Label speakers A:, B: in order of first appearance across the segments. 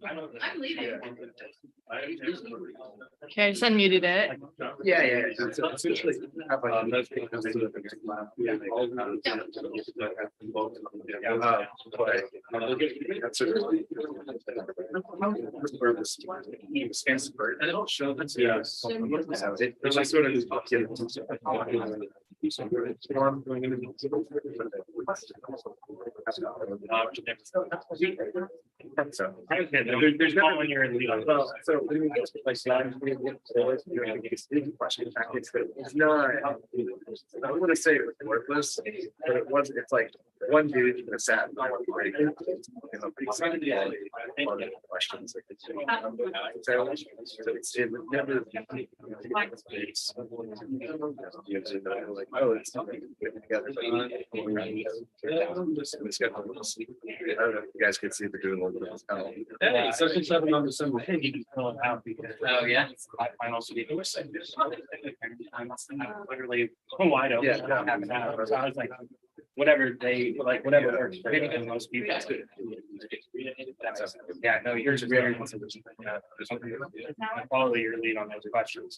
A: I'm leaving.
B: Okay, I just unmuted it.
C: Yeah. So essentially, have like and it all shows that it's just sort of there's no when you're in lead. Well, so when we get to like it's not, I wouldn't say it was worthless, but it was, it's like one dude that sat in one break. Questions. So it's never like, oh, it's something together. I don't know if you guys can see the Google.
D: Hey, so since I'm on December 10th, you can fill it out because.
A: Oh, yeah.
D: I also need to I'm literally wide open.
C: Yeah.
D: Half an hour. So I was like, whatever they like, whatever works for him and most people. Yeah, no, yours is very. Follow your lead on those questions.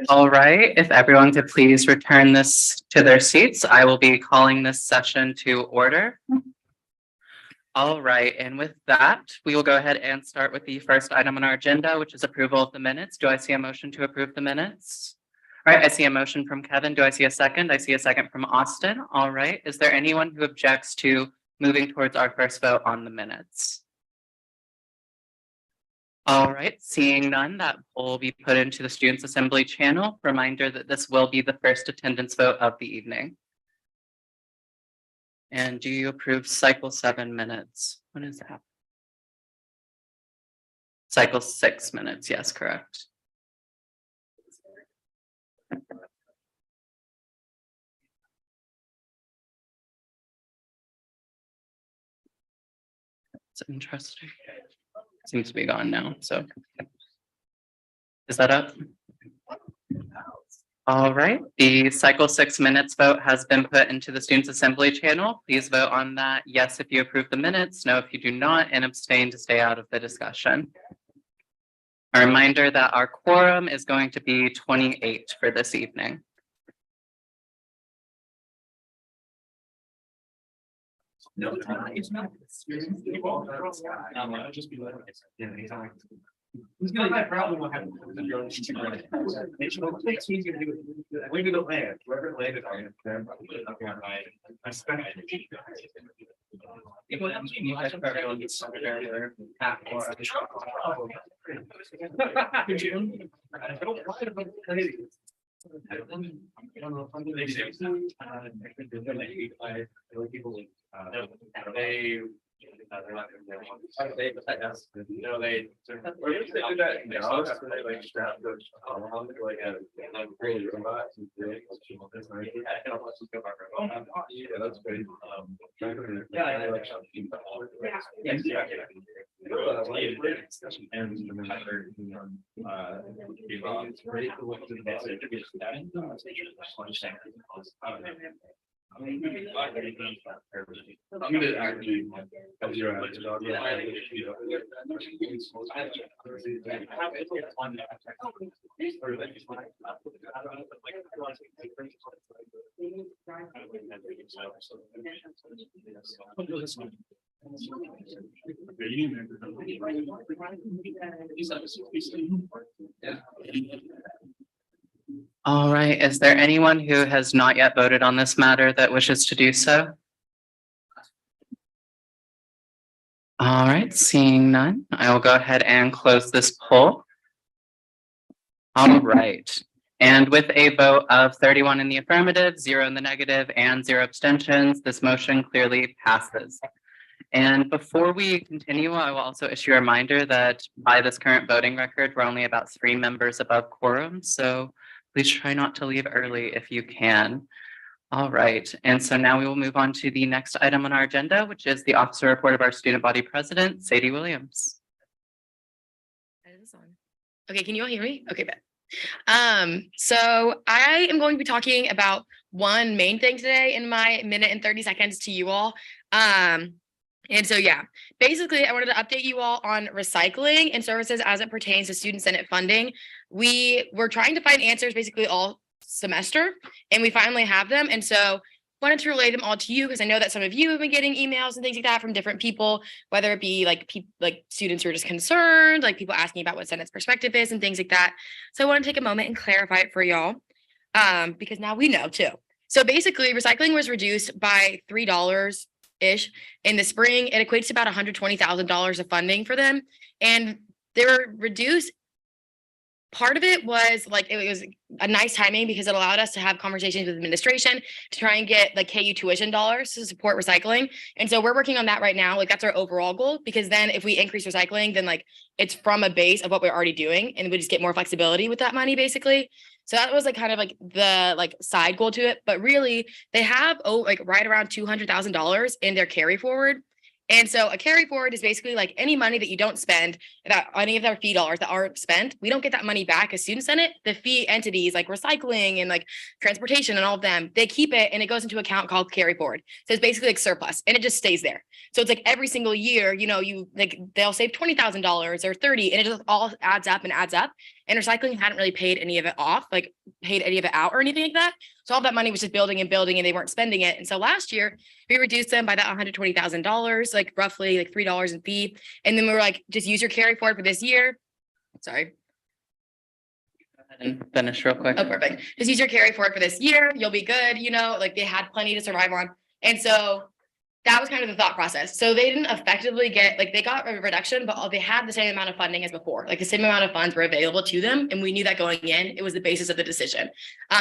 A: All right, if everyone could please return this to their seats, I will be calling this session to order. All right, and with that, we will go ahead and start with the first item on our agenda, which is approval of the minutes. Do I see a motion to approve the minutes? All right, I see a motion from Kevin. Do I see a second? I see a second from Austin. All right, is there anyone who objects to moving towards our first vote on the minutes? All right, seeing none, that will be put into the Students Assembly channel. Reminder that this will be the first attendance vote of the evening. And do you approve cycle 7 minutes? What is that? Cycle 6 minutes, yes, correct. It's interesting. Seems to be gone now, so. Is that up? All right, the cycle 6 minutes vote has been put into the Students Assembly channel. Please vote on that. Yes, if you approve the minutes, no, if you do not, and abstain to stay out of the discussion. A reminder that our quorum is going to be 28 for this evening.
D: No, it's not. Just be like, he's gonna have a problem with having. Maybe the land, wherever it landed on. I spent.
A: All right, is there anyone who has not yet voted on this matter that wishes to do so? All right, seeing none, I will go ahead and close this poll. All right, and with a vote of 31 in the affirmative, 0 in the negative, and 0 abstentions, this motion clearly passes. And before we continue, I will also issue a reminder that by this current voting record, we're only about 3 members above quorum, so please try not to leave early if you can. All right, and so now we will move on to the next item on our agenda, which is the officer report of our student body president, Sadie Williams.
B: Okay, can you all hear me? Okay, bet. So I am going to be talking about one main thing today in my minute and 30 seconds to you all. And so, yeah, basically, I wanted to update you all on recycling and services as it pertains to student senate funding. We were trying to find answers basically all semester, and we finally have them. And so, wanted to relay them all to you because I know that some of you have been getting emails and things like that from different people, whether it be like like students who are just concerned, like people asking about what Senate's perspective is and things like that. So, I want to take a moment and clarify it for y'all, because now we know too. So basically, recycling was reduced by $3 ish in the spring. It equates to about $120,000 of funding for them, and they were reduced. Part of it was like it was a nice timing because it allowed us to have conversations with administration to try and get like KU tuition dollars to support recycling. And so we're working on that right now. Like that's our overall goal, because then if we increase recycling, then like it's from a base of what we're already doing, and we just get more flexibility with that money basically. So that was like kind of like the like side goal to it. But really they have like right around $200,000 in their carry forward. And so a carry forward is basically like any money that you don't spend, that any of their fee dollars that aren't spent, we don't get that money back as student senate. The fee entities like recycling and like transportation and all of them, they keep it and it goes into an account called carry forward. So it's basically like surplus and it just stays there. So it's like every single year, you know, you like they'll save $20,000 or 30, and it just all adds up and adds up. And recycling hadn't really paid any of it off, like paid any of it out or anything like that. So all that money was just building and building, and they weren't spending it. And so last year we reduced them by that $120,000, like roughly like $3 in fee. And then we were like, just use your carry forward for this year. Sorry.
A: And finish real quick.
B: Oh, perfect. Just use your carry forward for this year. You'll be good. You know, like they had plenty to survive on. And so that was kind of the thought process. So they didn't effectively get, like they got a reduction, but they had the same amount of funding as before. Like the same amount of funds were available to them. And we knew that going in. It was the basis of the decision.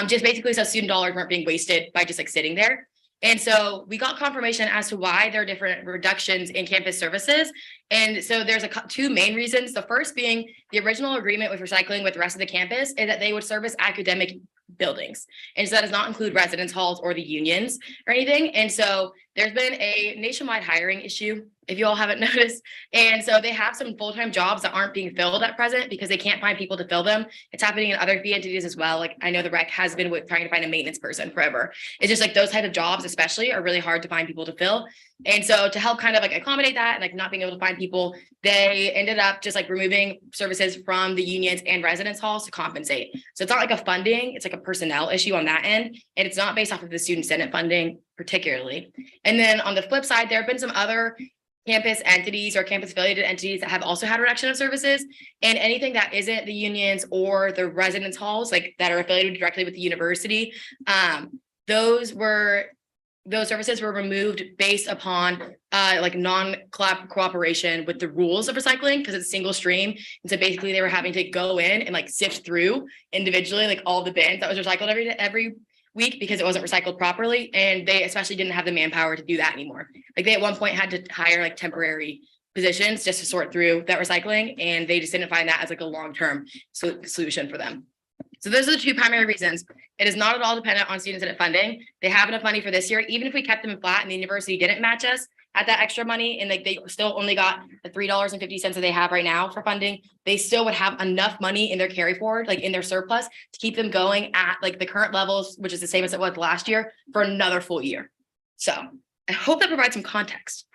B: Just basically so student dollars weren't being wasted by just like sitting there. And so we got confirmation as to why there are different reductions in campus services. And so there's two main reasons. The first being the original agreement with recycling with the rest of the campus is that they would service academic buildings. And so that does not include residence halls or the unions or anything. And so there's been a nationwide hiring issue, if you all haven't noticed. And so they have some full-time jobs that aren't being filled at present because they can't find people to fill them. It's happening in other fee entities as well. Like I know the rec has been trying to find a maintenance person forever. It's just like those type of jobs especially are really hard to find people to fill. And so to help kind of like accommodate that and like not being able to find people, they ended up just like removing services from the unions and residence halls to compensate. So it's not like a funding, it's like a personnel issue on that end. And it's not based off of the student senate funding particularly. And then on the flip side, there have been some other campus entities or campus affiliated entities that have also had a reduction of services, and anything that isn't the unions or the residence halls, like that are affiliated directly with the university, those services were removed based upon like non-cooperation with the rules of recycling, because it's single stream. And so basically they were having to go in and like sift through individually like all the bins that was recycled every week because it wasn't recycled properly. And they especially didn't have the manpower to do that anymore. Like they at one point had to hire like temporary positions just to sort through that recycling. And they just didn't find that as like a long-term solution for them. So those are the two primary reasons. It is not at all dependent on student senate funding. They have enough money for this year. Even if we kept them flat and the university didn't match us at that extra money, and like they still only got the $3.50 that they have right now for funding, they still would have enough money in their carry forward, like in their surplus, to keep them going at like the current levels, which is the same as it was last year, for another full year. So I hope that provides some context.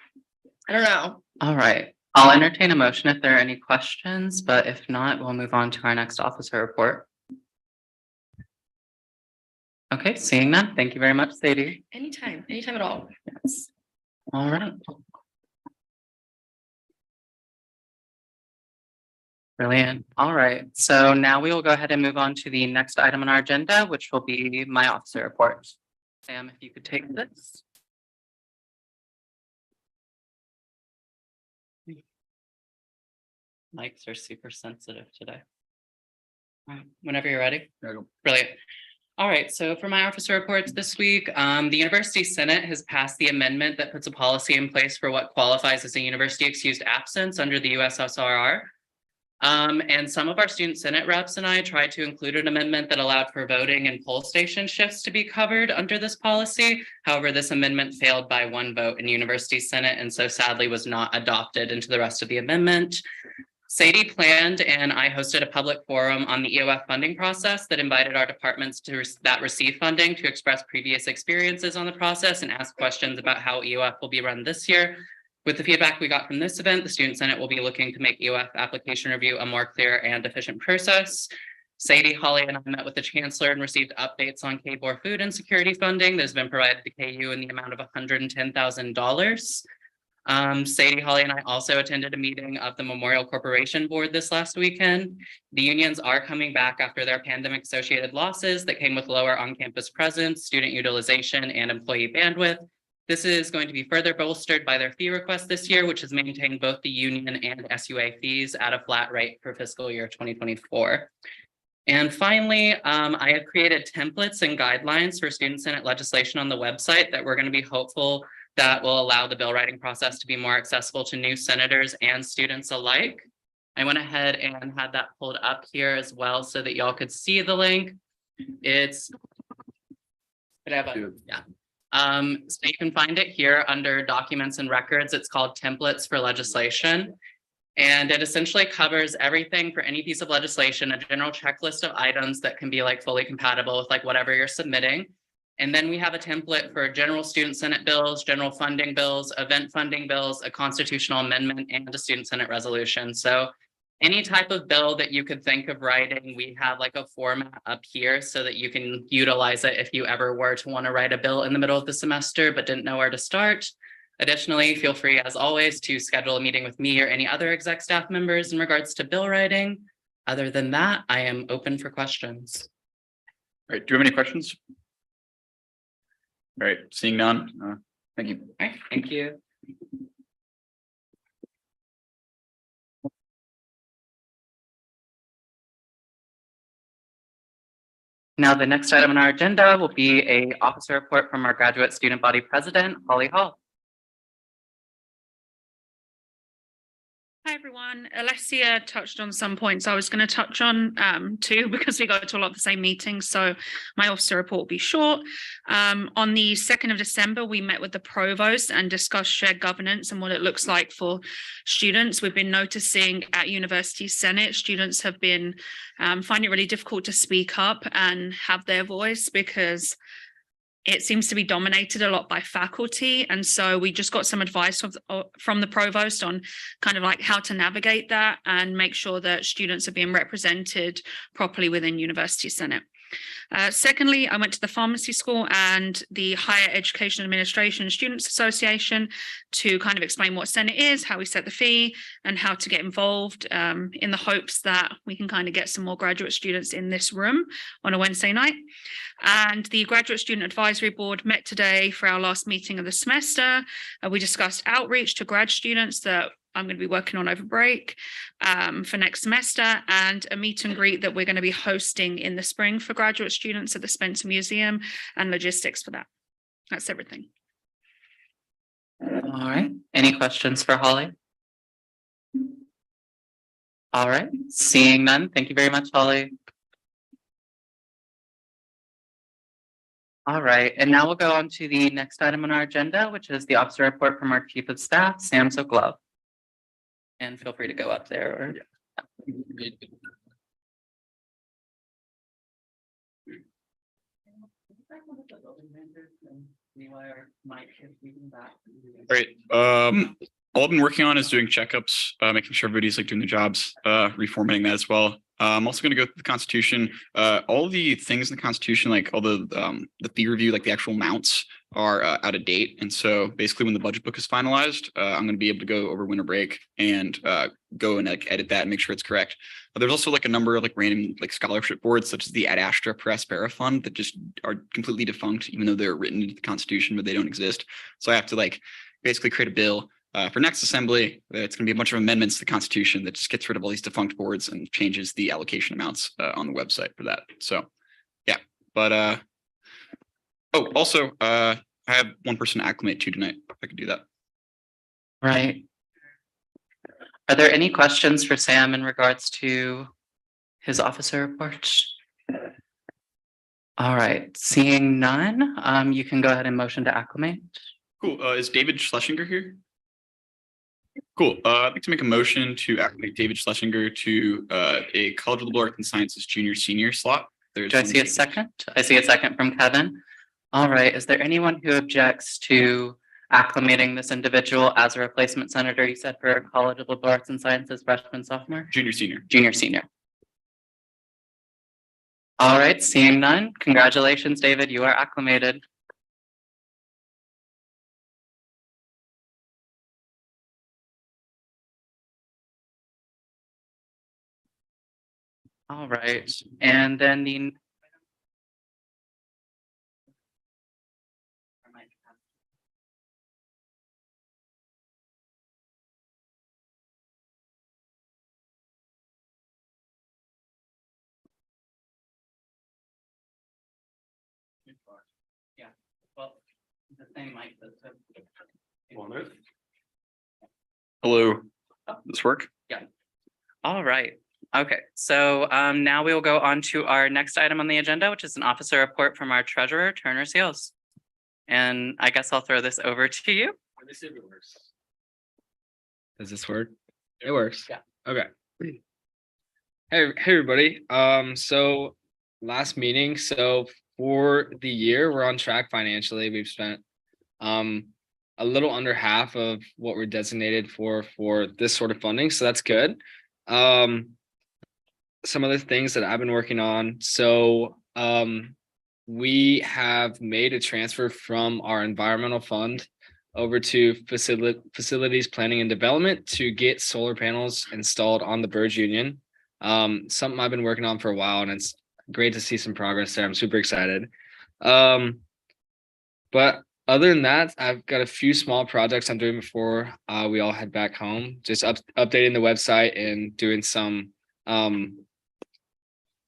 B: I don't know.
A: All right. I'll entertain a motion if there are any questions, but if not, we'll move on to our next officer report. Okay, seeing none. Thank you very much, Sadie.
B: Anytime at all.
A: Yes. All right. Brilliant. All right. So now we will go ahead and move on to the next item on our agenda, which will be my officer report. Sam, if you could take this. Mics are super sensitive today. All right, whenever you're ready. Brilliant. All right, so for my officer reports this week, the University Senate has passed the amendment that puts a policy in place for what qualifies as a university excused absence under the USSRR. And some of our student Senate reps and I tried to include an amendment that allowed for voting and poll station shifts to be covered under this policy. However, this amendment failed by 1 vote in University Senate, and so sadly was not adopted into the rest of the amendment. Sadie planned and I hosted a public forum on the EOF funding process that invited our departments that receive funding to express previous experiences on the process and ask questions about how EOF will be run this year. With the feedback we got from this event, the Student Senate will be looking to make EOF application review a more clear and efficient process. Sadie, Holly, and I met with the Chancellor and received updates on KBOR food insecurity funding that has been provided to KU in the amount of $110,000. Sadie, Holly, and I also attended a meeting of the Memorial Corporation Board this last weekend. The unions are coming back after their pandemic-associated losses that came with lower on-campus presence, student utilization, and employee bandwidth. This is going to be further bolstered by their fee request this year, which has maintained both the union and SUA fees at a flat rate for fiscal year 2024. And finally, I have created templates and guidelines for Student Senate legislation on the website that we're going to be hopeful that will allow the bill writing process to be more accessible to new senators and students alike. I went ahead and had that pulled up here as well so that y'all could see the link. It's, yeah. So you can find it here under documents and records. It's called templates for legislation. And it essentially covers everything for any piece of legislation, a general checklist of items that can be like fully compatible with like whatever you're submitting. And then we have a template for general Student Senate bills, general funding bills, event funding bills, a constitutional amendment, and a Student Senate resolution. So any type of bill that you could think of writing, we have like a format up here so that you can utilize it if you ever were to want to write a bill in the middle of the semester but didn't know where to start. Additionally, feel free, as always, to schedule a meeting with me or any other exec staff members in regards to bill writing. Other than that, I am open for questions.
E: All right, do you have any questions? All right, seeing none, thank you.
A: All right, thank you. Now, the next item on our agenda will be an officer report from our graduate student body president, Holly Hall.
F: Hi everyone, Alessia touched on some points I was going to touch on too, because we go to a lot of the same meetings, so my officer report will be short. On the 2nd of December, we met with the provost and discussed shared governance and what it looks like for students. We've been noticing at University Senate, students have been finding it really difficult to speak up and have their voice because it seems to be dominated a lot by faculty. And so we just got some advice from the provost on kind of like how to navigate that and make sure that students are being represented properly within University Senate. Secondly, I went to the pharmacy school and the Higher Education Administration Students Association to kind of explain what Senate is, how we set the fee, and how to get involved in the hopes that we can kind of get some more graduate students in this room on a Wednesday night. And the Graduate Student Advisory Board met today for our last meeting of the semester. We discussed outreach to grad students that I'm going to be working on over break for next semester, and a meet and greet that we're going to be hosting in the spring for graduate students at the Spencer Museum, and logistics for that. That's everything.
A: All right, any questions for Holly? All right, seeing none, thank you very much, Holly. All right, and now we'll go on to the next item on our agenda, which is the officer report from our Chief of Staff, Sam Sokolov. And feel free to go up there or.
E: Great. All I've been working on is doing checkups, making sure everybody's like doing their jobs, reformatting that as well. I'm also going to go through the Constitution. All the things in the Constitution, like all the fee review, like the actual amounts are out of date. And so basically when the budget book is finalized, I'm going to be able to go over winter break and go and like edit that and make sure it's correct. But there's also like a number of like random like scholarship boards, such as the Ad Astra per Aspera Fund, that just are completely defunct, even though they're written into the Constitution, but they don't exist. So I have to like basically create a bill for next assembly. It's going to be a bunch of amendments to the Constitution that just gets rid of all these defunct boards and changes the allocation amounts on the website for that. So yeah, but oh, also I have one person to acclimate to tonight, if I could do that.
A: Right. Are there any questions for Sam in regards to his officer report? All right, seeing none, you can go ahead and motion to acclimate.
E: Cool. Is David Schlesinger here? Cool. I'd like to make a motion to acclimate David Schlesinger to a College of Liberal Arts and Sciences junior/senior slot.
A: Do I see a second? I see a second from Kevin. All right, is there anyone who objects to acclimating this individual as a replacement senator, you said, for College of Liberal Arts and Sciences freshman, sophomore?
E: Junior, senior.
A: Junior, senior. All right, seeing none, congratulations, David, you are acclimated. All right, and then the yeah, well, the same mic.
E: Hello. This work?
A: All right. Okay, so now we will go on to our next item on the agenda, which is an officer report from our treasurer, Turner Seals. And I guess I'll throw this over to you.
G: Does this work? It works.
A: Yeah.
G: Okay. Hey everybody. So last meeting, so for the year, we're on track financially. We've spent a little under half of what we're designated for this sort of funding, so that's good. Some other things that I've been working on. So we have made a transfer from our environmental fund over to facilities planning and development to get solar panels installed on the Burge Union. Something I've been working on for a while, and it's great to see some progress there. I'm super excited. But other than that, I've got a few small projects I'm doing before we all head back home. Just updating the website and doing some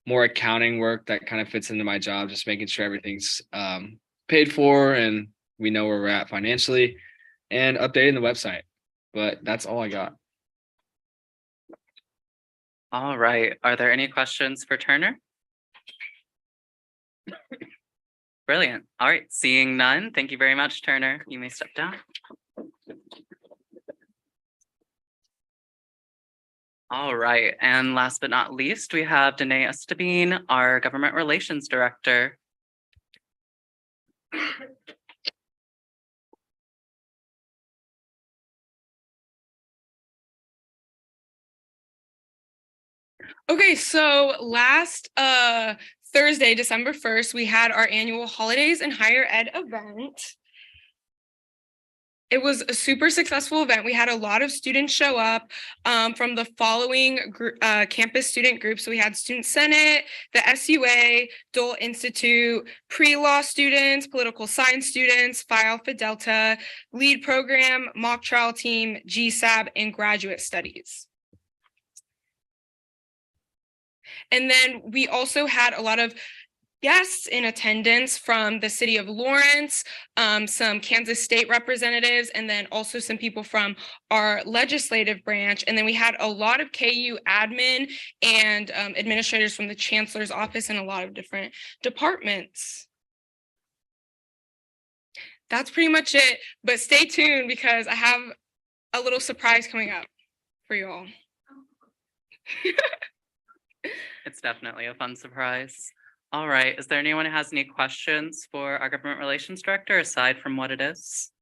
G: more accounting work that kind of fits into my job, just making sure everything's paid for and we know where we're at financially, and updating the website. But that's all I got.
A: All right, are there any questions for Turner? Brilliant. All right, seeing none, thank you very much, Turner. You may step down. All right, and last but not least, we have Danae Estabine, our Government Relations Director.
H: Okay, so last Thursday, December 1st, we had our annual Holidays in Higher Ed event. It was a super successful event. We had a lot of students show up from the following campus student groups. So we had Student Senate, the SUA, Dole Institute, pre-law students, political science students, Phi Alpha Delta, lead program, mock trial team, GSAB, and graduate studies. And then we also had a lot of guests in attendance from the city of Lawrence, some Kansas State representatives, and then also some people from our legislative branch. And then we had a lot of KU admin and administrators from the chancellor's office and a lot of different departments. That's pretty much it, but stay tuned because I have a little surprise coming up for you all.
A: It's definitely a fun surprise. All right, is there anyone who has any questions for our Government Relations Director aside from what it is?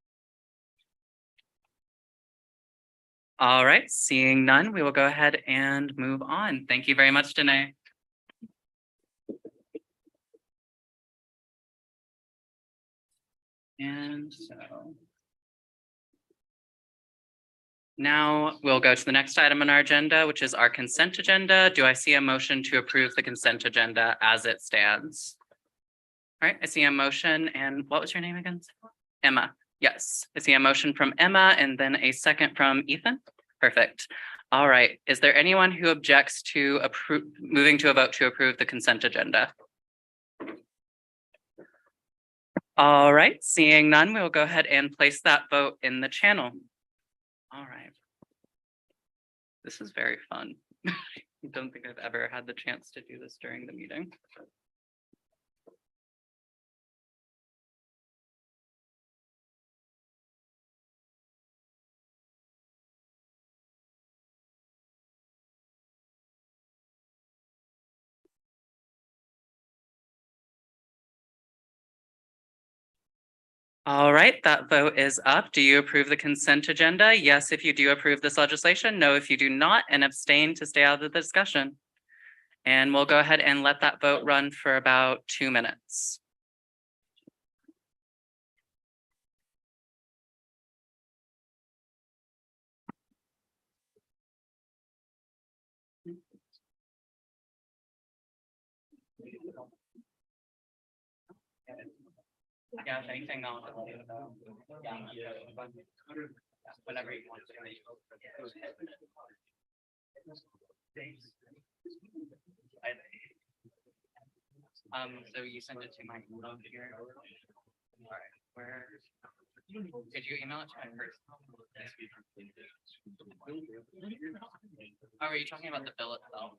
A: All right, seeing none, we will go ahead and move on. Thank you very much, Danae. And so now we'll go to the next item on our agenda, which is our consent agenda. Do I see a motion to approve the consent agenda as it stands? All right, I see a motion, and what was your name again? Emma. Yes, I see a motion from Emma and then a second from Ethan. Perfect. All right, is there anyone who objects to moving to a vote to approve the consent agenda? All right, seeing none, we will go ahead and place that vote in the channel. All right. This is very fun. I don't think I've ever had the chance to do this during the meeting. All right, that vote is up. Do you approve the consent agenda? Yes, if you do approve this legislation. No, if you do not, and abstain to stay out of the discussion. And we'll go ahead and let that vote run for about 2 minutes. Yeah, if anything else. Whenever you want so you sent it to my email here. All right, where? Did you email it to my personal? Oh, are you talking about the bill itself?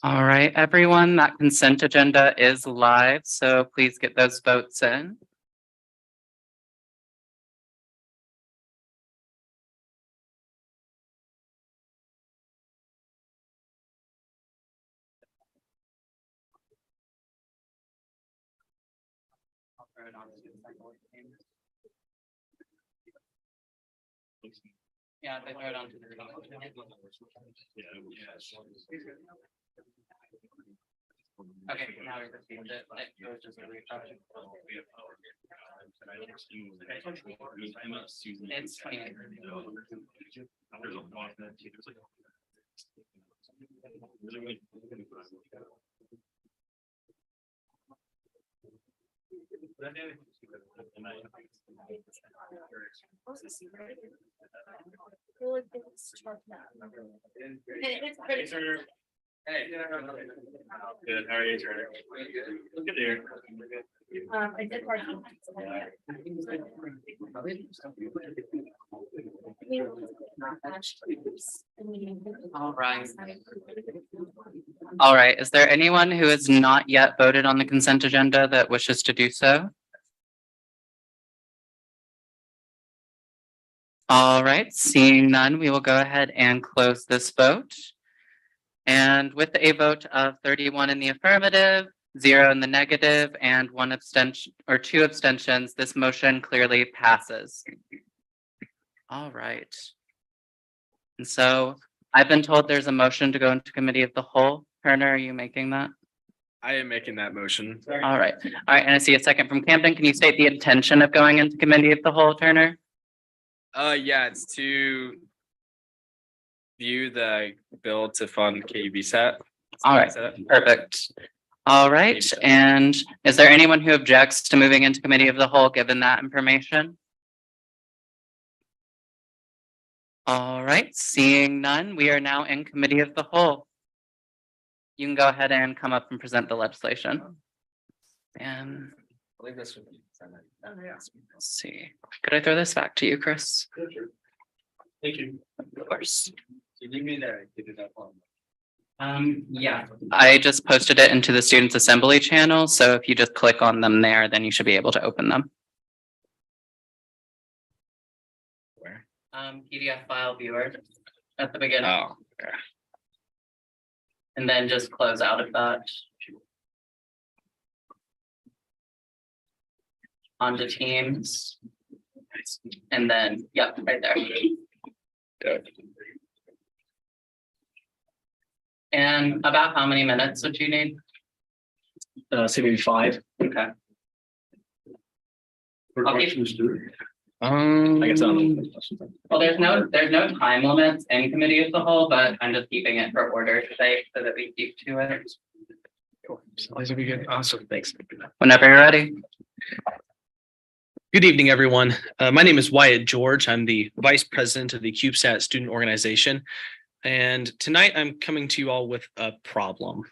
A: All right, everyone, that consent agenda is live, so please get those votes in. Yeah, they throw it onto the. Okay, now we received it. It was just a refresh. It's 28. Hey.
D: Good, how are you, Turner? Good here.
B: I did part.
A: All right. All right, is there anyone who has not yet voted on the consent agenda that wishes to do so? All right, seeing none, we will go ahead and close this vote. And with a vote of 31 in the affirmative, 0 in the negative, and 1 abstention or 2 abstentions, this motion clearly passes. All right. And so I've been told there's a motion to go into committee of the whole. Turner, are you making that?
G: I am making that motion.
A: All right. All right, and I see a second from Camden. Can you state the intention of going into committee of the whole, Turner?
G: Yeah, it's to view the bill to fund KUBSat.
A: All right, perfect. All right, and is there anyone who objects to moving into committee of the whole, given that information? All right, seeing none, we are now in committee of the whole. You can go ahead and come up and present the legislation. And
G: I believe this would be.
A: let's see, could I throw this back to you, Chris?
D: Thank you.
A: Of course.
D: You need me there, give it that one.
A: Yeah, I just posted it into the Students Assembly channel, so if you just click on them there, then you should be able to open them.
G: Where?
A: PDF file viewer at the beginning,
G: Oh, yeah.
A: and then just close out of that. Onto Teams. And then, yep, right there.
G: Yeah.
A: And about how many minutes would you need?
D: Say maybe 5.
A: Okay.
C: For
A: Okay.
C: questions, too.
D: I guess I don't know.
A: Well, there's no time limits in committee of the whole, but I'm just keeping it for order's sake so that we keep to it.
D: Always will be good. Awesome, thanks.
A: Whenever you're ready.
I: Good evening, everyone. My name is Wyatt George. I'm the Vice President of the CubeSat Student Organization. And tonight I'm coming to you all with a problem.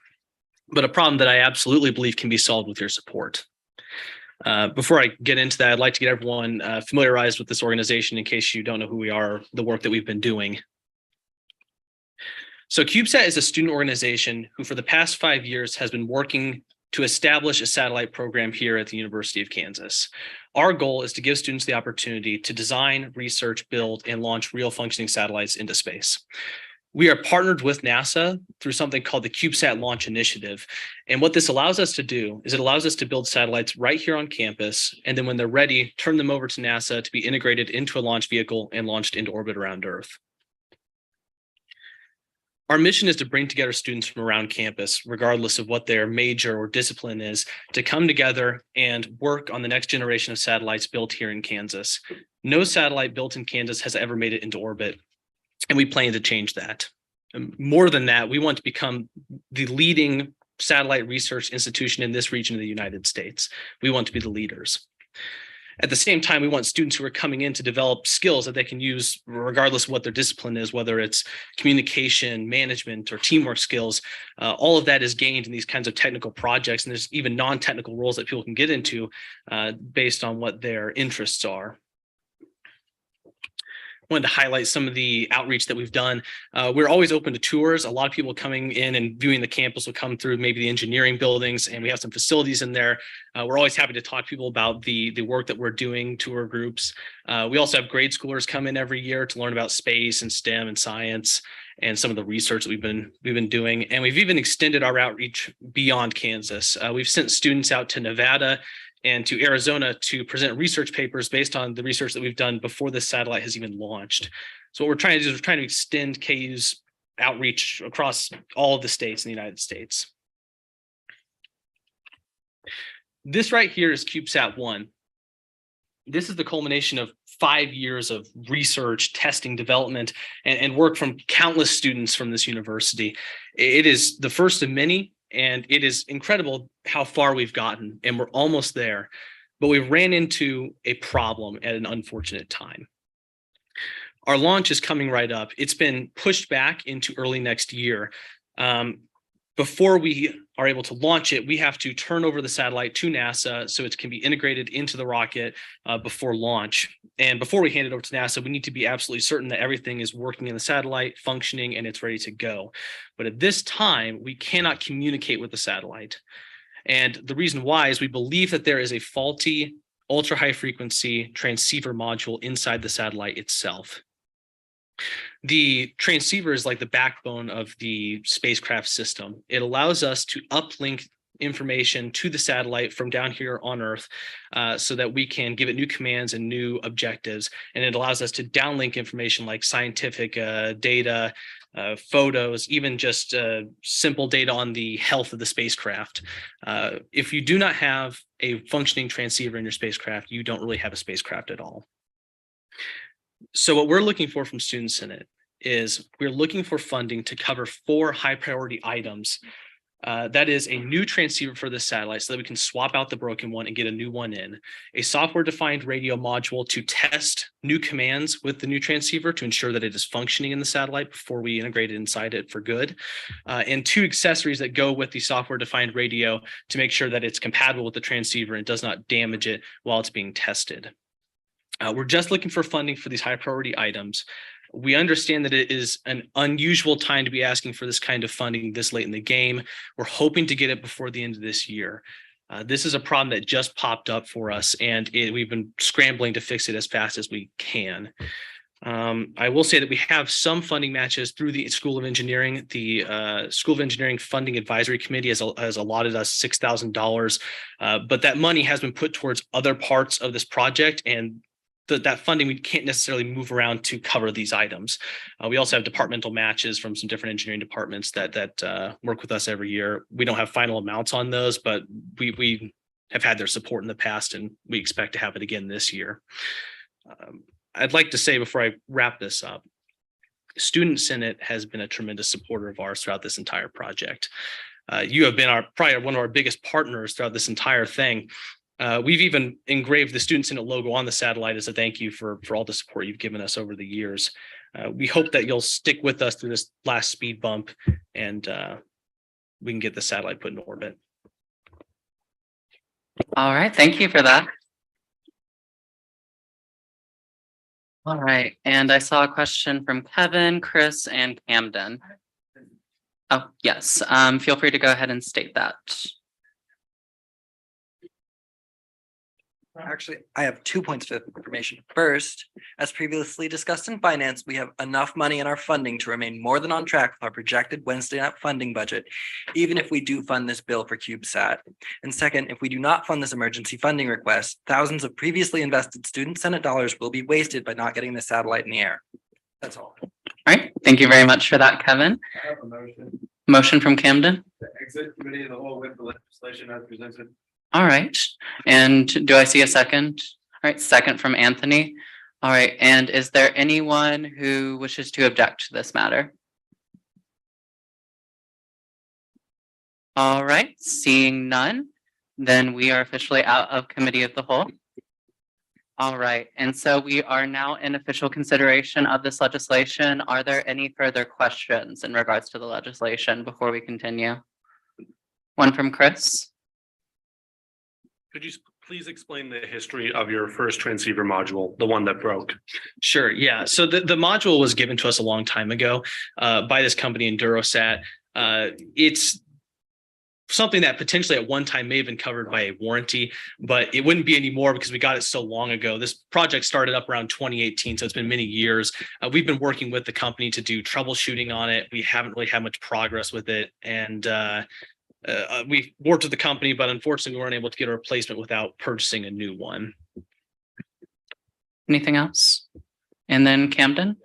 I: but a problem that I absolutely believe can be solved with your support. Before I get into that, I'd like to get everyone familiarized with this organization in case you don't know who we are, the work that we've been doing. So CubeSat is a student organization who for the past 5 years has been working to establish a satellite program here at the University of Kansas. Our goal is to give students the opportunity to design, research, build, and launch real functioning satellites into space. We are partnered with NASA through something called the CubeSat Launch Initiative. And what this allows us to do is it allows us to build satellites right here on campus. And then when they're ready, turn them over to NASA to be integrated into a launch vehicle and launched into orbit around Earth. Our mission is to bring together students from around campus, regardless of what their major or discipline is, to come together and work on the next generation of satellites built here in Kansas. No satellite built in Kansas has ever made it into orbit, and we plan to change that. And more than that, we want to become the leading satellite research institution in this region of the United States. We want to be the leaders. At the same time, we want students who are coming in to develop skills that they can use regardless of what their discipline is, whether it's communication, management, or teamwork skills. All of that is gained in these kinds of technical projects, and there's even non-technical roles that people can get into based on what their interests are. Wanted to highlight some of the outreach that we've done. We're always open to tours. A lot of people coming in and viewing the campus will come through maybe the engineering buildings, and we have some facilities in there. We're always happy to talk to people about the work that we're doing, tour groups. We also have grade schoolers come in every year to learn about space and STEM and science and some of the research that we've been doing. And we've even extended our outreach beyond Kansas. We've sent students out to Nevada and to Arizona to present research papers based on the research that we've done before this satellite has even launched. So what we're trying to do is we're trying to extend KU's outreach across all of the states in the United States. This right here is CubeSat-1. This is the culmination of 5 years of research, testing, development, and work from countless students from this university. It is the first of many, and it is incredible how far we've gotten, and we're almost there, but we ran into a problem at an unfortunate time. Our launch is coming right up. It's been pushed back into early next year. Before we are able to launch it, we have to turn over the satellite to NASA so it can be integrated into the rocket before launch. And before we hand it over to NASA, we need to be absolutely certain that everything is working in the satellite, functioning, and it's ready to go. But at this time, we cannot communicate with the satellite. And the reason why is we believe that there is a faulty ultra high frequency transceiver module inside the satellite itself. The transceiver is like the backbone of the spacecraft system. It allows us to uplink information to the satellite from down here on Earth so that we can give it new commands and new objectives. And it allows us to downlink information like scientific data, photos, even just simple data on the health of the spacecraft. If you do not have a functioning transceiver in your spacecraft, you don't really have a spacecraft at all. So what we're looking for from students in it is we're looking for funding to cover 4 high priority items. That is a new transceiver for the satellite so that we can swap out the broken one and get a new one in, a software defined radio module to test new commands with the new transceiver to ensure that it is functioning in the satellite before we integrate it inside it for good, and 2 accessories that go with the software defined radio to make sure that it's compatible with the transceiver and does not damage it while it's being tested. We're just looking for funding for these high priority items. We understand that it is an unusual time to be asking for this kind of funding this late in the game. We're hoping to get it before the end of this year. This is a problem that just popped up for us, and we've been scrambling to fix it as fast as we can. I will say that we have some funding matches through the School of Engineering. The School of Engineering Funding Advisory Committee has allotted us $6,000, but that money has been put towards other parts of this project, and that funding we can't necessarily move around to cover these items. We also have departmental matches from some different engineering departments that work with us every year. We don't have final amounts on those, but we have had their support in the past, and we expect to have it again this year. I'd like to say before I wrap this up, Student Senate has been a tremendous supporter of ours throughout this entire project. You have been probably one of our biggest partners throughout this entire thing. We've even engraved the Student Senate logo on the satellite as a thank you for all the support you've given us over the years. We hope that you'll stick with us through this last speed bump and we can get the satellite put in orbit.
A: All right, thank you for that. All right, and I saw a question from Kevin, Chris, and Camden. Oh, yes, feel free to go ahead and state that.
J: Actually, I have 2 points of information. First, as previously discussed in finance, we have enough money in our funding to remain more than on track with our projected Wednesday night funding budget, even if we do fund this bill for CubeSat. And second, if we do not fund this emergency funding request, thousands of previously invested student Senate dollars will be wasted by not getting the satellite in the air. That's all.
A: All right, thank you very much for that, Kevin.
C: I have a motion.
A: Motion from Camden.
C: The exit committee of the whole with the legislation as presented.
A: All right, and do I see a second? All right, second from Anthony. All right, and is there anyone who wishes to object to this matter? All right, seeing none, then we are officially out of committee of the whole. All right, and so we are now in official consideration of this legislation. Are there any further questions in regards to the legislation before we continue? One from Chris.
D: Could you please explain the history of your first transceiver module, the one that broke?
I: Sure. Yeah. So the module was given to us a long time ago by this company Endurosat. It's something that potentially at one time may have been covered by a warranty, but it wouldn't be anymore because we got it so long ago. This project started up around 2018, so it's been many years. We've been working with the company to do troubleshooting on it. We haven't really had much progress with it, and we worked with the company, but unfortunately we weren't able to get a replacement without purchasing a new one.
A: Anything else? And then Camden?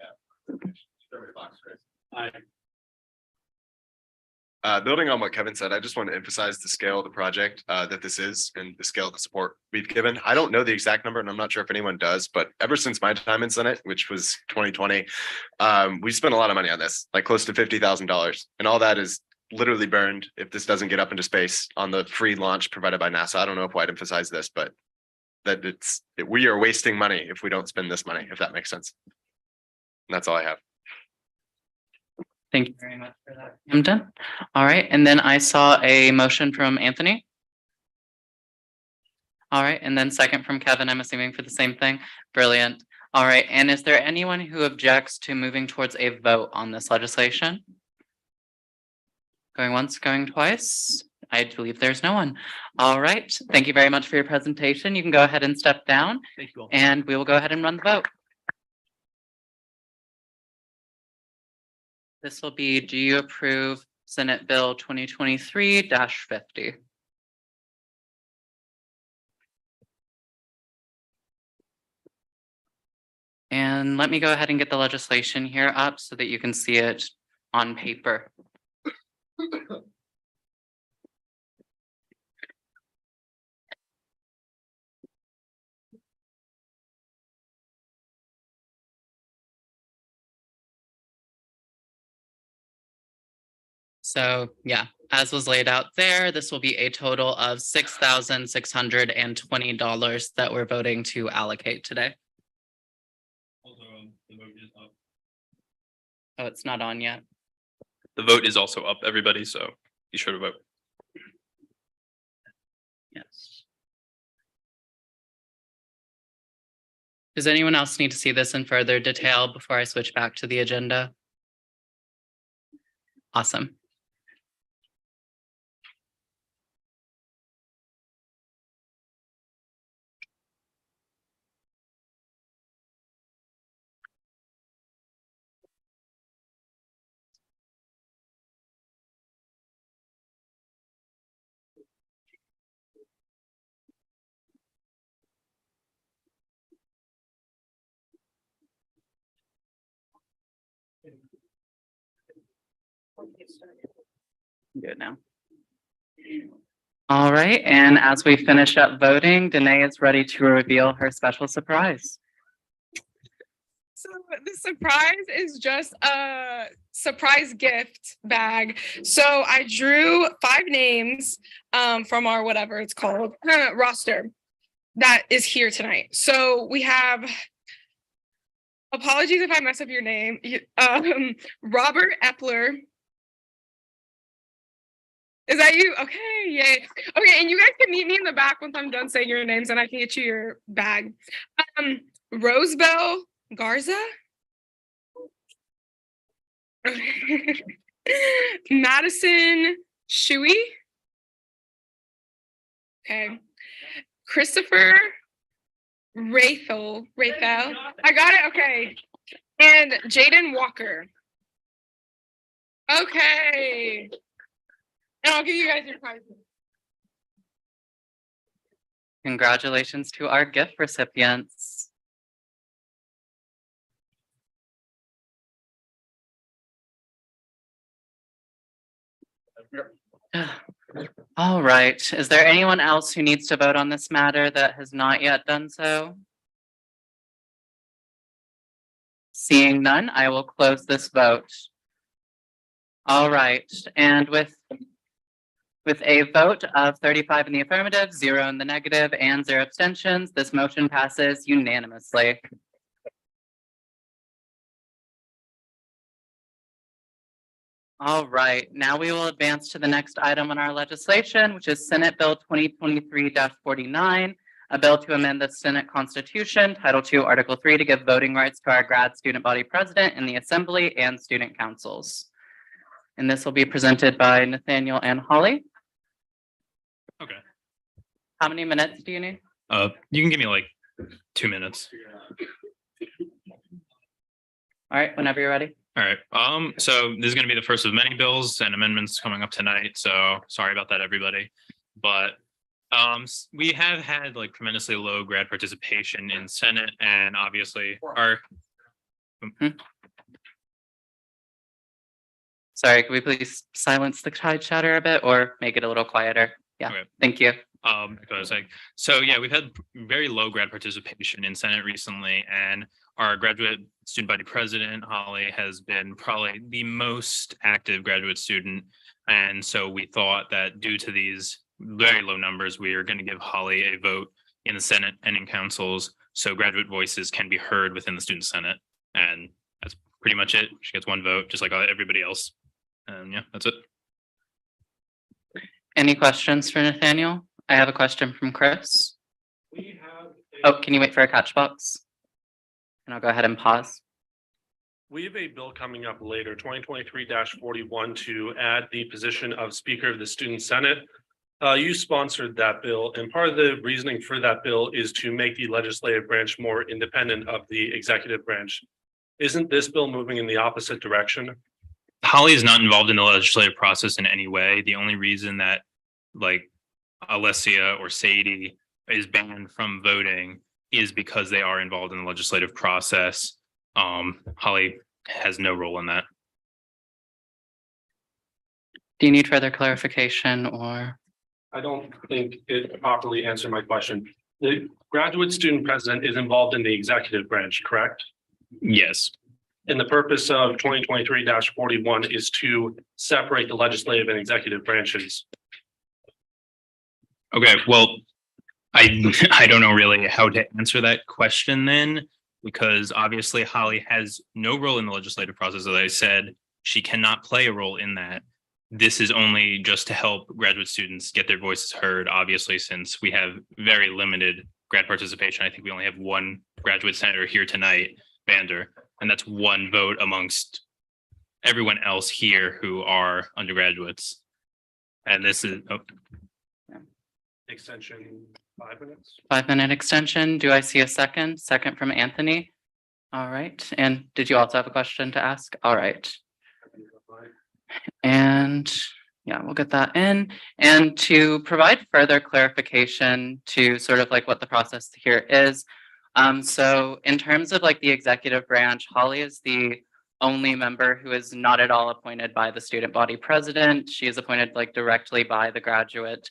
C: Building on what Kevin said, I just want to emphasize the scale of the project that this is and the scale of the support we've given. I don't know the exact number, and I'm not sure if anyone does, but ever since my time in Senate, which was 2020, we spent a lot of money on this, like close to $50,000, and all that is literally burned if this doesn't get up into space on the free launch provided by NASA. I don't know if I'd emphasize this, but that we are wasting money if we don't spend this money, if that makes sense. And that's all I have.
A: Thank you very much for that, Camden. All right, and then I saw a motion from Anthony. All right, and then second from Kevin, I'm assuming for the same thing. Brilliant. All right, and is there anyone who objects to moving towards a vote on this legislation? Going once, going twice. I believe there's no one. All right, thank you very much for your presentation. You can go ahead and step down,
I: Thank you all.
A: and we will go ahead and run the vote. This will be, do you approve Senate Bill 2023-50? And let me go ahead and get the legislation here up so that you can see it on paper. So yeah, as was laid out there, this will be a total of $6,620 that we're voting to allocate today. Oh, it's not on yet.
K: The vote is also up, everybody, so be sure to vote.
A: Yes. Does anyone else need to see this in further detail before I switch back to the agenda? Awesome. Good now. All right, and as we finish up voting, Danae is ready to reveal her special surprise.
H: So the surprise is just a surprise gift bag. So I drew 5 names from our whatever it's called roster that is here tonight. So we have, apologies if I mess up your name, Robert Epler, Is that you? Okay, yay. Okay, and you guys can meet me in the back once I'm done saying your names and I can get you your bag. Rosebell Garza. Madison Shuey. Okay. Christopher Rathel. I got it. Okay. And Jaden Walker. Okay. And I'll give you guys your prizes.
A: Congratulations to our gift recipients. All right, is there anyone else who needs to vote on this matter that has not yet done so? Seeing none, I will close this vote. All right, and with a vote of 35 in the affirmative, 0 in the negative, and 0 abstentions, this motion passes unanimously. All right, now we will advance to the next item on our legislation, which is Senate Bill 2023-49, a bill to amend the Senate Constitution, Title II, Article 3, to give voting rights to our grad student body president in the Assembly and student councils. And this will be presented by Nathaniel and Holly.
K: Okay.
A: How many minutes do you need?
K: You can give me like 2 minutes.
A: All right, whenever you're ready.
K: All right. So this is going to be the first of many bills and amendments coming up tonight. So sorry about that, everybody. But we have had like tremendously low grad participation in Senate, and obviously our.
A: Sorry, could we please silence the chatter a bit or make it a little quieter? Yeah,
K: Okay.
A: thank you.
K: Because so yeah, we've had very low grad participation in Senate recently, and our graduate student body president, Holly, has been probably the most active graduate student. And so we thought that due to these very low numbers, we are going to give Holly a vote in the Senate and in councils, so graduate voices can be heard within the student Senate. And that's pretty much it. She gets one vote, just like everybody else. And yeah, that's it.
A: Any questions for Nathaniel? I have a question from Chris.
D: We have.
A: Oh, can you wait for a catch box? And I'll go ahead and pause.
D: We have a bill coming up later, 2023-41, to add the position of Speaker of the Student Senate. You sponsored that bill, and part of the reasoning for that bill is to make the legislative branch more independent of the executive branch. Isn't this bill moving in the opposite direction?
K: Holly is not involved in the legislative process in any way. The only reason that like Alessia or Sadie is banned from voting is because they are involved in the legislative process. Holly has no role in that.
A: Do you need further clarification or?
D: I don't think it properly answered my question. The graduate student president is involved in the executive branch, correct?
K: Yes.
D: And the purpose of 2023-41 is to separate the legislative and executive branches.
K: Okay, well, I don't know really how to answer that question then, because obviously Holly has no role in the legislative process. As I said, she cannot play a role in that. This is only just to help graduate students get their voices heard, obviously, since we have very limited grad participation. I think we only have one graduate senator here tonight, Vander, and that's one vote amongst everyone else here who are undergraduates. And this is
D: Extension 5 minutes.
A: 5-minute extension. Do I see a second? Second from Anthony. All right. And did you also have a question to ask? All right. And yeah, we'll get that in. And to provide further clarification to sort of like what the process here is. So in terms of like the executive branch, Holly is the only member who is not at all appointed by the student body president. She is appointed like directly by the graduate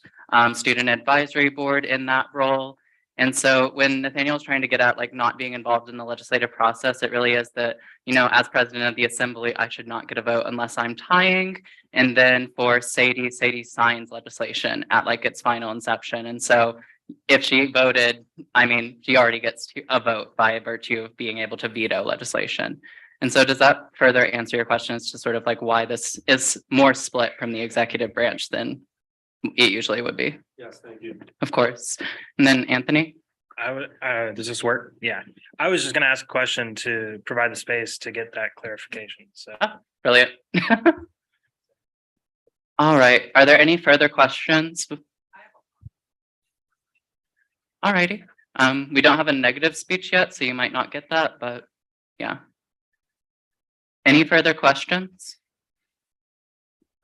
A: student advisory board in that role. And so when Nathaniel is trying to get at like not being involved in the legislative process, it really is that, you know, as president of the assembly, I should not get a vote unless I'm tying. And then for Sadie signs legislation at like its final inception. And so if she voted, I mean, she already gets a vote by virtue of being able to veto legislation. And so does that further answer your question as to sort of like why this is more split from the executive branch than it usually would be?
D: Yes, thank you.
A: Of course. And then Anthony?
L: I would, does this work? Yeah, I was just gonna ask a question to provide the space to get that clarification, so.
A: Brilliant. All right. Are there any further questions? All righty. We don't have a negative speech yet, so you might not get that, but yeah. Any further questions?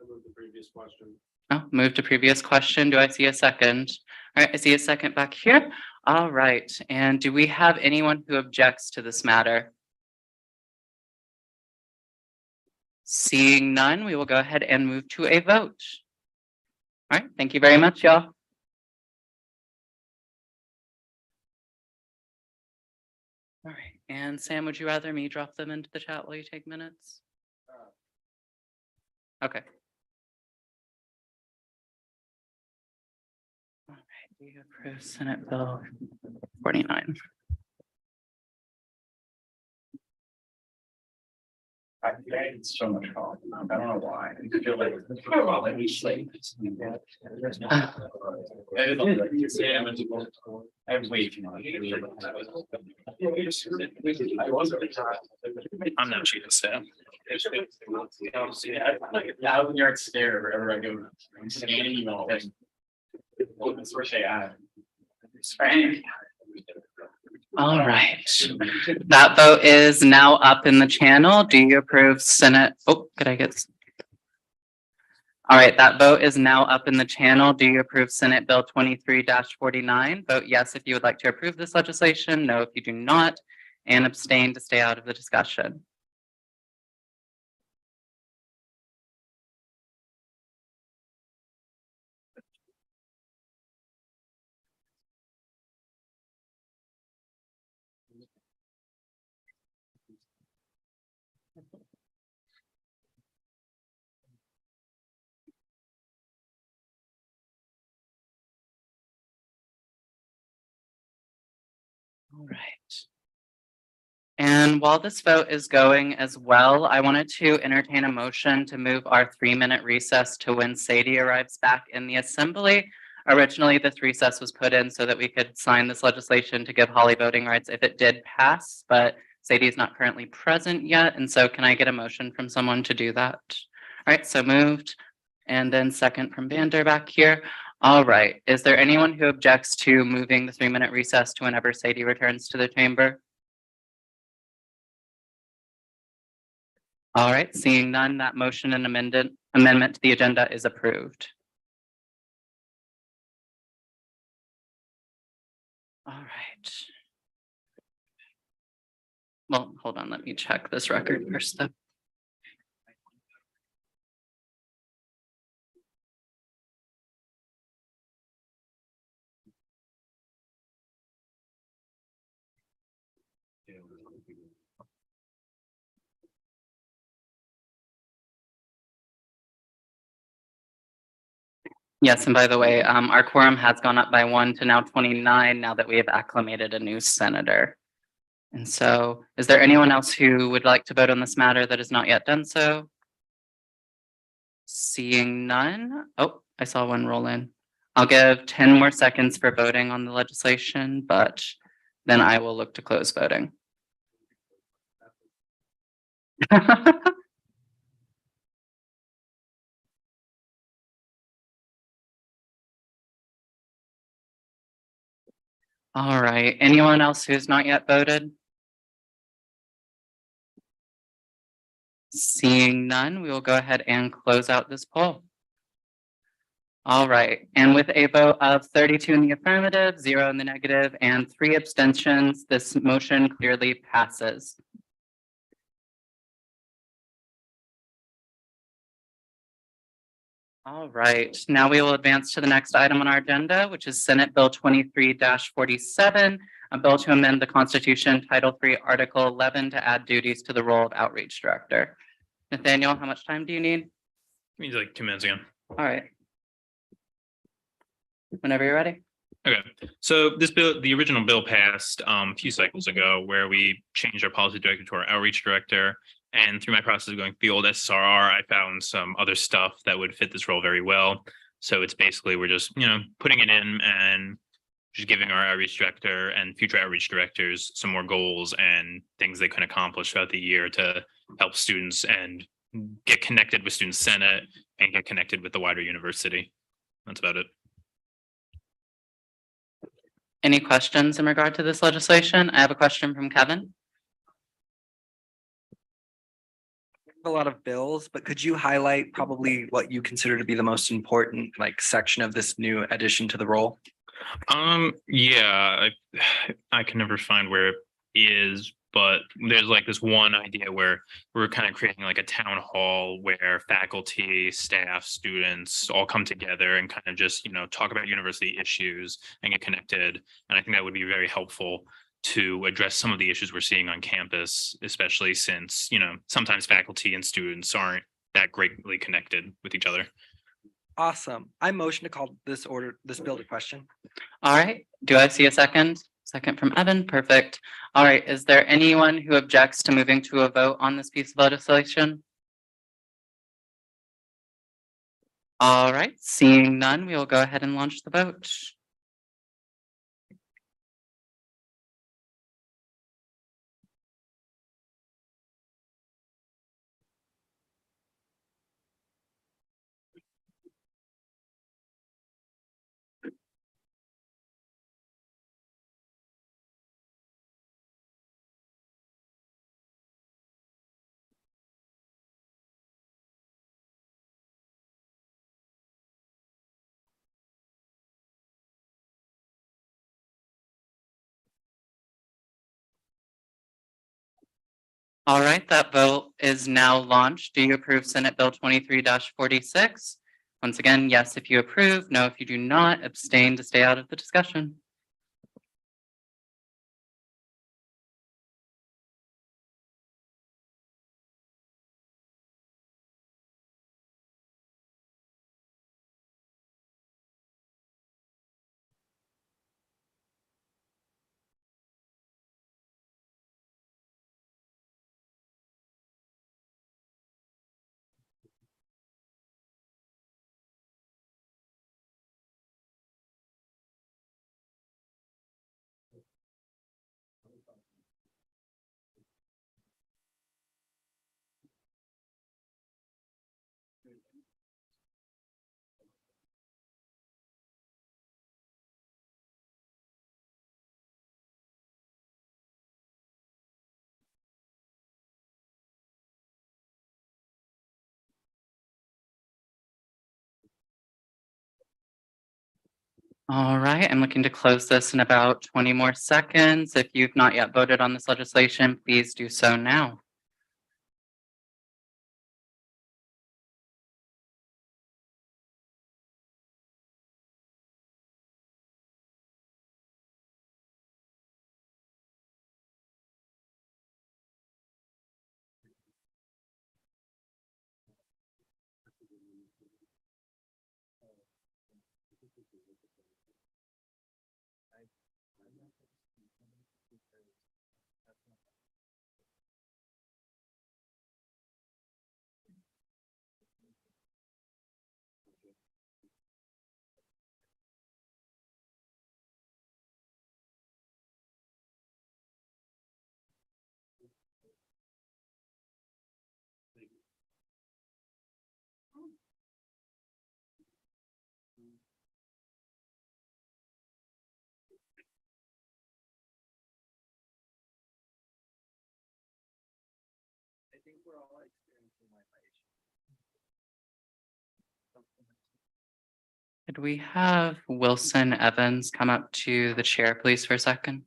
D: The previous question.
A: Oh, move to previous question. Do I see a second? All right, I see a second back here. All right. And do we have anyone who objects to this matter? Seeing none, we will go ahead and move to a vote. All right, thank you very much, y'all. All right, and Sam, would you rather me drop them into the chat while you take minutes? Okay. All right, do you approve Senate Bill 49?
E: It's so much fun. I don't know why. I feel like we sleep. I have way too much. I'm not cheating, Sam. 1,000-yard stare wherever I go. I'm scanning you all. That's where they are. Frank.
A: All right, that vote is now up in the channel. Do you approve Senate? Oh, could I get? All right, that vote is now up in the channel. Do you approve Senate Bill 23-49? Vote yes if you would like to approve this legislation, no if you do not, and abstain to stay out of the discussion. All right. And while this vote is going as well, I wanted to entertain a motion to move our 3-minute recess to when Sadie arrives back in the assembly. Originally, this recess was put in so that we could sign this legislation to give Holly voting rights if it did pass, but Sadie is not currently present yet. And so can I get a motion from someone to do that? All right, so moved. And then second from Vander back here. All right, is there anyone who objects to moving the 3-minute recess to whenever Sadie returns to the chamber? All right, seeing none, that motion and amendment to the agenda is approved. All right. Well, hold on, let me check this record first though. Yes, and by the way, our quorum has gone up by 1 to now 29 now that we have acclimated a new senator. And so, is there anyone else who would like to vote on this matter that has not yet done so? Seeing none. Oh, I saw one roll in. I'll give 10 more seconds for voting on the legislation, but then I will look to close voting. All right, anyone else who's not yet voted? Seeing none, we will go ahead and close out this poll. All right, and with a vote of 32 in the affirmative, 0 in the negative, and 3 abstentions, this motion clearly passes. All right, now we will advance to the next item on our agenda, which is Senate Bill 23-47, a bill to amend the Constitution, Title III, Article 11, to add duties to the role of Outreach Director. Nathaniel, how much time do you need?
K: Means like 2 minutes again.
A: All right. Whenever you're ready.
K: Okay, so this bill, the original bill passed a few cycles ago where we changed our policy director to our outreach director. And through my process of going through the old SRR, I found some other stuff that would fit this role very well. So it's basically, we're just, putting it in and just giving our outreach director and future outreach directors some more goals and things they can accomplish throughout the year to help students and get connected with Student Senate and get connected with the wider university. That's about it.
A: Any questions in regard to this legislation? I have a question from Kevin.
J: A lot of bills, but could you highlight probably what you consider to be the most important section of this new addition to the role?
K: Yeah, I can never find where it is, but there's this one idea where we're kind of creating a town hall where faculty, staff, students all come together and kind of just, talk about university issues and get connected. And I think that would be very helpful to address some of the issues we're seeing on campus, especially since, sometimes faculty and students aren't that greatly connected with each other.
J: Awesome. I motion to call this bill to question.
A: All right, do I see a second? Second from Evan, perfect. All right, is there anyone who objects to moving to a vote on this piece of legislation? All right, seeing none, we will go ahead and launch the vote. All right, that vote is now launched. Do you approve Senate Bill 23-46? Once again, yes if you approve, no if you do not, abstain to stay out of the discussion. All right, I'm looking to close this in about 20 more seconds. If you've not yet voted on this legislation, please do so now.
J: I think we're all experiencing Wi-Fi issues.
A: Could we have Wilson Evans come up to the chair, please, for a second?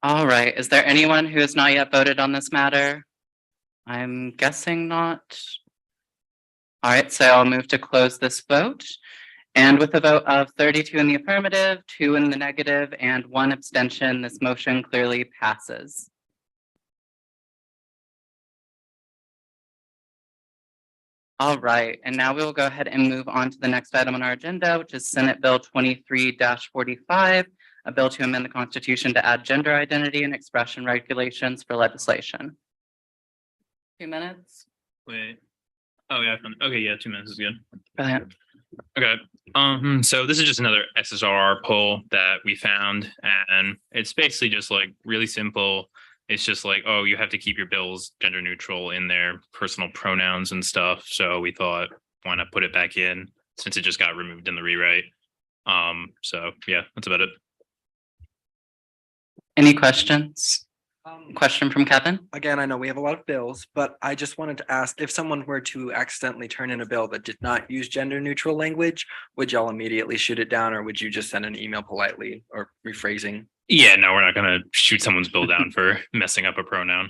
A: All right, is there anyone who has not yet voted on this matter? I'm guessing not. All right, so I'll move to close this vote. And with a vote of 32 in the affirmative, 2 in the negative, and 1 abstention, this motion clearly passes. All right, and now we will go ahead and move on to the next item on our agenda, which is Senate Bill 23-45, a bill to amend the Constitution to add gender identity and expression regulations for legislation. 2 minutes.
K: Wait. Oh, yeah. Okay, yeah, 2 minutes is good.
A: Brilliant.
K: Okay. So this is just another SSRR poll that we found, and it's basically just like really simple. It's just like, oh, you have to keep your bills gender neutral in their personal pronouns and stuff. So we thought, why not put it back in since it just got removed in the rewrite? So yeah, that's about it.
A: Any questions? Question from Kevin?
J: Again, I know we have a lot of bills, but I just wanted to ask if someone were to accidentally turn in a bill that did not use gender neutral language, would y'all immediately shoot it down, or would you just send an email politely or rephrasing?
K: Yeah, no, we're not gonna shoot someone's bill down for messing up a pronoun.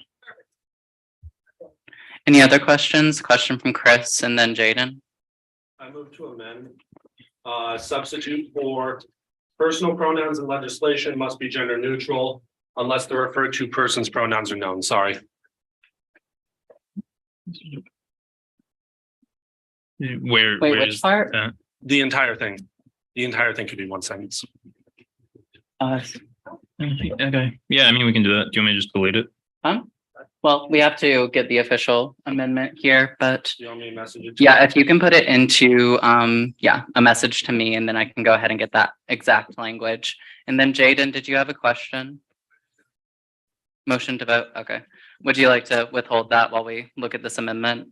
A: Any other questions? Question from Chris and then Jaden.
D: I move to amend, substitute for personal pronouns in legislation must be gender neutral unless the referred to person's pronouns are known. Sorry.
A: Wait,
K: Where's
A: which part?
K: that?
D: The entire thing. The entire thing could be one sentence.
K: Okay, yeah, I mean, we can do that. Do you want me to just delete it?
A: Well, we have to get the official amendment here, but
D: You want me to message it? to
A: yeah,
D: you?
A: if you can put it into, yeah, a message to me, and then I can go ahead and get that exact language. And then Jaden, did you have a question? Motion to vote, okay. Would you like to withhold that while we look at this amendment?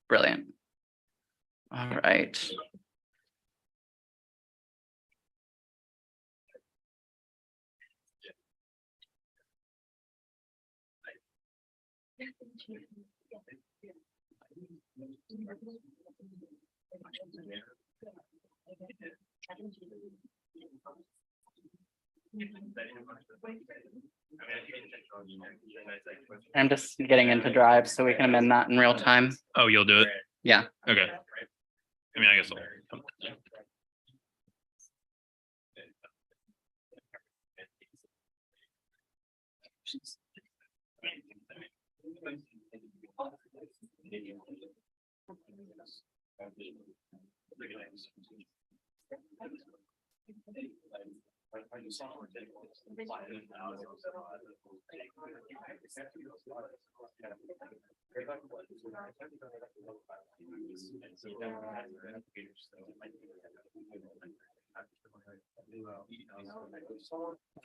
A: Brilliant. All right. I'm just getting into Drive so we can amend that in real time.
K: Oh, you'll do it?
A: Yeah.
K: Okay. I mean, I guess I'll.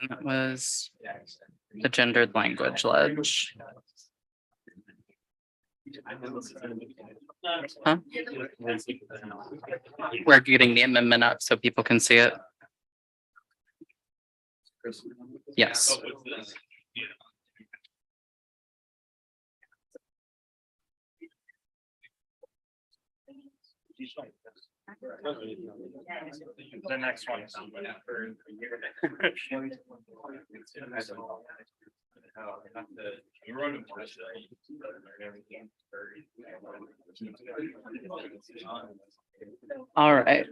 A: That was the gendered language ledge. Huh? We're getting the amendment up so people can see it. Yes.
L: The next one.
A: All right.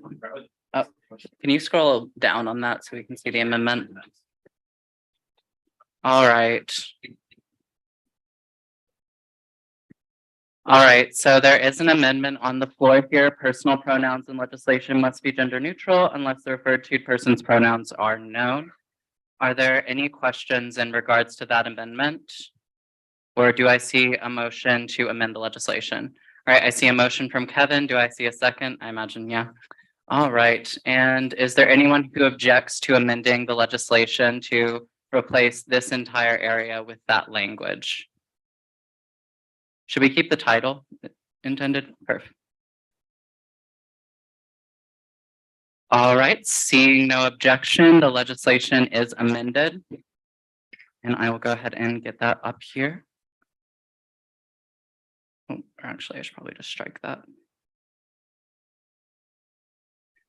A: Can you scroll down on that so we can see the amendment? All right. All right, so there is an amendment on the floor here. Personal pronouns in legislation must be gender neutral unless the referred to person's pronouns are known. Are there any questions in regards to that amendment? Or do I see a motion to amend the legislation? All right, I see a motion from Kevin. Do I see a second? I imagine, yeah. All right, and is there anyone who objects to amending the legislation to replace this entire area with that language? Should we keep the title intended? Perfect. All right, seeing no objection, the legislation is amended. And I will go ahead and get that up here. Oh, actually, I should probably just strike that.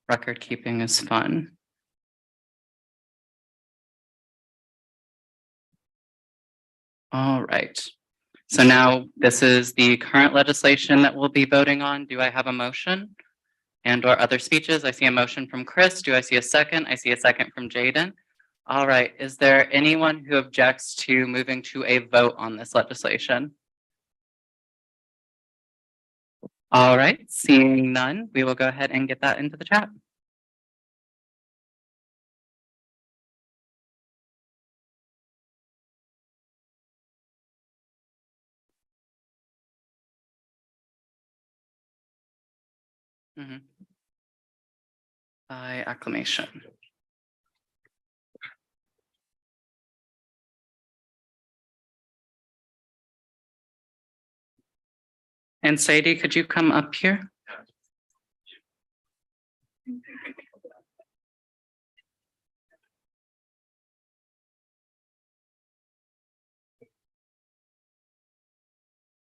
A: Record keeping is fun. All right. So now this is the current legislation that we'll be voting on. Do I have a motion? And or other speeches? I see a motion from Chris. Do I see a second? I see a second from Jaden. All right. Is there anyone who objects to moving to a vote on this legislation? All right. Seeing none, we will go ahead and get that into the chat. By acclamation. And Sadie, could you come up here?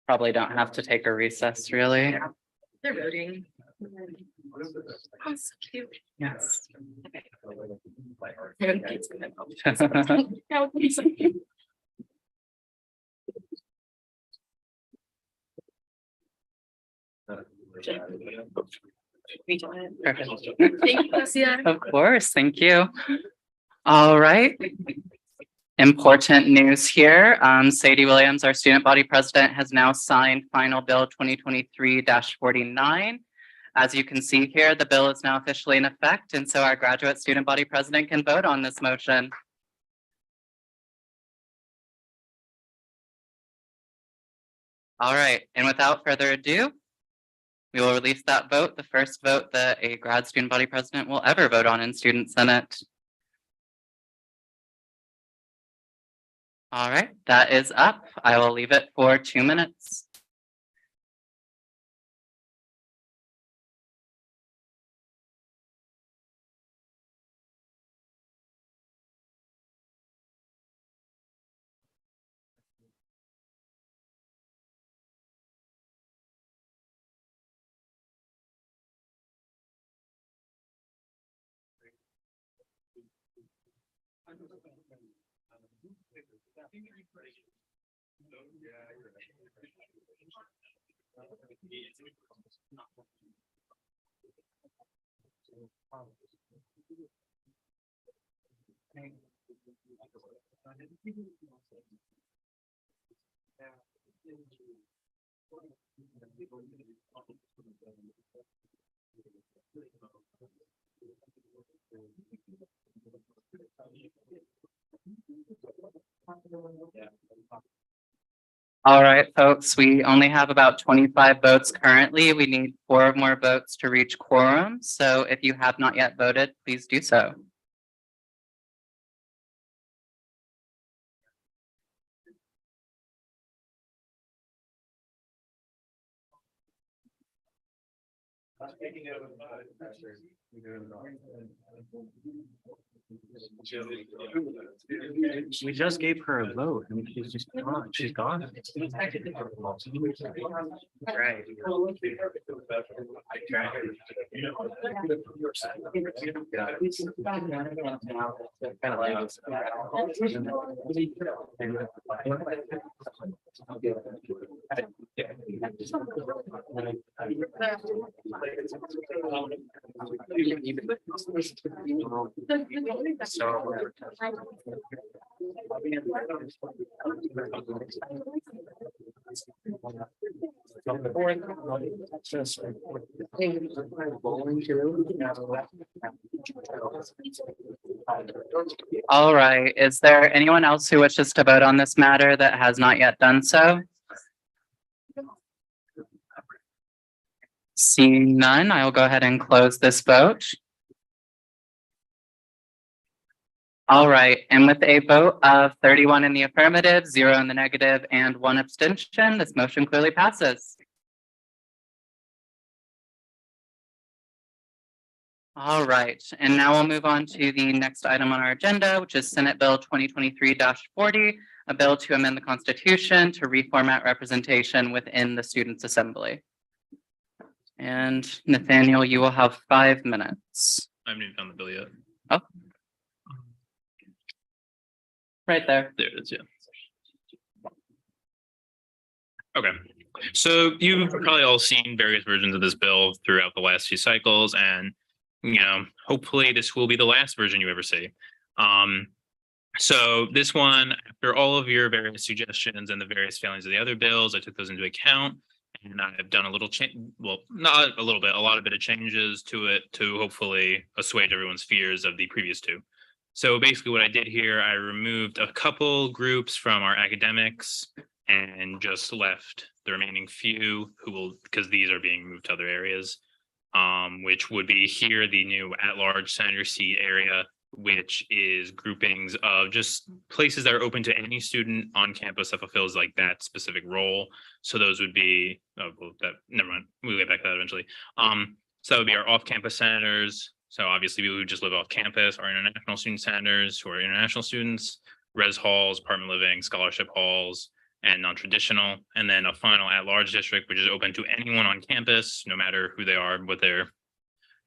A: Probably don't have to take a recess, really.
B: They're voting.
H: Oh, so cute.
A: Yes. Perfect.
B: Thank you, Lucia.
A: Of course, thank you. All right. Important news here. Sadie Williams, our student body president, has now signed final bill 2023-49. As you can see here, the bill is now officially in effect, and so our graduate student body president can vote on this motion. All right, and without further ado, we will release that vote, the first vote that a grad student body president will ever vote on in Student Senate. All right, that is up. I will leave it for 2 minutes. All right, folks, we only have about 25 votes currently. We need 4 more votes to reach quorum. So if you have not yet voted, please do so.
L: We just gave her a vote and she's just gone. She's gone. Right.
A: All right, is there anyone else who wishes to vote on this matter that has not yet done so? Seeing none, I will go ahead and close this vote. All right, and with a vote of 31 in the affirmative, 0 in the negative, and 1 abstention, this motion clearly passes. All right, and now we'll move on to the next item on our agenda, which is Senate Bill 2023-40, a bill to amend the Constitution to reformat representation within the Students' Assembly. And Nathaniel, you will have 5 minutes.
K: I haven't even found the bill yet.
A: Oh. Right there.
K: There it is, yeah. Okay, so you've probably all seen various versions of this bill throughout the last few cycles, and hopefully this will be the last version you ever see. So this one, after all of your various suggestions and the various failings of the other bills, I took those into account, and I've done a little change, well, not a little bit, a lot of changes to it to hopefully assuage everyone's fears of the previous two. So basically what I did here, I removed a couple groups from our academics and just left the remaining few who will, because these are being moved to other areas, which would be here, the new at-large senator seat area, which is groupings of just places that are open to any student on campus that fulfills like that specific role. So those would be, never mind, we'll get back to that eventually. So that would be our off-campus senators. So obviously people who just live off campus, our international student senators who are international students, res halls, apartment living, scholarship halls, and non-traditional. And then a final at-large district, which is open to anyone on campus, no matter who they are, what their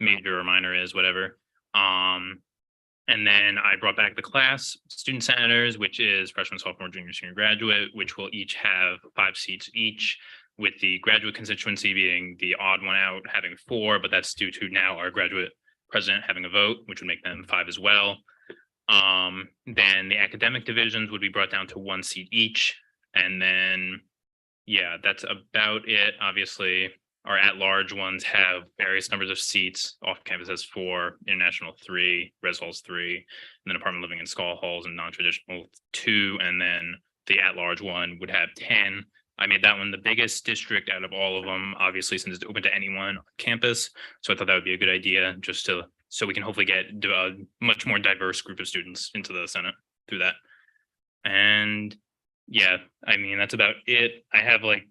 K: major or minor is, whatever. And then I brought back the class student senators, which is freshman, sophomore, junior, senior, graduate, which will each have 5 seats each, with the graduate constituency being the odd one out, having 4, but that's due to now our graduate president having a vote, which would make them 5 as well. Then the academic divisions would be brought down to 1 seat each. And then, yeah, that's about it. Obviously, our at-large ones have various numbers of seats. Off campus has 4, international 3, res halls 3, and then apartment living and scholar halls and non-traditional 2, and then the at-large one would have 10. I made that one the biggest district out of all of them, obviously, since it's open to anyone on campus. So I thought that would be a good idea, just to so we can hopefully get a much more diverse group of students into the Senate through that. And yeah, I mean, that's about it. I have like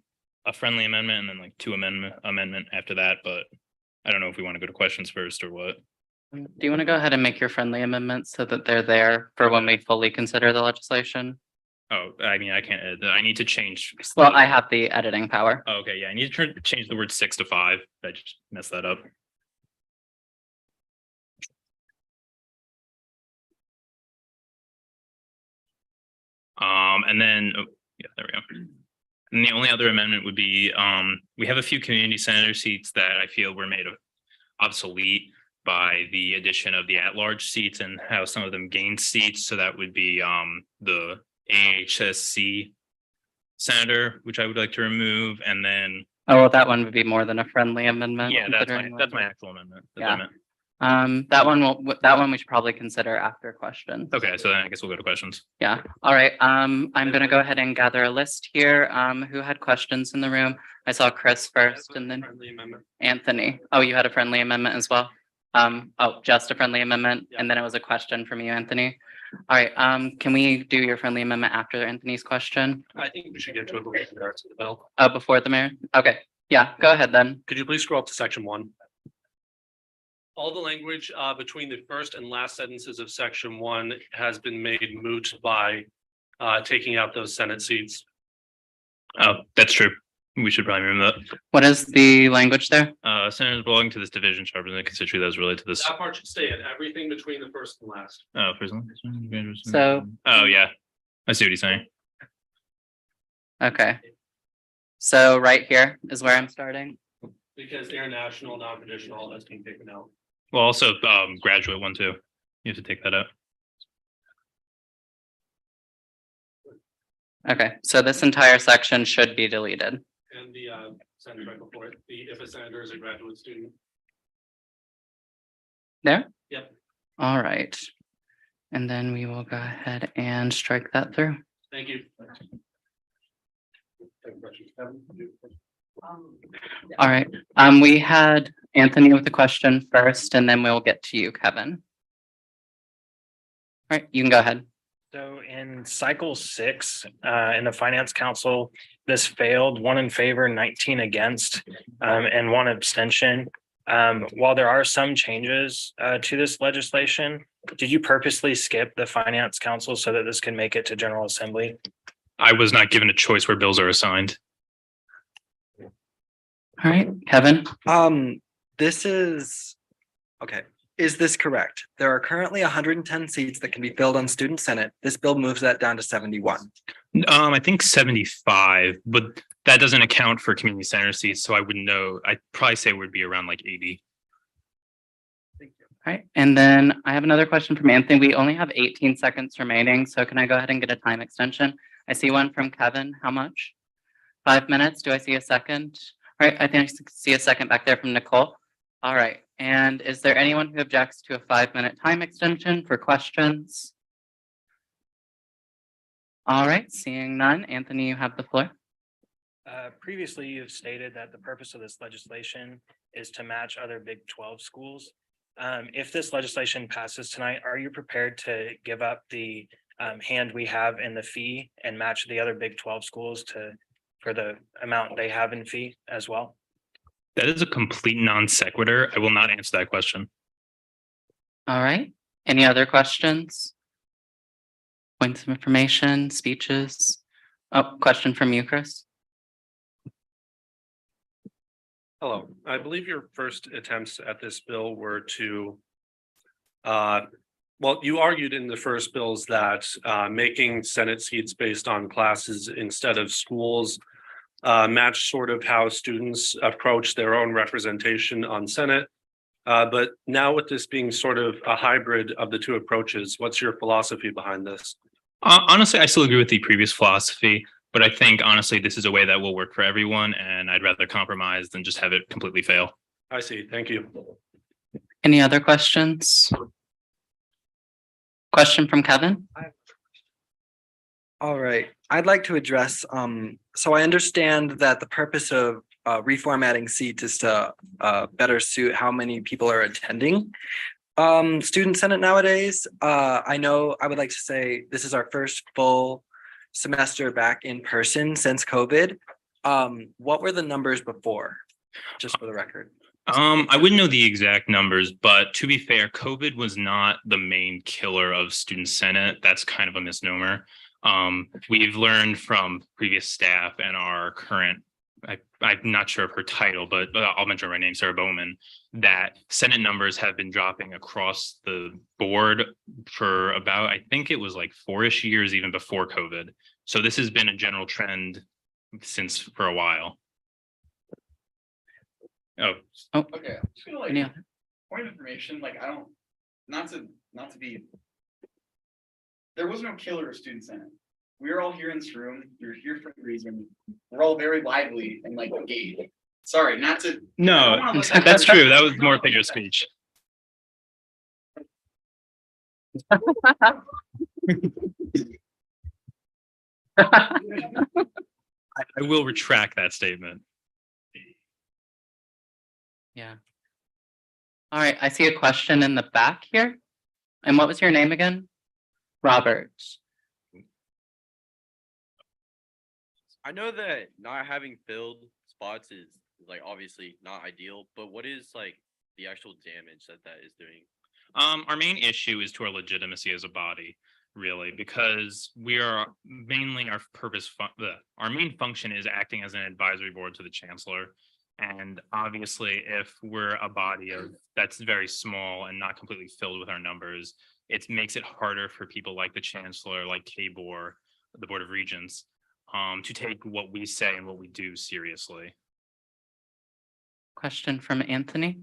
K: a friendly amendment and then like 2 amendment after that, but I don't know if we want to go to questions first or what.
A: Do you want to go ahead and make your friendly amendments so that they're there for when we fully consider the legislation?
K: Oh, I mean, I can't edit. I need to change.
A: Well, I have the editing power.
K: Oh, okay, yeah, I need to change the word 6 to 5. I just messed that up. And then, oh, yeah, there we go. And the only other amendment would be, we have a few community senator seats that I feel were made obsolete by the addition of the at-large seats and how some of them gained seats. So that would be the AHSC senator, which I would like to remove, and then.
A: Oh, well, that one would be more than a friendly amendment.
K: Yeah, that's my actual amendment.
A: Yeah. That one we should probably consider after questions.
K: Okay, so then I guess we'll go to questions.
A: Yeah, all right. I'm gonna go ahead and gather a list here. Who had questions in the room? I saw Chris first and then Anthony. Oh, you had a friendly amendment as well? Oh, just a friendly amendment, and then it was a question from you, Anthony. All right, can we do your friendly amendment after Anthony's question?
D: I think we should get to it before the bill.
A: Oh, before the mayor? Okay, yeah, go ahead then.
D: Could you please scroll up to section 1? All the language between the first and last sentences of section 1 has been made moot by taking out those Senate seats.
K: Oh, that's true. We should probably remember that.
A: What is the language there?
K: Senators belonging to this division shall represent the constituency that is related to this.
D: That part should stay in, everything between the first and last.
K: Oh, first.
A: So.
K: Oh, yeah. I see what he's saying.
A: Okay. So right here is where I'm starting.
D: Because international, non-traditional, that's being taken out.
K: Well, also graduate one too. You have to take that out.
A: Okay, so this entire section should be deleted.
D: And the sentence right before it, if a senator is a graduate student.
A: There?
D: Yep.
A: All right. And then we will go ahead and strike that through.
D: Thank you.
A: All right, we had Anthony with the question first, and then we'll get to you, Kevin. All right, you can go ahead.
L: So in cycle 6, in the finance council, this failed, 1 in favor, 19 against, and 1 abstention. While there are some changes to this legislation, did you purposely skip the finance council so that this can make it to General Assembly?
K: I was not given a choice where bills are assigned.
A: All right, Kevin.
J: This is, okay, is this correct? There are currently 110 seats that can be filled on Student Senate. This bill moves that down to 71.
K: I think 75, but that doesn't account for community center seats, so I wouldn't know. I'd probably say it would be around like 80.
A: All right, and then I have another question from Anthony. We only have 18 seconds remaining, so can I go ahead and get a time extension? I see one from Kevin. How much? 5 minutes? Do I see a second? All right, I think I see a second back there from Nicole. All right, and is there anyone who objects to a 5-minute time extension for questions? All right, seeing none. Anthony, you have the floor.
L: Previously, you've stated that the purpose of this legislation is to match other Big 12 schools. If this legislation passes tonight, are you prepared to give up the hand we have in the fee and match the other Big 12 schools for the amount they have in fee as well?
K: That is a complete non sequitur. I will not answer that question.
A: All right, any other questions? Points of information, speeches? Oh, question from you, Chris.
D: Hello, I believe your first attempts at this bill were to well, you argued in the first bills that making Senate seats based on classes instead of schools match sort of how students approach their own representation on Senate. But now with this being sort of a hybrid of the two approaches, what's your philosophy behind this?
K: Honestly, I still agree with the previous philosophy, but I think honestly, this is a way that will work for everyone, and I'd rather compromise than just have it completely fail.
D: I see. Thank you.
A: Any other questions? Question from Kevin?
J: All right, I'd like to address, so I understand that the purpose of reformatting seats is to better suit how many people are attending Student Senate nowadays. I know I would like to say this is our first full semester back in person since COVID. What were the numbers before? Just for the record.
K: I wouldn't know the exact numbers, but to be fair, COVID was not the main killer of Student Senate. That's kind of a misnomer. We've learned from previous staff and our current, I'm not sure of her title, but I'll mention her name, Sarah Bowman, that Senate numbers have been dropping across the board for about, I think it was like 4-ish years, even before COVID. So this has been a general trend since for a while. Oh,
E: Okay, I'm just gonna
A: any
E: like
A: other?
E: point of information, like I don't, not to be. There was no killer of Student Senate. We're all here in this room. You're here for a reason. We're all very lively and like engaged. Sorry, not to.
K: no, that's true. That was more figure of speech. I will retract that statement.
A: Yeah. All right, I see a question in the back here. And what was your name again? Robert.
M: I know that not having filled spots is like obviously not ideal, but what is like the actual damage that is doing?
K: Our main issue is to our legitimacy as a body, really, because we are mainly our main function is acting as an advisory board to the chancellor. And obviously, if we're a body that's very small and not completely filled with our numbers, it makes it harder for people like the chancellor, like KBOR, the Board of Regents, to take what we say and what we do seriously.
A: Question from Anthony.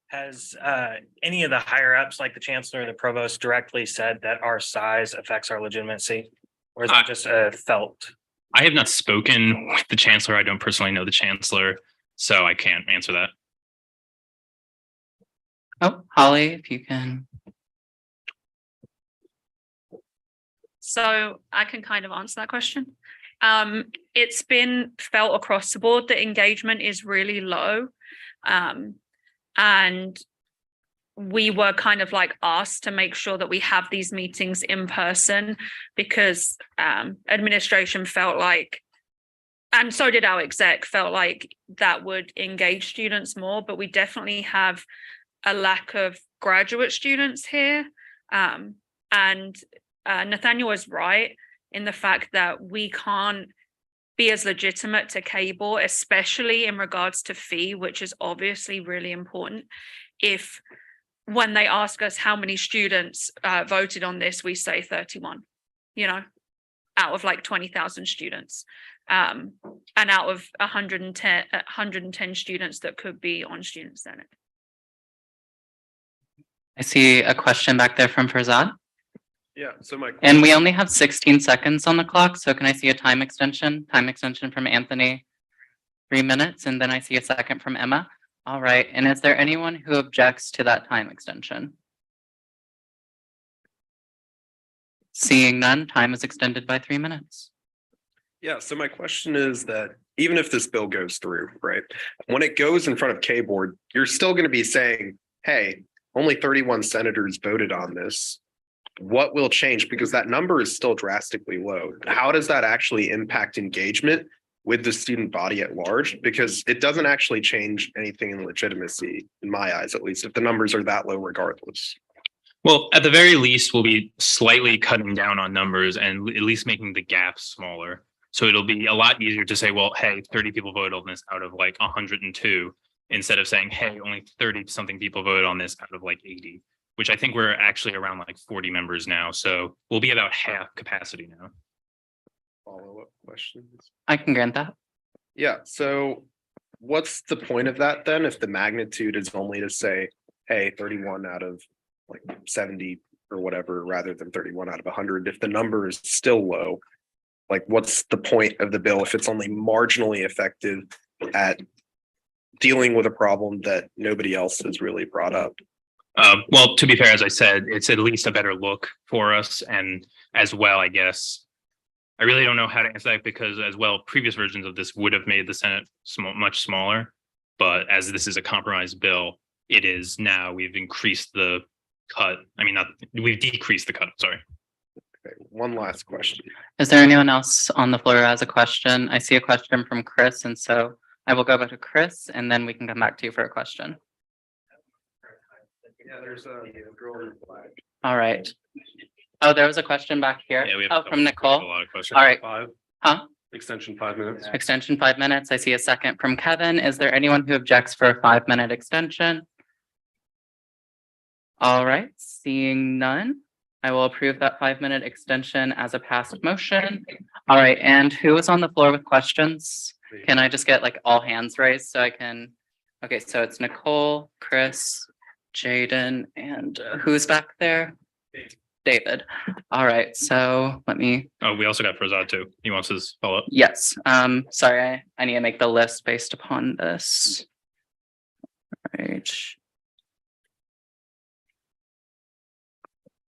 L: Has any of the higher ups, like the chancellor or the provost, directly said that our size affects our legitimacy? Or is that just felt?
K: I have not spoken with the chancellor. I don't personally know the chancellor, so I can't answer that.
A: Oh, Holly, if you can.
F: So I can kind of answer that question. It's been felt across the board that engagement is really low. And we were kind of like asked to make sure that we have these meetings in person because administration felt like, and so did our exec, felt like that would engage students more, but we definitely have a lack of graduate students here. And Nathaniel was right in the fact that we can't be as legitimate to cable, especially in regards to fee, which is obviously really important. If when they ask us how many students voted on this, we say 31, you know, out of like 20,000 students, and out of 110 students that could be on Student Senate.
A: I see a question back there from Farzad.
D: Yeah, so my.
A: And we only have 16 seconds on the clock, so can I see a time extension? Time extension from Anthony, 3 minutes, and then I see a second from Emma. All right, and is there anyone who objects to that time extension? Seeing none, time is extended by 3 minutes.
N: Yeah, so my question is that even if this bill goes through, right, when it goes in front of K board, you're still going to be saying, hey, only 31 senators voted on this. What will change? Because that number is still drastically low. How does that actually impact engagement with the student body at large? Because it doesn't actually change anything in legitimacy, in my eyes, at least, if the numbers are that low regardless.
K: Well, at the very least, we'll be slightly cutting down on numbers and at least making the gap smaller. So it'll be a lot easier to say, well, hey, 30 people voted on this out of like 102, instead of saying, hey, only 30 something people voted on this out of like 80, which I think we're actually around like 40 members now. So we'll be about half capacity now.
N: Follow-up questions?
A: I can grant that.
N: Yeah, so what's the point of that then if the magnitude is only to say, hey, 31 out of like 70 or whatever, rather than 31 out of 100, if the number is still low, like what's the point of the bill if it's only marginally effective at dealing with a problem that nobody else has really brought up?
K: Well, to be fair, as I said, it's at least a better look for us. And as well, I guess, I really don't know how to answer that because as well, previous versions of this would have made the Senate much smaller. But as this is a compromise bill, it is now, we've increased the cut. I mean, we've decreased the cut, sorry.
N: Okay, one last question.
A: Is there anyone else on the floor who has a question? I see a question from Chris, and so I will go back to Chris and then we can come back to you for a question.
N: Yeah, there's a girl in black.
A: All right. Oh, there was a question back here.
K: Yeah, we have
A: Oh, from Nicole.
K: a lot of questions.
A: All right.
D: 5,
A: Huh?
D: extension 5 minutes.
A: Extension 5 minutes. I see a second from Kevin. Is there anyone who objects for a 5-minute extension? All right, seeing none, I will approve that 5-minute extension as a passed motion. All right, and who is on the floor with questions? Can I just get like all hands raised so I can? Okay, so it's Nicole, Chris, Jaden, and who's back there? David. All right, so let me,
K: Oh, we also got Farzad too. He wants his follow-up.
A: yes, sorry, I need to make the list based upon this. Right.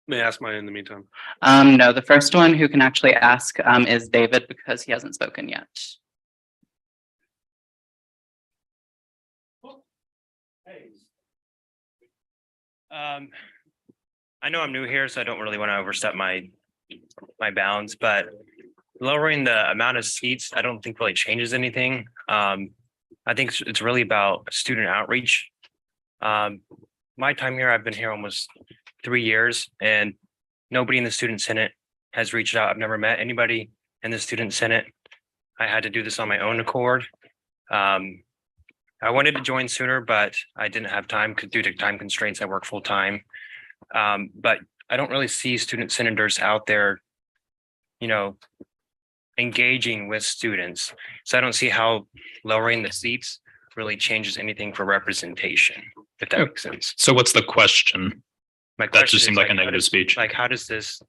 D: May I ask mine in the meantime?
A: No, the first one who can actually ask is David because he hasn't spoken yet.
L: I know I'm new here, so I don't really want to overstep my bounds, but lowering the amount of seats, I don't think really changes anything. I think it's really about student outreach. My time here, I've been here almost 3 years, and nobody in the Student Senate has reached out. I've never met anybody in the Student Senate. I had to do this on my own accord. I wanted to join sooner, but I didn't have time due to time constraints. I work full time. But I don't really see student senators out there, you know, engaging with students. So I don't see how lowering the seats really changes anything for representation, if that makes sense.
K: So what's the question?
L: My
K: That
L: question
K: just
L: is,
K: seemed like a
L: how
K: negative
L: does-
K: speech.
L: Like, how does this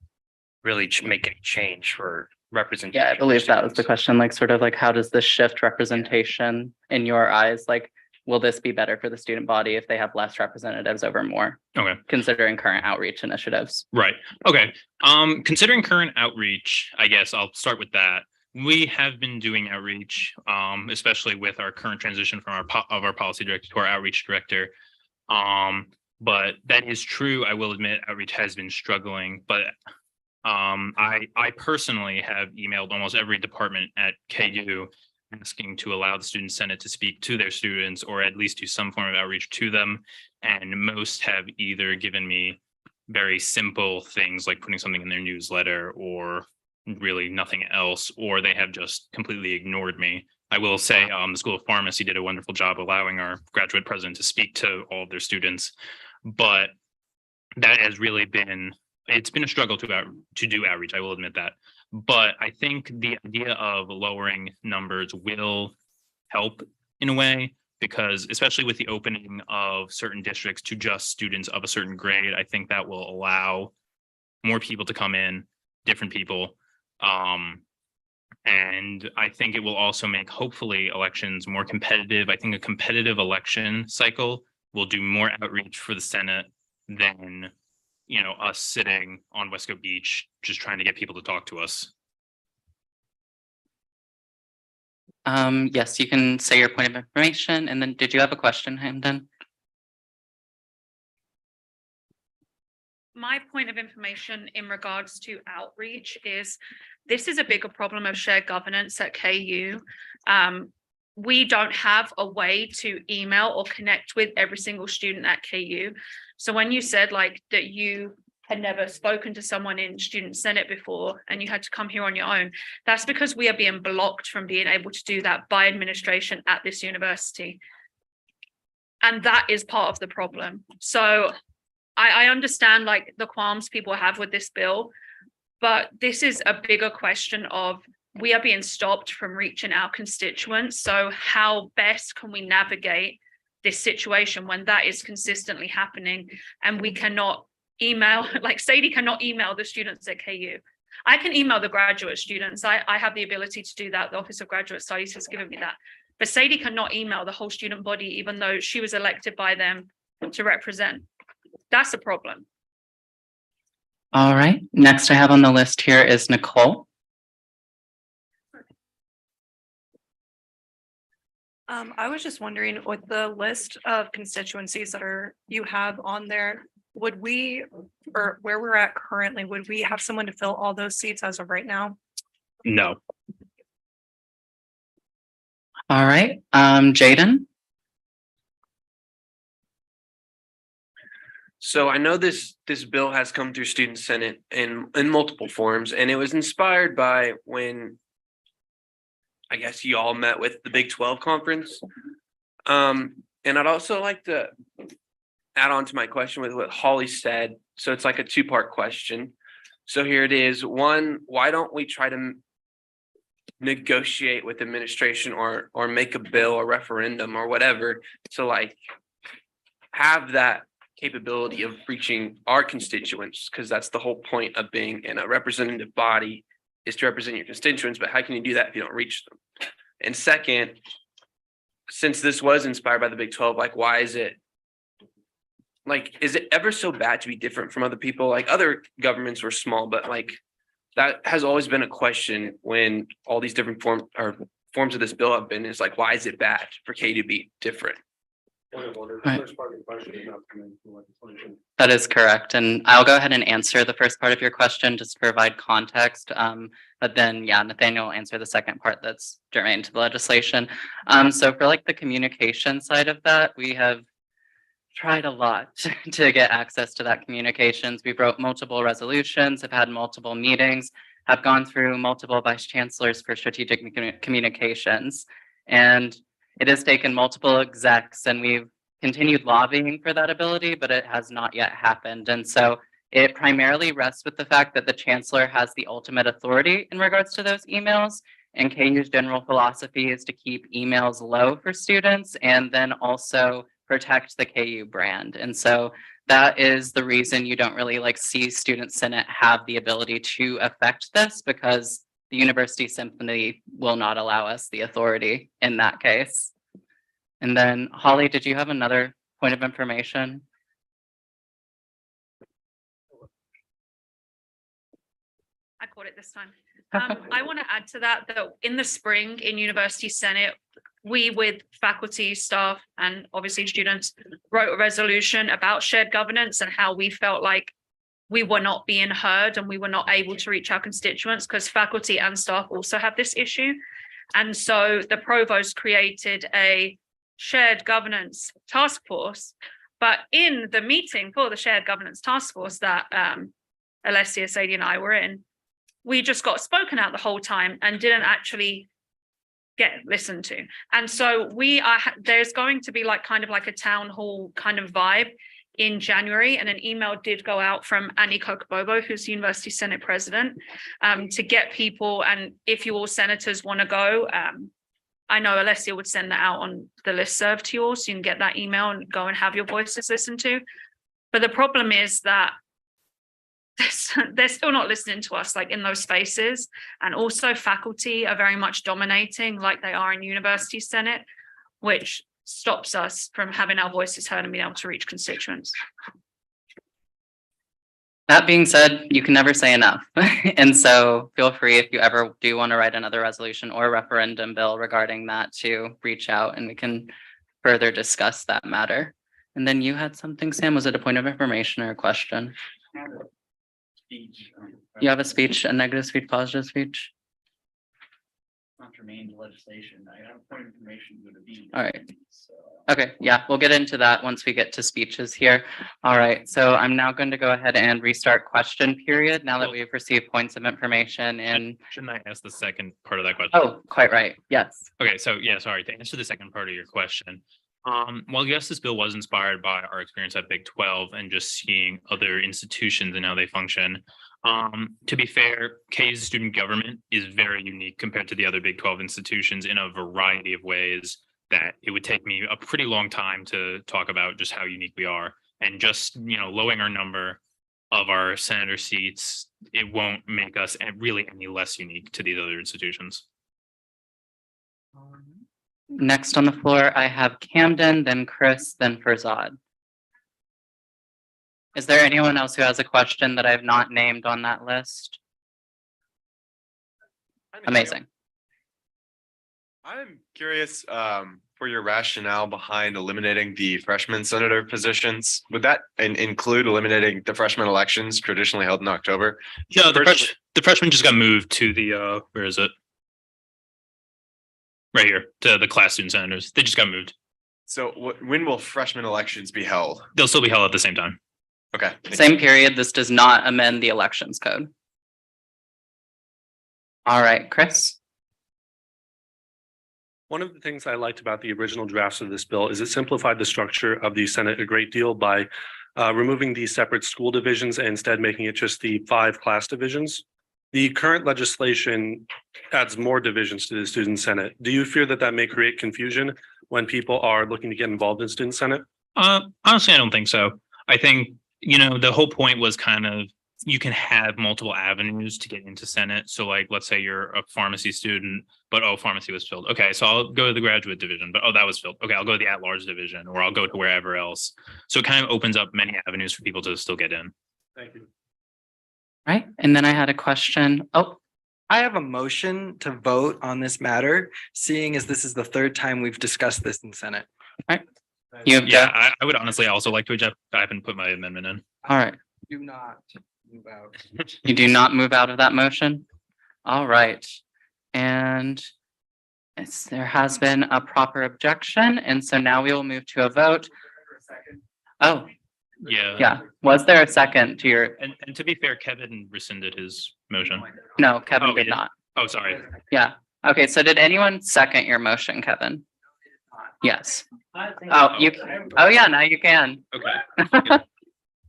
L: really make a change for representation?
A: Yeah, I believe that was the question, like sort of like how does this shift representation in your eyes? Like will this be better for the student body if they have less representatives over more,
K: Okay.
A: considering current outreach initiatives?
K: Right. Okay. Considering current outreach, I guess I'll start with that. We have been doing outreach, especially with our current transition from our policy director to our outreach director. But that is true. I will admit outreach has been struggling, but I personally have emailed almost every department at KU asking to allow the student senate to speak to their students or at least do some form of outreach to them. And most have either given me very simple things like putting something in their newsletter or really nothing else, or they have just completely ignored me. I will say the School of Pharmacy did a wonderful job allowing our graduate president to speak to all of their students, but that has really been, it's been a struggle to do outreach, I will admit that. But I think the idea of lowering numbers will help in a way, because especially with the opening of certain districts to just students of a certain grade, I think that will allow more people to come in, different people. And I think it will also make hopefully elections more competitive. I think a competitive election cycle will do more outreach for the Senate than, you know, us sitting on Wesco Beach just trying to get people to talk to us.
A: Yes, you can say your point of information, and then did you have a question, Hamden?
F: My point of information in regards to outreach is this is a bigger problem of shared governance at KU. We don't have a way to email or connect with every single student at KU. So when you said like that you had never spoken to someone in student senate before and you had to come here on your own, that's because we are being blocked from being able to do that by administration at this university. And that is part of the problem. So I understand like the qualms people have with this bill, but this is a bigger question of we are being stopped from reaching our constituents. So how best can we navigate this situation when that is consistently happening and we cannot email, like Sadie cannot email the students at KU. I can email the graduate students. I have the ability to do that. The Office of Graduate Studies has given me that. But Sadie cannot email the whole student body, even though she was elected by them to represent. That's a problem.
A: All right, next I have on the list here is Nicole.
O: I was just wondering, with the list of constituencies that you have on there, would we, or where we're at currently, would we have someone to fill all those seats as of right now?
K: No.
A: All right, Jaden.
P: So I know this bill has come through Student Senate in multiple forms, and it was inspired by when I guess you all met with the Big 12 conference. And I'd also like to add on to my question with what Holly said. So it's like a two-part question. So here it is. One, why don't we try to negotiate with administration or make a bill or referendum or whatever to like have that capability of reaching our constituents, because that's the whole point of being in a representative body, is to represent your constituents. But how can you do that if you don't reach them? And second, since this was inspired by the Big 12, like why is it ever so bad to be different from other people? Like other governments were small, but like that has always been a question when all these different forms of this bill have been, is like, why is it bad for K to be different?
A: Right. That is correct. And I'll go ahead and answer the first part of your question just to provide context. But then, yeah, Nathaniel will answer the second part that's germane to the legislation. So for like the communication side of that, we have tried a lot to get access to that communications. We wrote multiple resolutions, have had multiple meetings, have gone through multiple vice chancellors for strategic communications. And it has taken multiple execs, and we've continued lobbying for that ability, but it has not yet happened. And so it primarily rests with the fact that the chancellor has the ultimate authority in regards to those emails. And KU's general philosophy is to keep emails low for students and then also protect the KU brand. And so that is the reason you don't really like see Student Senate have the ability to affect this, because the university simply will not allow us the authority in that case. And then Holly, did you have another point of information?
F: I caught it this time. I want to add to that in the spring in University Senate, we with faculty, staff, and obviously students wrote a resolution about shared governance and how we felt like we were not being heard and we were not able to reach our constituents because faculty and staff also have this issue. And so the provost created a shared governance task force. But in the meeting for the shared governance task force that Alessia, Sadie, and I were in, we just got spoken out the whole time and didn't actually get listened to. And so there's going to be like kind of like a town hall kind of vibe in January, and an email did go out from Annie Kokobobo, who's the University Senate president, to get people, and if you all senators want to go, I know Alessia would send that out on the listserv to you all, so you can get that email and go and have your voices listened to. But the problem is that they're still not listening to us like in those spaces, and also faculty are very much dominating like they are in University Senate, which stops us from having our voices heard and being able to reach constituents.
A: That being said, you can never say enough. And so feel free if you ever do want to write another resolution or referendum bill regarding that to reach out and we can further discuss that matter. And then you had something, Sam, was it a point of information or a question? You have a speech, a negative speech, positive speech?
Q: Not germane to legislation. I have a point of information with a B.
A: All right. Okay, yeah, we'll get into that once we get to speeches here. All right, so I'm now going to go ahead and restart question period now that we've received points of information and.
K: Shouldn't I ask the second part of that question?
A: Oh, quite right. Yes.
K: Okay, so yeah, sorry, to answer the second part of your question. Well, yes, this bill was inspired by our experience at Big 12 and just seeing other institutions and how they function. To be fair, K's student government is very unique compared to the other Big 12 institutions in a variety of ways that it would take me a pretty long time to talk about just how unique we are. And just, lowering our number of our senator seats, it won't make us really any less unique to these other institutions.
A: Next on the floor, I have Camden, then Chris, then Farzad. Is there anyone else who has a question that I have not named on that list? Amazing.
C: I'm curious for your rationale behind eliminating the freshman senator positions. Would that include eliminating the freshman elections traditionally held in October?
K: Yeah, the freshmen just got moved to the where is it? Right here to the class student senators. They just got moved.
C: So when will freshman elections be held?
K: They'll still be held at the same time.
C: Okay.
A: Same period. This does not amend the elections code. All right, Chris.
D: One of the things I liked about the original drafts of this bill is it simplified the structure of the Senate a great deal by removing these separate school divisions and instead making it just the 5 class divisions. The current legislation adds more divisions to the student senate. Do you fear that that may create confusion when people are looking to get involved in student senate?
K: Honestly, I don't think so. I think, the whole point was kind of, you can have multiple avenues to get into Senate. So like, let's say you're a pharmacy student, but pharmacy was filled. Okay, so I'll go to the graduate division, but that was filled. Okay, I'll go to the at-large division, or I'll go to wherever else. So it kind of opens up many avenues for people to still get in.
D: Thank you.
A: Right, and then I had a question. Oh,
J: I have a motion to vote on this matter, seeing as this is the 3rd time we've discussed this in Senate.
A: right.
K: I would honestly also like to adjust. I haven't put my amendment in.
A: All right.
J: Do not move out.
A: You do not move out of that motion? All right. And there has been a proper objection, and so now we will move to a vote. Oh, yeah. Was there a second to your?
K: And to be fair, Kevin rescinded his motion.
A: No, Kevin
K: he
A: did not.
K: Oh, sorry.
A: Yeah. Okay, so did anyone second your motion, Kevin? Yes. Oh, yeah, now you can.
K: Okay.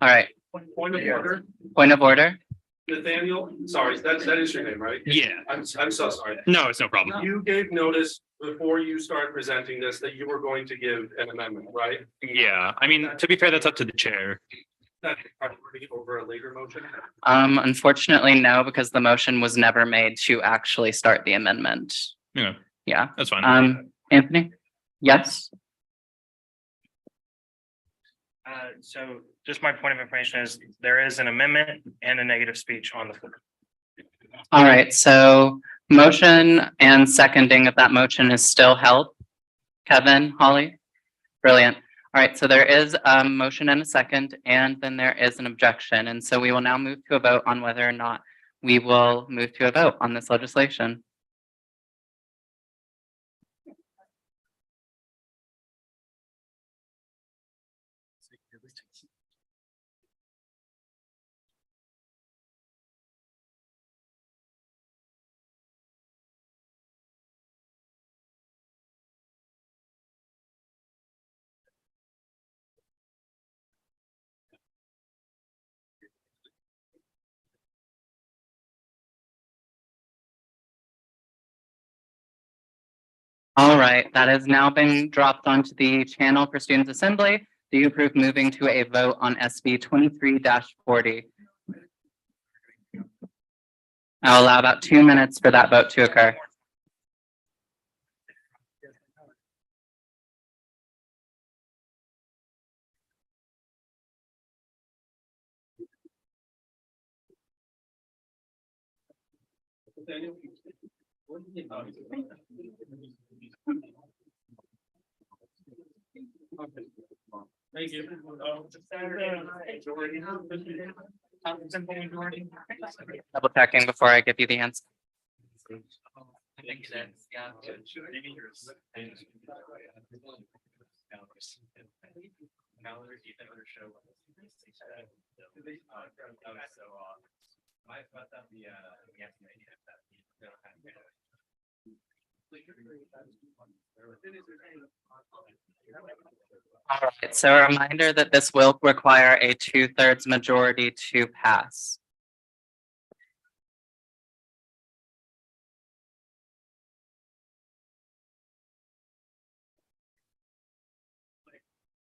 A: All right.
D: Point of order.
A: Point of order.
D: Nathaniel, sorry, that is your name, right?
K: Yeah.
D: I'm so sorry.
K: No, it's no problem.
D: You gave notice before you started presenting this that you were going to give an amendment, right?
K: Yeah, I mean, to be fair, that's up to the chair.
D: That over a later motion?
A: Unfortunately, no, because the motion was never made to actually start the amendment.
K: Yeah.
A: Yeah.
K: That's fine.
A: Anthony? Yes?
L: So just my point of information is there is an amendment and a negative speech on the floor.
A: All right, so motion and seconding of that motion is still held. Kevin, Holly? Brilliant. All right, so there is a motion and a second, and then there is an objection. And so we will now move to a vote on whether or not we will move to a vote on this legislation. All right, that has now been dropped onto the channel for Students Assembly. Do you approve moving to a vote on SB 23-40? I'll allow about 2 minutes for that vote to occur.
D: Thank you.
A: Double checking before I give you the answer.
Q: I think that's, yeah.
A: All right, so a reminder that this will require a 2/3 majority to pass.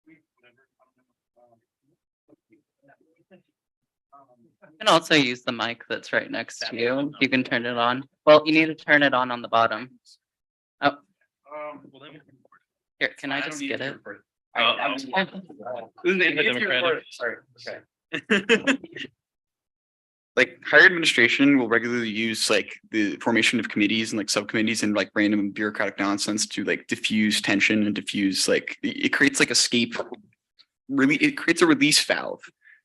A: You can also use the mic that's right next to you. You can turn it on. Well, you need to turn it on the bottom. Oh, here, can I just get it?
E: Like higher administration will regularly use like the formation of committees and like subcommittees and like random bureaucratic nonsense to like diffuse tension and diffuse like it creates like escape. Really, it creates a release valve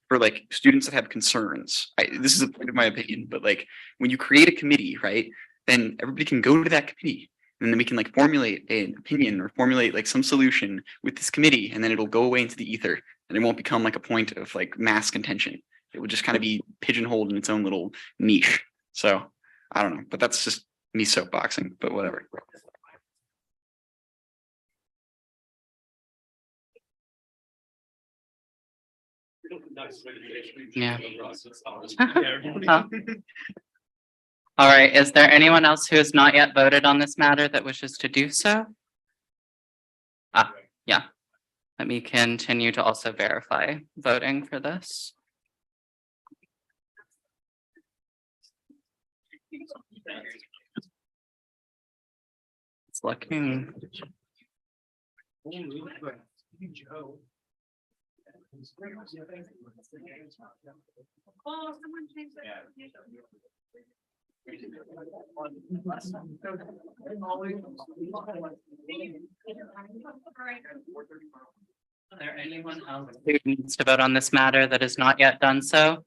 E: for like students that have concerns. This is a point of my opinion, but like when you create a committee, right, then everybody can go to that committee and then we can like formulate an opinion or formulate like some solution with this committee and then it'll go away into the ether and it won't become like a point of like mass contention. It would just kind of be pigeonholed in its own little niche. So I don't know, but that's just me soapboxing, but whatever.
A: Yeah. All right, is there anyone else who has not yet voted on this matter that wishes to do so? Yeah. Let me continue to also verify voting for this. It's looking. Is there anyone else who needs to vote on this matter that has not yet done so?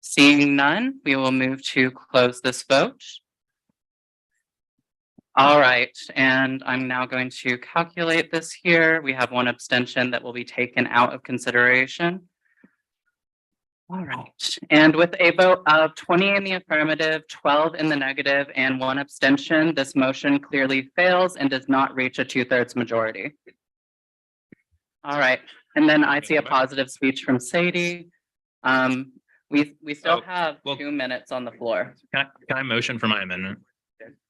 A: Seeing none, we will move to close this vote. All right, and I'm now going to calculate this here. We have one abstention that will be taken out of consideration. All right, and with a vote of 20 in the affirmative, 12 in the negative, and one abstention, this motion clearly fails and does not reach a 2/3 majority. All right, and then I see a positive speech from Sadie. We still have 2 minutes on the floor.
K: Can I motion for my amendment?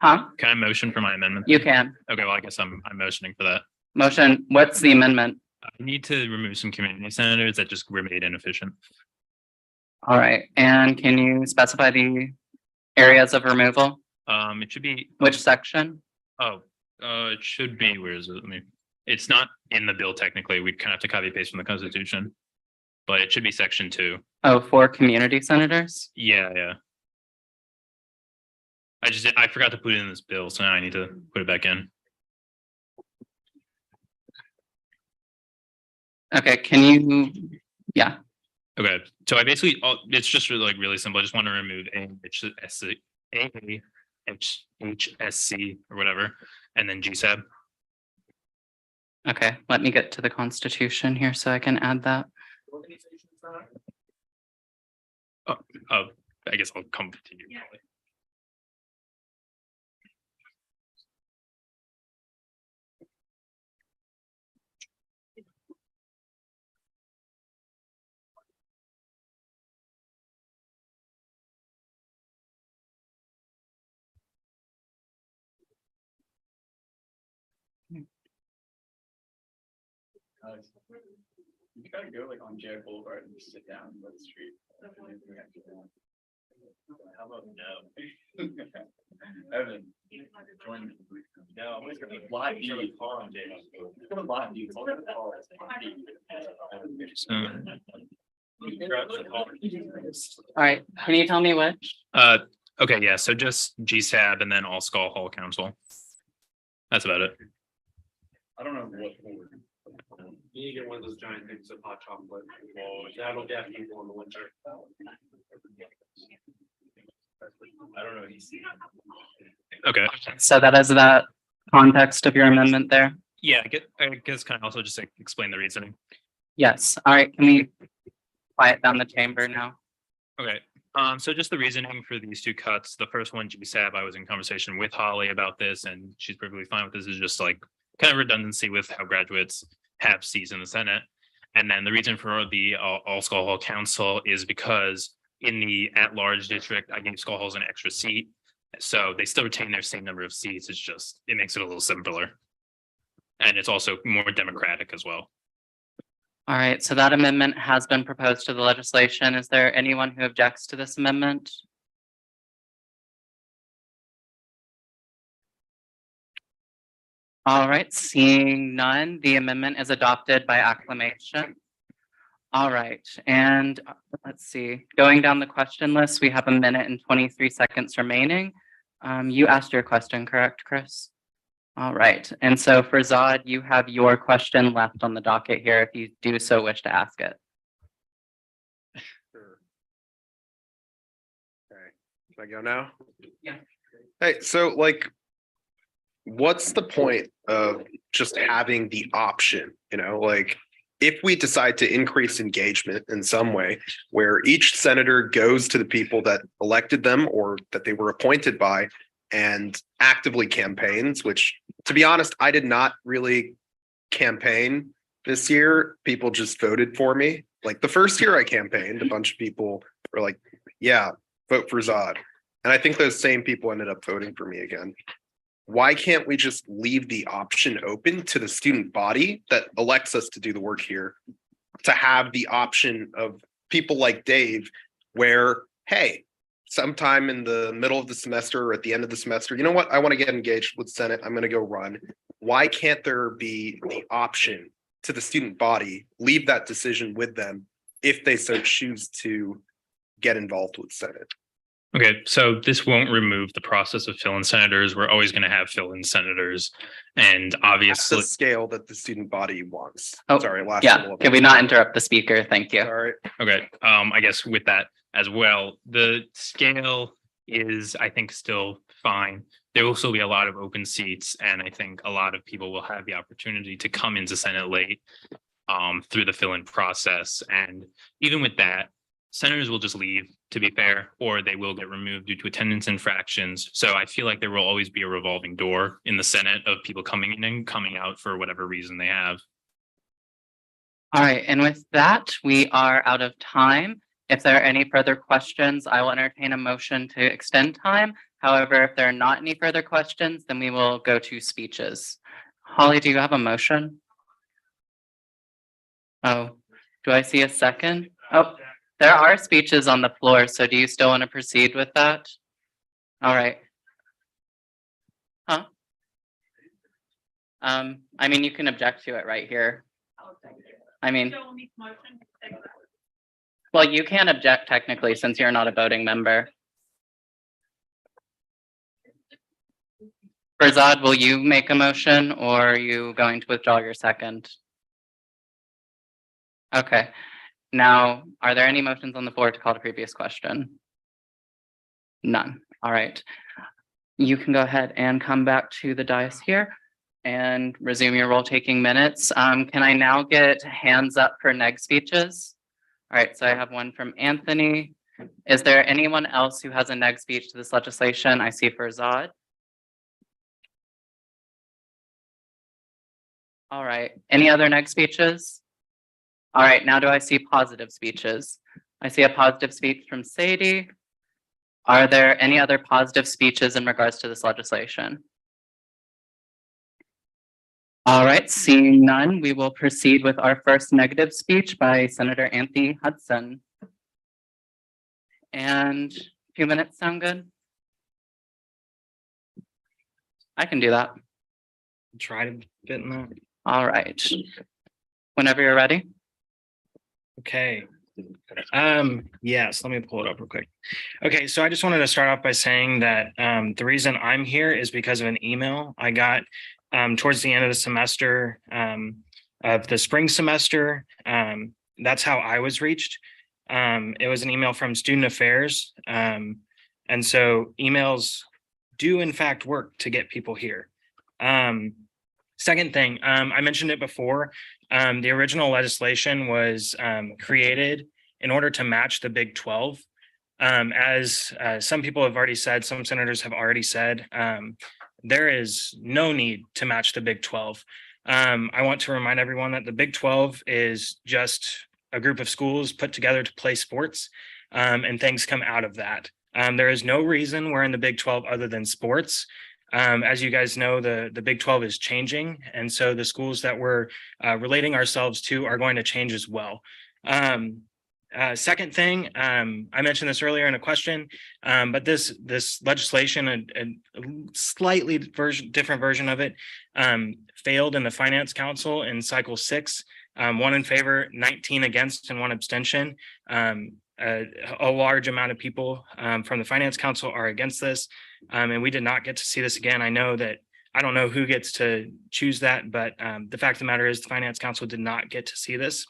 A: Huh?
K: Can I motion for my amendment?
A: You can.
K: Okay, well, I guess I'm motioning for that.
A: Motion, what's the amendment?
K: I need to remove some community senators that just were made inefficient.
A: All right, and can you specify the areas of removal?
K: It should be.
A: Which section?
K: Oh, it should be, where is it? Let me It's not in the bill technically. We kind of have to copy paste from the Constitution. But it should be section 2.
A: Oh, for community senators?
K: Yeah. I forgot to put it in this bill, so now I need to put it back in.
A: Okay, can you, yeah,
K: Okay, so I basically, it's just like really simple. I just want to remove HSC or whatever, and then GSAB.
A: okay, let me get to the Constitution here so I can add that.
K: Oh, I guess I'll come to you. Probably.
E: You gotta go like on Jared Boulevard and just sit down by the street. How about no? Evan, join me. No, I'm gonna be live view the car on day. It's gonna live view. It's all gonna call.
A: All right, can you tell me which?
K: Okay, yeah, so just GSAB and then all Skull Hall Council. That's about it.
E: I don't know what.
D: You get one of those giant things of hot chocolate. That'll get people in the winter.
E: I don't know. He's.
K: Okay.
A: So that is the context of your amendment there?
K: Yeah, I guess kind of also just like explain the reasoning.
A: Yes, all right, can we quiet down the chamber now?
K: Okay, so just the reasoning for these 2 cuts. The first one, GSAB, I was in conversation with Holly about this, and she's perfectly fine with this. Is just like kind of redundancy with how graduates have seats in the Senate. And then the reason for the all Skull Hall Council is because in the at-large district, I gave Skull Halls an extra seat. So they still retain their same number of seats. It's just, it makes it a little simpler. And it's also more democratic as well.
A: All right, so that amendment has been proposed to the legislation. Is there anyone who objects to this amendment? All right, seeing none, the amendment is adopted by acclamation. All right, and let's see, going down the question list, we have 1 minute and 23 seconds remaining. You asked your question, correct, Chris? All right, and so for Zod, you have your question left on the docket here if you do so wish to ask it.
N: Sure. Okay, can I go now?
A: Yeah.
N: Hey, so like, what's the point of just having the option, like, if we decide to increase engagement in some way where each senator goes to the people that elected them or that they were appointed by and actively campaigns, which to be honest, I did not really campaign this year. People just voted for me. Like the first year I campaigned, a bunch of people were like, yeah, vote for Zod. And I think those same people ended up voting for me again. Why can't we just leave the option open to the student body that elects us to do the work here to have the option of people like Dave where, hey, sometime in the middle of the semester or at the end of the semester, you know what? I want to get engaged with Senate. I'm going to go run. Why can't there be the option to the student body, leave that decision with them if they so choose to get involved with Senate?
K: Okay, so this won't remove the process of fill-in senators. We're always going to have fill-in senators. And
N: That's
K: obviously,
N: the scale that the student body wants.
A: Oh,
N: Sorry, last
A: yeah,
N: little
A: can we not interrupt the speaker? Thank you.
N: All right.
K: okay, I guess with that as well, the scale is, I think, still fine. There will still be a lot of open seats, and I think a lot of people will have the opportunity to come into Senate late through the fill-in process. And even with that, senators will just leave, to be fair, or they will get removed due to attendance infractions. So I feel like there will always be a revolving door in the Senate of people coming in and coming out for whatever reason they have.
A: All right, and with that, we are out of time. If there are any further questions, I will entertain a motion to extend time. However, if there are not any further questions, then we will go to speeches. Holly, do you have a motion? Oh, do I see a second? Oh, there are speeches on the floor, so do you still want to proceed with that? All right. Huh? I mean, you can object to it right here. I mean, well, you can object technically since you're not a voting member. Berzad, will you make a motion or are you going to withdraw your second? Okay, now, are there any motions on the floor to call the previous question? None, all right. You can go ahead and come back to the dais here and resume your roll taking minutes. Can I now get hands up for neg speeches? All right, so I have one from Anthony. Is there anyone else who has a neg speech to this legislation? I see Berzad. All right, any other neg speeches? All right, now do I see positive speeches? I see a positive speech from Sadie. Are there any other positive speeches in regards to this legislation? All right, seeing none, we will proceed with our first negative speech by Senator Anthony Hudson. And 2 minutes sound good? I can do that.
L: Try to fit in that.
A: All right. Whenever you're ready.
L: Okay. Yes, let me pull it up real quick. Okay, so I just wanted to start off by saying that the reason I'm here is because of an email I got towards the end of the semester of the spring semester. That's how I was reached. It was an email from Student Affairs. And so emails do in fact work to get people here. Second thing, I mentioned it before, the original legislation was created in order to match the Big 12. As some people have already said, some senators have already said, there is no need to match the Big 12. I want to remind everyone that the Big 12 is just a group of schools put together to play sports, and things come out of that. There is no reason we're in the Big 12 other than sports. As you guys know, the Big 12 is changing, and so the schools that we're relating ourselves to are going to change as well. Second thing, I mentioned this earlier in a question, but this legislation, a slightly different version of it, failed in the Finance Council in cycle 6, 1 in favor, 19 against, and 1 abstention. A large amount of people from the Finance Council are against this, and we did not get to see this again. I know that I don't know who gets to choose that, but the fact of the matter is the Finance Council did not get to see this.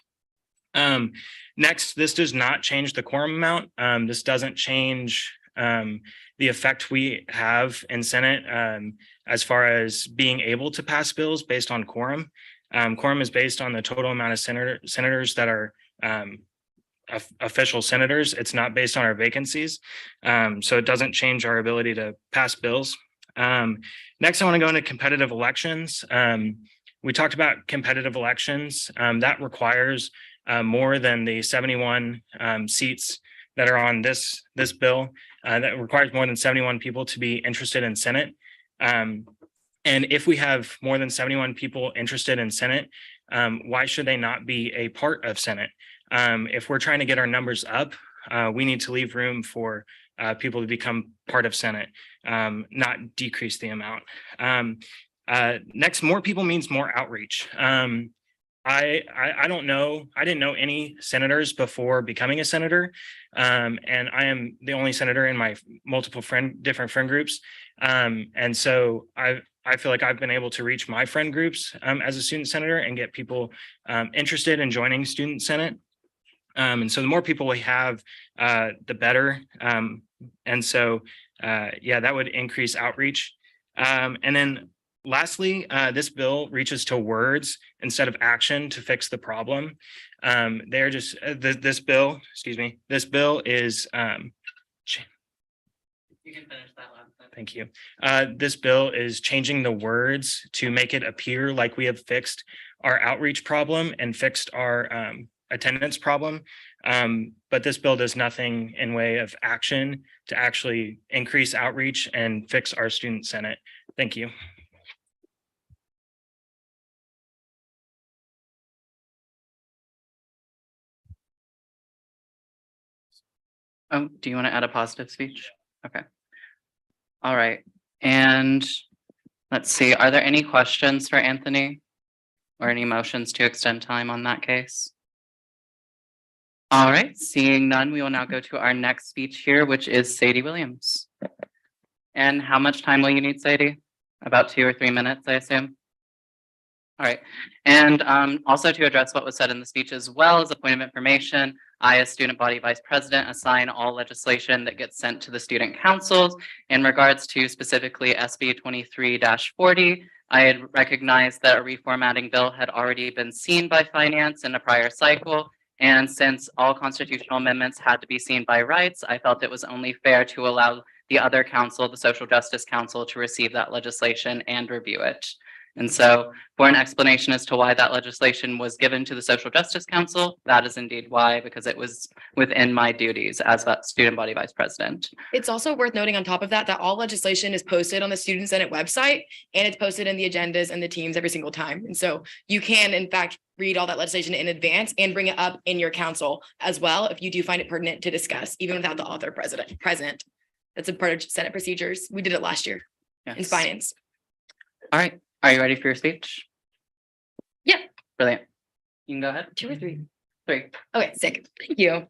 L: Next, this does not change the quorum amount. This doesn't change the effect we have in Senate as far as being able to pass bills based on quorum. Quorum is based on the total amount of senators that are official senators. It's not based on our vacancies. So it doesn't change our ability to pass bills. Next, I want to go into competitive elections. We talked about competitive elections. That requires more than the 71 seats that are on this bill. That requires more than 71 people to be interested in Senate. And if we have more than 71 people interested in Senate, why should they not be a part of Senate? If we're trying to get our numbers up, we need to leave room for people to become part of Senate, not decrease the amount. Next, more people means more outreach. I don't know. I didn't know any senators before becoming a senator. And I am the only senator in my multiple different friend groups. And so I feel like I've been able to reach my friend groups as a student senator and get people interested in joining Student Senate. And so the more people we have, the better. And so, yeah, that would increase outreach. And then lastly, this bill reaches to words instead of action to fix the problem. They're just, this bill is,
A: You can finish that last sentence.
L: thank you. This bill is changing the words to make it appear like we have fixed our outreach problem and fixed our attendance problem. But this bill does nothing in way of action to actually increase outreach and fix our student senate. Thank you.
A: Oh, do you want to add a positive speech? Okay. All right. And Let's see, are there any questions for Anthony? Or any motions to extend time on that case? All right, seeing none, we will now go to our next speech here, which is Sadie Williams. And how much time will you need, Sadie? About 2 or 3 minutes, I assume? All right, and also to address what was said in the speech as well as a point of information, I, as student body vice president, assign all legislation that gets sent to the student councils. In regards to specifically SB 23-40, I had recognized that a reformatting bill had already been seen by finance in a prior cycle. And since all constitutional amendments had to be seen by rights, I felt it was only fair to allow the other council, the Social Justice Council, to receive that legislation and review it. And so for an explanation as to why that legislation was given to the Social Justice Council, that is indeed why, because it was within my duties as that student body vice president.
B: It's also worth noting on top of that, that all legislation is posted on the Student Senate website and it's posted in the agendas and the teams every single time. And so you can, in fact, read all that legislation in advance and bring it up in your council as well if you do find it pertinent to discuss, even without the author present. That's a part of Senate procedures. We did it last year in
A: Yes.
B: finance.
A: All right, are you ready for your speech?
B: Yeah.
A: Brilliant. You can go ahead.
B: 2 or 3?
A: 3.
B: Okay, sick. Thank you.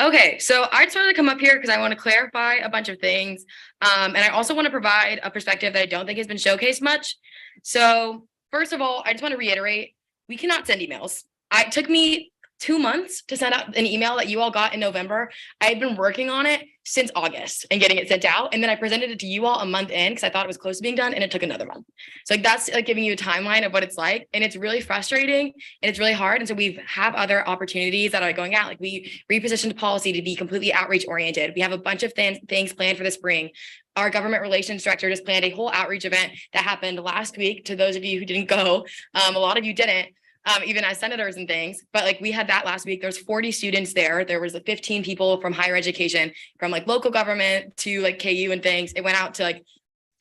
B: Okay, so I just wanted to come up here because I want to clarify a bunch of things. And I also want to provide a perspective that I don't think has been showcased much. So first of all, I just want to reiterate, we cannot send emails. It took me 2 months to send out an email that you all got in November. I had been working on it since August and getting it sent out. And then I presented it to you all a month in because I thought it was close to being done and it took another month. So like that's like giving you a timeline of what it's like. And it's really frustrating and it's really hard. And so we have other opportunities that are going out. Like we repositioned policy to be completely outreach oriented. We have a bunch of things planned for the spring. Our government relations director just planned a whole outreach event that happened last week. To those of you who didn't go, a lot of you didn't. Even as senators and things, but like we had that last week. There's 40 students there. There was 15 people from higher education, from like local government to like KU and things. It went out to like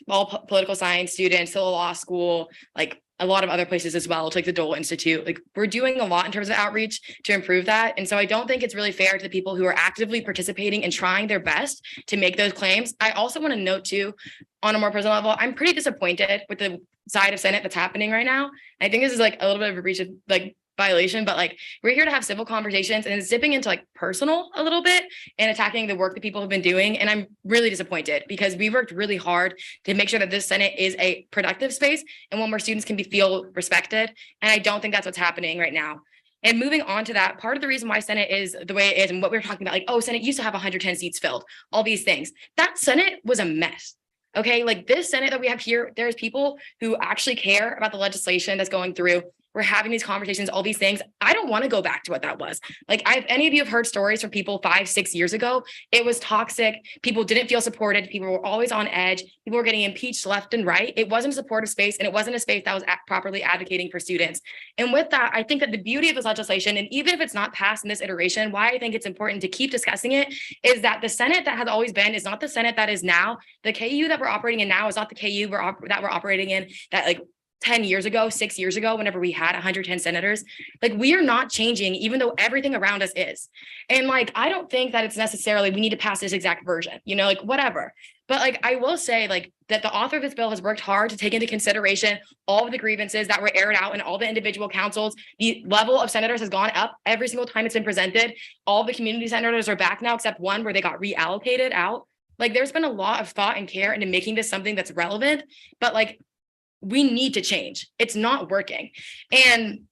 B: all political science students, to the law school, like a lot of other places as well, to like the Dole Institute. Like we're doing a lot in terms of outreach to improve that. And so I don't think it's really fair to the people who are actively participating and trying their best to make those claims. I also want to note too, on a more personal level, I'm pretty disappointed with the side of Senate that's happening right now. I think this is like a little bit of a breach of like violation, but like we're here to have civil conversations and it's zipping into like personal a little bit and attacking the work that people have been doing. And I'm really disappointed because we worked really hard to make sure that this Senate is a productive space and one where students can feel respected. And I don't think that's what's happening right now. And moving on to that, part of the reason why Senate is the way it is and what we were talking about, like, oh, Senate used to have 110 seats filled, all these things. That Senate was a mess. Okay, like this Senate that we have here, there's people who actually care about the legislation that's going through. We're having these conversations, all these things. I don't want to go back to what that was. Like, if any of you have heard stories from people 5-6 years ago, it was toxic. People didn't feel supported. People were always on edge. People were getting impeached left and right. It wasn't a supportive space, and it wasn't a space that was properly advocating for students. And with that, I think that the beauty of this legislation, and even if it's not passed in this iteration, why I think it's important to keep discussing it is that the Senate that has always been is not the Senate that is now. The KU that we're operating in now is not the KU that we're operating in that like 10 years ago, 6 years ago, whenever we had 110 senators. Like we are not changing, even though everything around us is. And like, I don't think that it's necessarily, we need to pass this exact version, you know, like whatever. But like, I will say like that the author of this bill has worked hard to take into consideration all of the grievances that were aired out in all the individual councils. The level of senators has gone up every single time it's been presented. All the community senators are back now, except one where they got reallocated out. Like there's been a lot of thought and care into making this something that's relevant, but like, we need to change. It's not working. And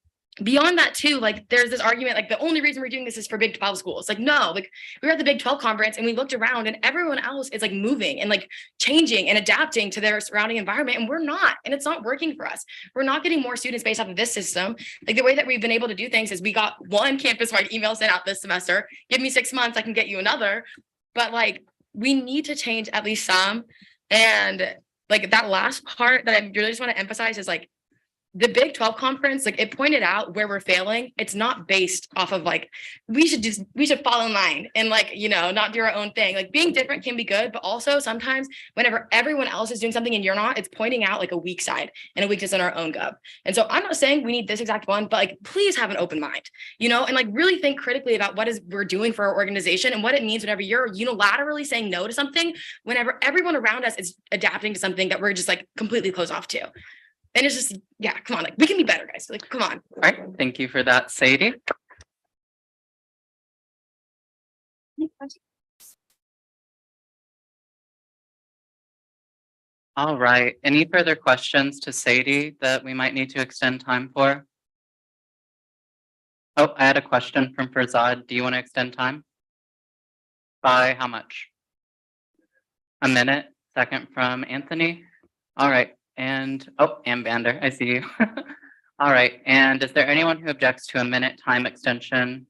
B: beyond that too, like there's this argument, like the only reason we're doing this is for Big 12 schools. Like, no, like we were at the Big 12 conference and we looked around and everyone else is like moving and like changing and adapting to their surrounding environment. And we're not, and it's not working for us. We're not getting more students based off of this system. Like the way that we've been able to do things is we got one campus-wide email sent out this semester. Give me 6 months, I can get you another. But like, we need to change at least some. And like that last part that I really just want to emphasize is like, the Big 12 conference, like it pointed out where we're failing. It's not based off of like, we should fall in line and like, not do our own thing. Like being different can be good, but also sometimes whenever everyone else is doing something and you're not, it's pointing out like a weak side and a weakness in our own gov. And so I'm not saying we need this exact one, but like, please have an open mind, and like really think critically about what is we're doing for our organization and what it means whenever you're unilaterally saying no to something, whenever everyone around us is adapting to something that we're just like completely closed off to. And it's just, yeah, come on, like we can be better, guys. Like, come on.
A: All right, thank you for that, Sadie. All right, any further questions to Sadie that we might need to extend time for? Oh, I had a question from Farzad. Do you want to extend time? By how much? A minute. Second from Anthony. All right, and Bander, I see you. All right, and is there anyone who objects to a minute time extension?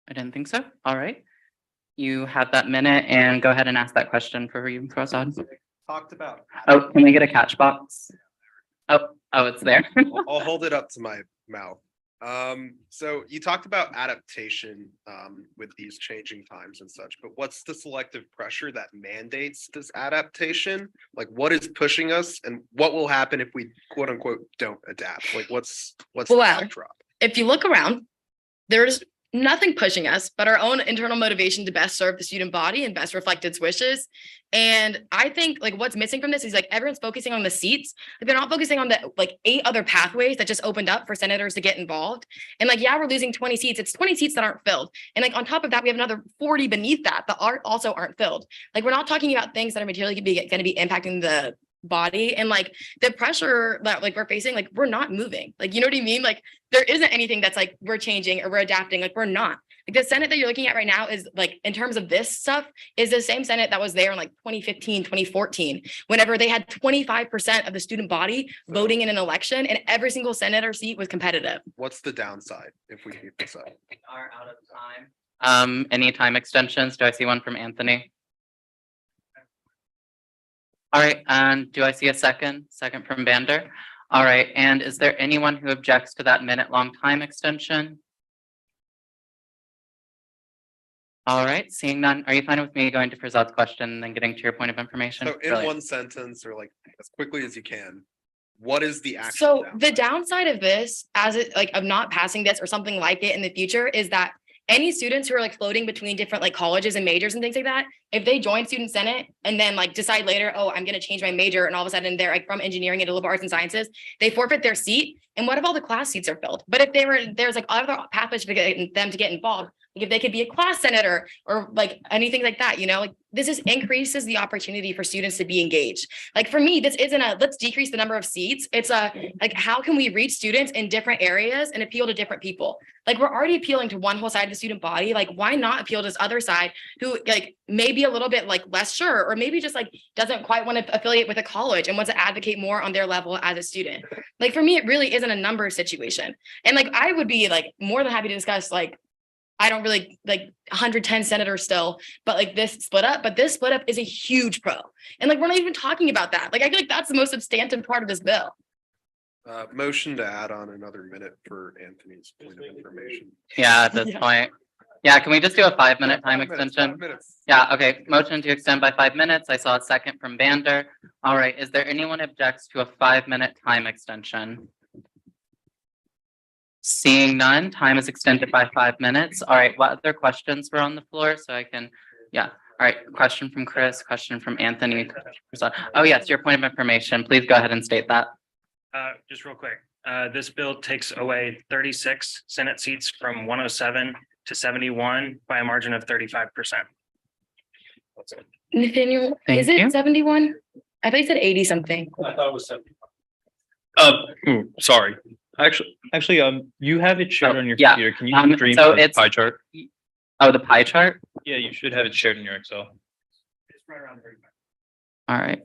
A: I didn't think so. All right. You have that minute and go ahead and ask that question for you, Farzad.
N: Talked about.
A: Oh, can we get a catch box? Oh, it's there.
N: I'll hold it up to my mouth. So you talked about adaptation with these changing times and such, but what's the selective pressure that mandates this adaptation? Like what is pushing us and what will happen if we quote unquote don't adapt? Like what's the backdrop?
B: If you look around, there's nothing pushing us but our own internal motivation to best serve the student body and best reflect its wishes. And I think like what's missing from this is like everyone's focusing on the seats. Like, they're not focusing on the like 8 other pathways that just opened up for senators to get involved. And like, yeah, we're losing 20 seats. It's 20 seats that aren't filled. And like on top of that, we have another 40 beneath that also aren't filled. Like we're not talking about things that are materially going to be impacting the body and like the pressure that like we're facing, like we're not moving. Like, you know what I mean? Like there isn't anything that's like we're changing or we're adapting. Like we're not. Like the Senate that you're looking at right now is like in terms of this stuff is the same Senate that was there in like 2015, 2014, whenever they had 25% of the student body voting in an election and every single senator seat was competitive.
N: What's the downside if we keep this up?
A: We are out of time. Any time extensions? Do I see one from Anthony? All right, and do I see a second? Second from Bander. All right, and is there anyone who objects to that minute-long time extension? All right, seeing none, are you fine with me going to Farzad's question and then getting to your point of information?
N: So in
A: Brilliant.
N: one sentence or like as quickly as you can, what is the actual
B: So
N: downside?
B: the downside of this, as it like of not passing this or something like it in the future, is that any students who are like floating between different like colleges and majors and things like that, if they join student senate and then like decide later, oh, I'm going to change my major, and all of a sudden they're like from engineering into liberal arts and sciences, they forfeit their seat. And what if all the class seats are filled? But if there's like other pathways to get them to get involved, like if they could be a class senator or like anything like that, like this is increases the opportunity for students to be engaged. Like for me, this isn't a let's decrease the number of seats. It's a like how can we reach students in different areas and appeal to different people? Like we're already appealing to one whole side of the student body. Like why not appeal to this other side who like maybe a little bit like less sure, or maybe just like doesn't quite want to affiliate with a college and wants to advocate more on their level as a student. Like for me, it really isn't a number situation. And like I would be like more than happy to discuss like I don't really like 110 senators still, but like this split up, but this split up is a huge pro. And like, we're not even talking about that. Like, I feel like that's the most substantive part of this bill.
N: Motion to add on another minute for Anthony's point of information.
A: Yeah, at this point. Yeah, can we just do a 5-minute time
N: 5 minutes,
A: extension?
N: 5 minutes.
A: Yeah, okay. Motion to extend by 5 minutes. I saw a second from Bander. All right, is there anyone objects to a 5-minute time extension? Seeing none, time is extended by 5 minutes. All right, what other questions were on the floor? So I can, yeah. All right, question from Chris, question from Anthony. Oh yes, your point of information. Please go ahead and state that.
L: Just real quick, this bill takes away 36 Senate seats from 107 to 71 by a margin of 35%.
B: Nathaniel,
A: Thank
B: is it
A: you.
B: 71? I thought you said 80 something.
R: I thought it was 70. Sorry. Actually, you have it shared on your
A: yeah.
R: computer. Can you stream
A: so
R: the
A: it's-
R: pie chart?
A: Oh, the pie chart?
R: Yeah, you should have it shared in your Excel.
L: It's right around 35.
A: All right.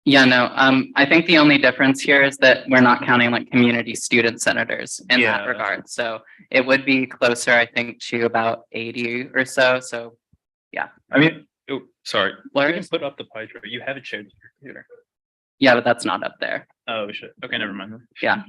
A: Yeah, no, I think the only difference here is that we're not counting like community student senators in
R: Yeah,
A: that
R: that's
A: regard. So it would be closer, I think, to about 80 or so. So, yeah.
R: I mean, oh, sorry.
A: Where
R: You can
A: is-
R: put up the pie chart. You have it shared in your computer.
A: Yeah, but that's not up there.
R: Oh, shit. Okay, never mind.
A: Yeah,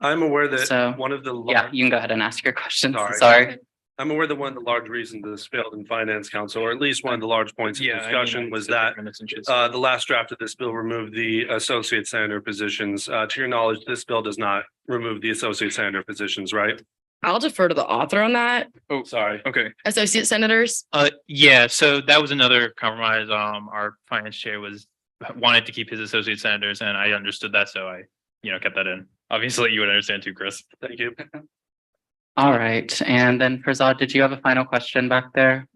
D: I'm aware that
A: So,
D: one of the.
A: yeah, you can go ahead and ask your questions.
D: Sorry.
A: Sorry.
D: I'm aware that one of the large reasons this failed in finance council, or at least one of the large points of discussion was that the last draft of this bill removed the associate senator positions. To your knowledge, this bill does not remove the associate senator positions, right?
B: I'll defer to the author on that.
D: Oh, sorry.
R: Okay.
B: Associate senators.
R: Yeah, so that was another compromise. Our finance chair wanted to keep his associate senators and I understood that, so I, kept that in. Obviously, you would understand too, Chris.
D: Thank you.
A: All right, and then Farzad, did you have a final question back there?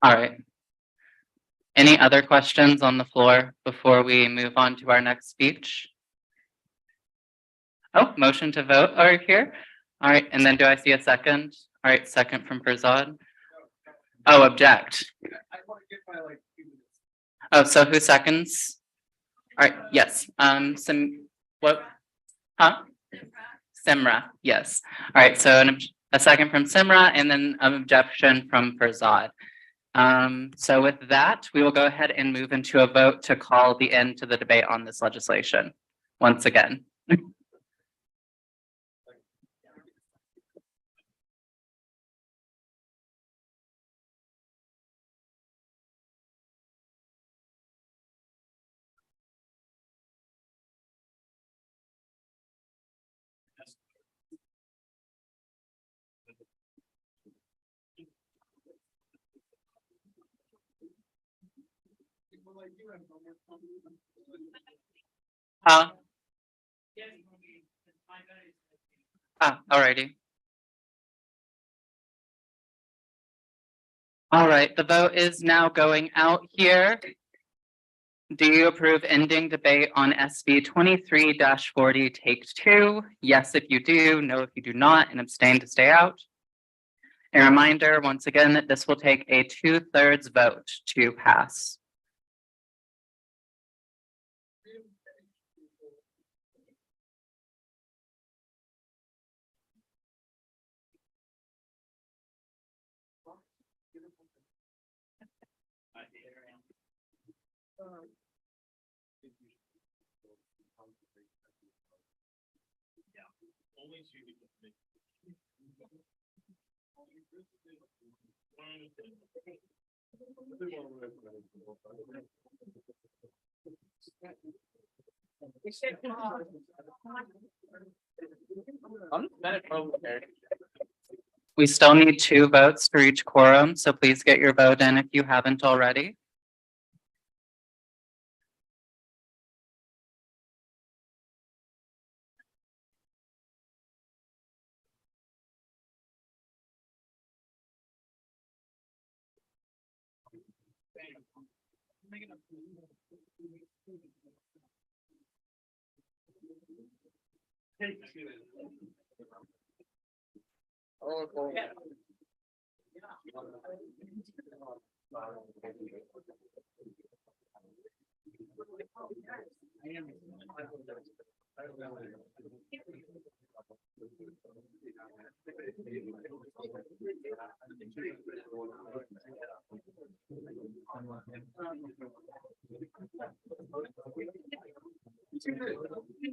A: All right. Any other questions on the floor before we move on to our next speech? Oh, motion to vote are here. All right, and then do I see a second? All right, second from Farzad. Oh, object. Oh, so who seconds? All right, yes, what? Huh? Simra, yes. All right, so a second from Simra and then an objection from Farzad. So with that, we will go ahead and move into a vote to call the end to the debate on this legislation once again. Alrighty. All right, the vote is now going out here. Do you approve ending debate on SB 23-40 take 2? Yes, if you do, no, if you do not, and abstain to stay out. A reminder, once again, that this will take a 2/3 vote to pass. We still need 2 votes for each quorum, so please get your vote in if you haven't already.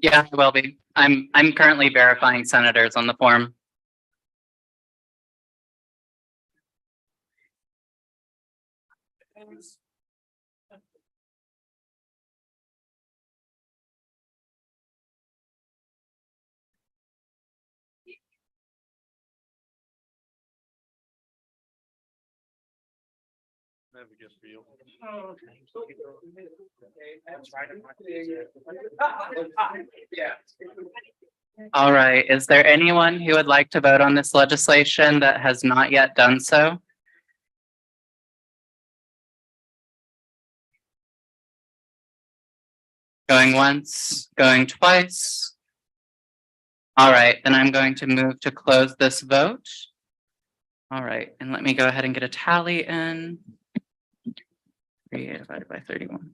A: Yeah, I will be. I'm currently verifying senators on the form.
D: I have a gift for you.
A: All right, is there anyone who would like to vote on this legislation that has not yet done so? Going once, going twice. All right, then I'm going to move to close this vote. All right, and let me go ahead and get a tally in. 3 divided by 31.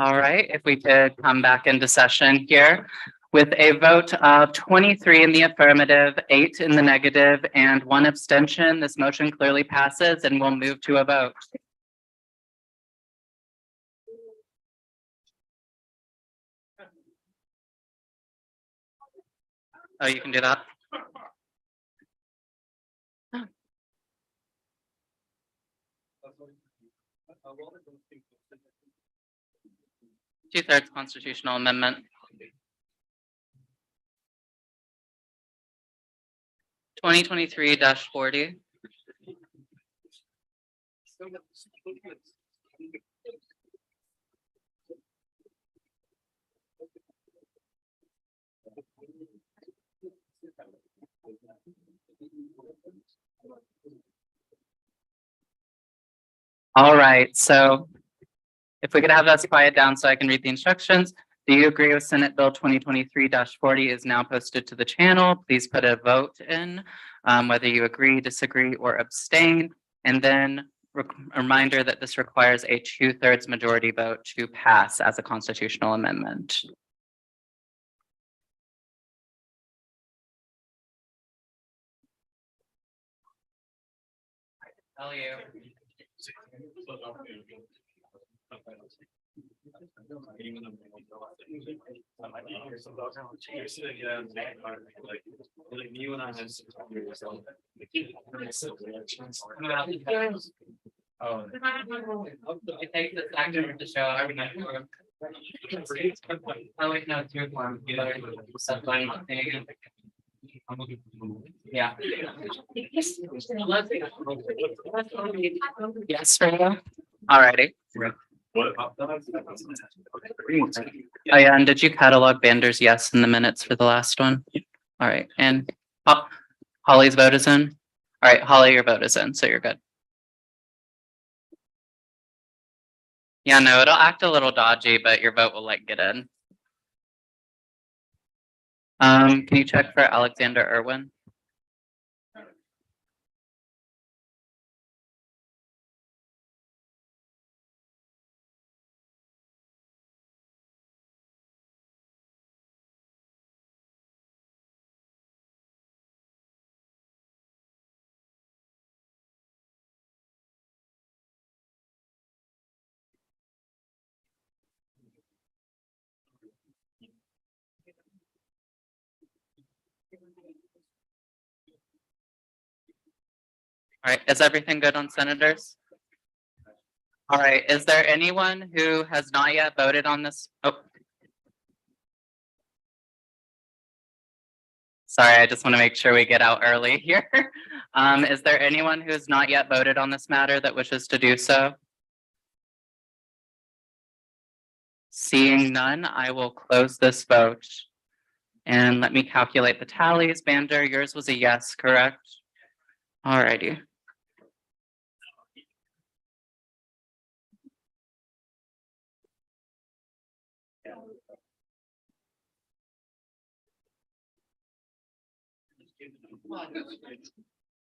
A: All right, if we could come back into session here with a vote of 23 in the affirmative, 8 in the negative, and 1 abstention, this motion clearly passes and we'll move to a vote. Oh, you can do that. Two-thirds constitutional amendment. 2023-40. All right, so if we could have us quiet down so I can read the instructions. Do you agree with Senate Bill 2023-40 is now posted to the channel? Please put a vote in, whether you agree, disagree, or abstain. And then a reminder that this requires a 2/3 majority vote to pass as a constitutional amendment. Tell you. Oh. It takes this action to show every night. Oh, wait, no, it's your form. Yeah. Yes, for you. Alrighty. Oh, yeah, and did you catalog Bander's yes in the minutes for the last one? All right, and Holly's vote is in? All right, Holly, your vote is in, so you're good. Yeah, no, it'll act a little dodgy, but your vote will like get in. Can you check for Alexander Irwin? All right, is everything good on senators? All right, is there anyone who has not yet voted on this? Oh. Sorry, I just want to make sure we get out early here. Is there anyone who has not yet voted on this matter that wishes to do so? Seeing none, I will close this vote. And let me calculate the tallies. Vander, yours was a yes, correct? All righty.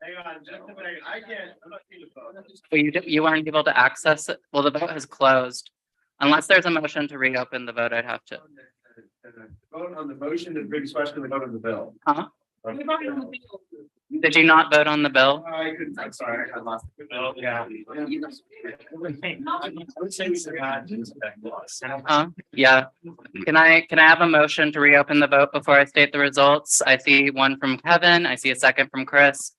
Q: Hang on, just a minute. I can't. I'm not seeing the phone.
A: Well, you weren't able to access it. Well, the vote has closed. Unless there's a motion to reopen the vote, I'd have to.
N: Vote on the motion, the biggest question, the vote on the bill.
A: Huh? Did you not vote on the bill?
N: I couldn't, I'm sorry, I lost.
Q: Oh, yeah.
A: Yeah. Can I have a motion to reopen the vote before I state the results? I see one from Kevin. I see a second from Chris.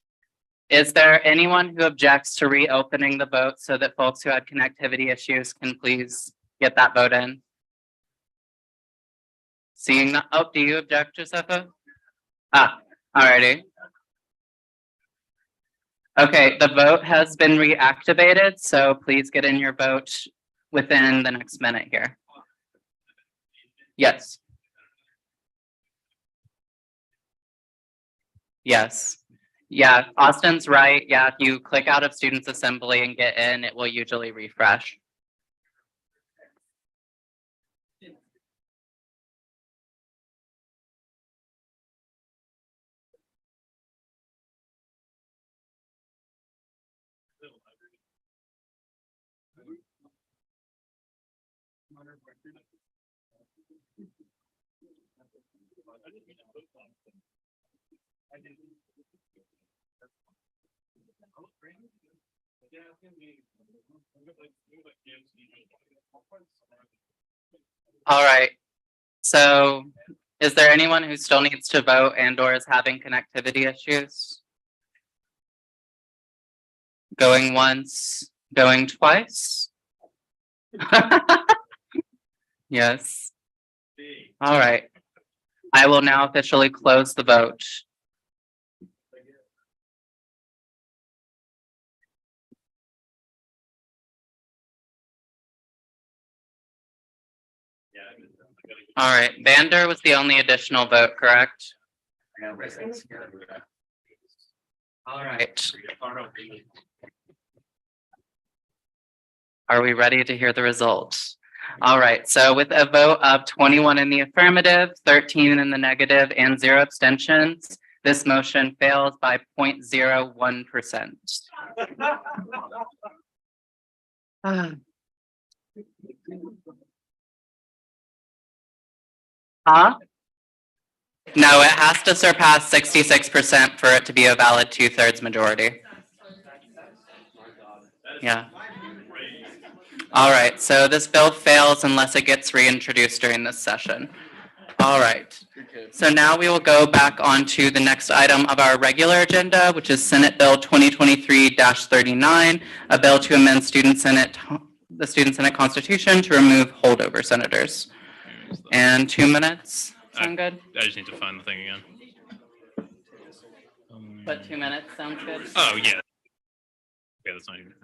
A: Is there anyone who objects to reopening the vote so that folks who had connectivity issues can please get that vote in? Seeing that, oh, do you object, Josepha? Alrighty. Okay, the vote has been reactivated, so please get in your vote within the next minute here. Yes. Yes. Yeah, Austin's right. Yeah, if you click out of Students Assembly and get in, it will usually refresh. All right. So is there anyone who still needs to vote and or is having connectivity issues? Going once, going twice? Yes. All right. I will now officially close the vote. All right, Vander was the only additional vote, correct? All right. Are we ready to hear the results? All right, so with a vote of 21 in the affirmative, 13 in the negative, and 0 abstentions, this motion fails by 0.01%. Huh? No, it has to surpass 66% for it to be a valid 2/3 majority. Yeah. All right, so this bill fails unless it gets reintroduced during this session. All right. So now we will go back on to the next item of our regular agenda, which is Senate Bill 2023-39, a bill to amend the Student Senate Constitution to remove holdover senators. And 2 minutes, sound good?
K: I just need to find the thing again.
A: But 2 minutes sounds good?
K: Oh, yeah. Yeah, that's not even.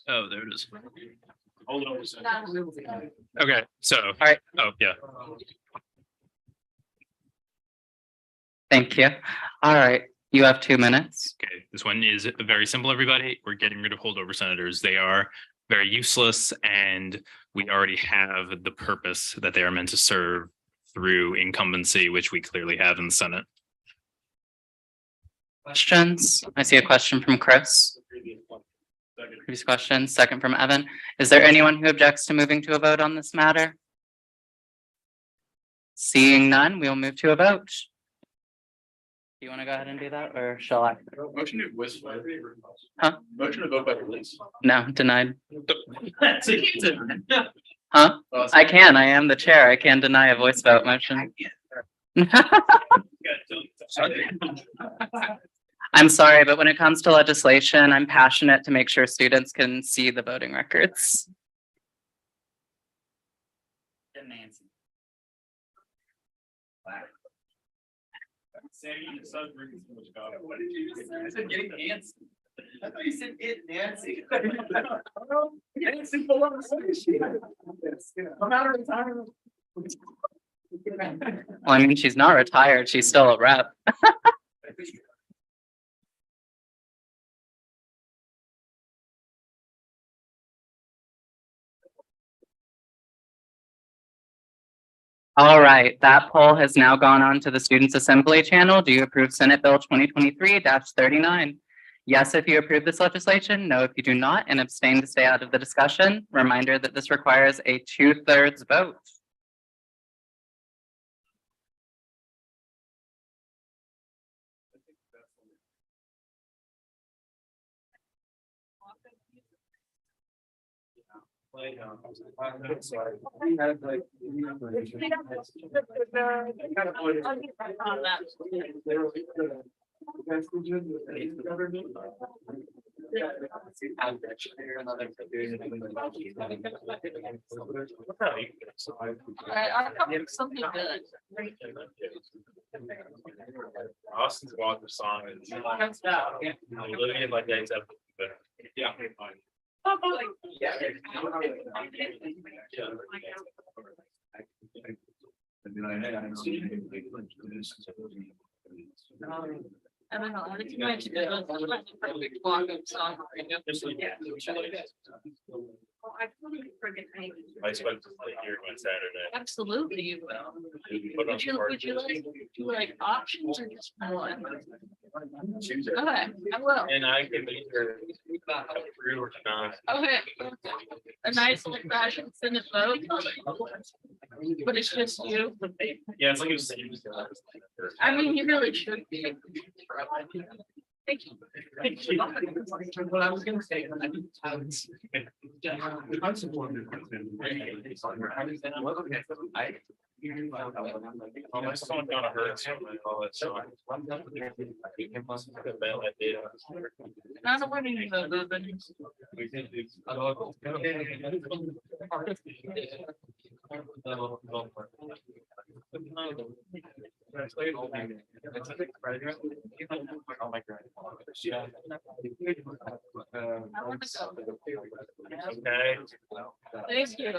K: Oh, there it is. Okay, so. All
A: right.
K: Oh, yeah.
A: Thank you. All right, you have 2 minutes.
K: Okay, this one is very simple, everybody. We're getting rid of holdover senators. They are very useless and we already have the purpose that they are meant to serve through incumbency, which we clearly have in the Senate.
A: Questions? I see a question from Chris. Previous question, second from Evan. Is there anyone who objects to moving to a vote on this matter? Seeing none, we'll move to a vote. Do you want to go ahead and do that, or shall I?
E: Motion to voice.
A: Huh?
E: Motion to vote by release.
A: No, denied. Huh? I can, I am the chair. I can deny a voice vote motion. I'm sorry, but when it comes to legislation, I'm passionate to make sure students can see the voting records.
Q: What did you just say? I said getting antsy. I thought you said it, Nancy. Nancy below I'm out of retirement.
A: Well, I mean, she's not retired. She's still a rep. All right, that poll has now gone on to the Students Assembly channel. Do you approve Senate Bill 2023-39? Yes, if you approve this legislation, no, if you do not, and abstain to stay out of the discussion. Reminder that this requires a 2/3 vote.
F: Something good.
R: Austin's walk of song is. Literally like that, except. Yeah.
F: I don't know, I think you mentioned it. Perfect block of song.
R: I expect to stay here on Saturday.
F: Absolutely, you will.
R: But
F: Would you like, do like options or just one? Okay, I will.
R: And I can either approve or not.
F: Okay. A nice old fashioned Senate vote. But it's just you.
R: Yeah, it's like a same.
F: I mean, you really should be. Thank you.
Q: What I was gonna say.
R: My son got a hurt. So
F: Not a winning.
R: Okay.
F: Thank you.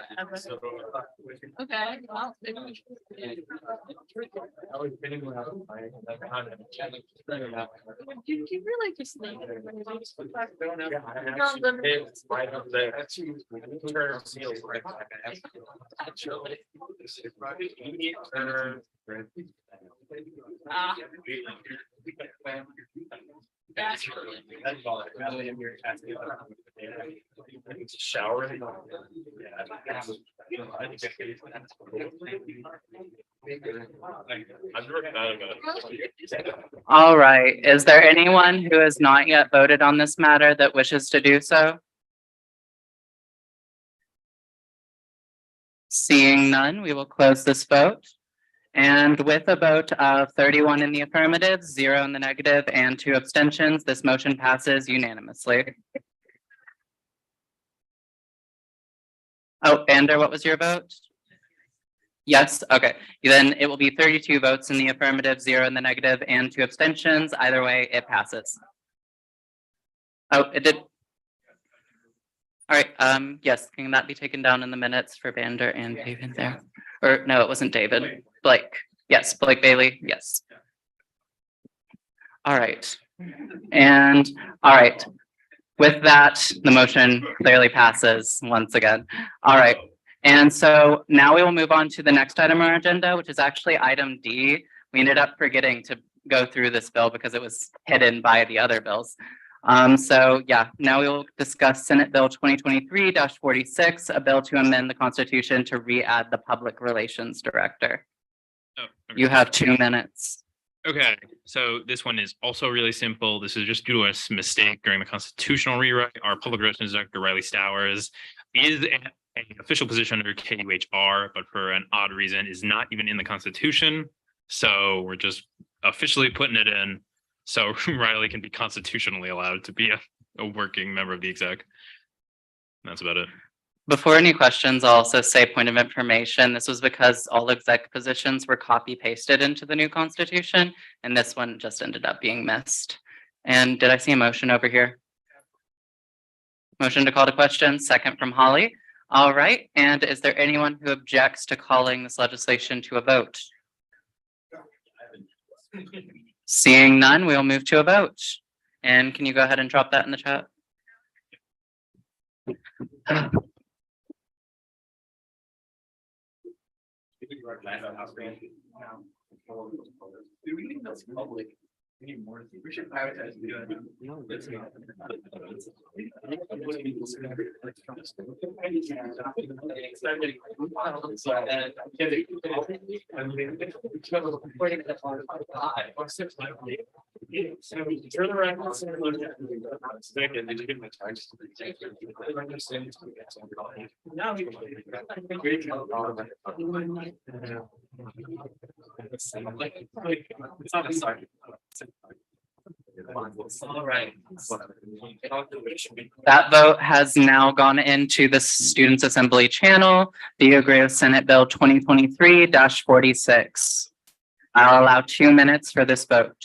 F: Okay, well. maybe we should- You really just leave it.
R: It's right up there. Turn seals right back.
F: Ah. That's
R: Shower.
A: All right, is there anyone who has not yet voted on this matter that wishes to do so? Seeing none, we will close this vote. And with a vote of 31 in the affirmative, 0 in the negative, and 2 abstentions, this motion passes unanimously. Oh, Vander, what was your vote? Yes, okay. Then it will be 32 votes in the affirmative, 0 in the negative, and 2 abstentions. Either way, it passes. Oh, it did. All right, yes, can that be taken down in the minutes for Vander and David there? Or no, it wasn't David, Blake. Yes, Blake Bailey, yes. All right. And, all right. With that, the motion clearly passes once again. All right. And so now we will move on to the next item on our agenda, which is actually item D. We ended up forgetting to go through this bill because it was hidden by the other bills. So yeah, now we will discuss Senate Bill 2023-46, a bill to amend the Constitution to re-add the Public Relations Director.
K: Oh,
A: You have 2 minutes.
K: Okay, so this one is also really simple. This is just due to a mistake during the constitutional rewrite. Our public relations director, Riley Stowers, is an official position under KUHR, but for an odd reason is not even in the Constitution. So we're just officially putting it in so Riley can be constitutionally allowed to be a working member of the exec. That's about it.
A: Before any questions, I'll also say point of information. This was because all exec positions were copy pasted into the new constitution, and this one just ended up being missed. And did I see a motion over here? Motion to call to question, second from Holly. All right, and is there anyone who objects to calling this legislation to a vote? Seeing none, we'll move to a vote. And can you go ahead and drop that in the chat?
Q: Do we think that's public? We need more. We should prioritize doing it. Turn around. Second, did you get my text? Now we. It's not a sign. All right.
A: That vote has now gone into the Students Assembly channel. Do you agree with Senate Bill 2023-46? I'll allow 2 minutes for this vote.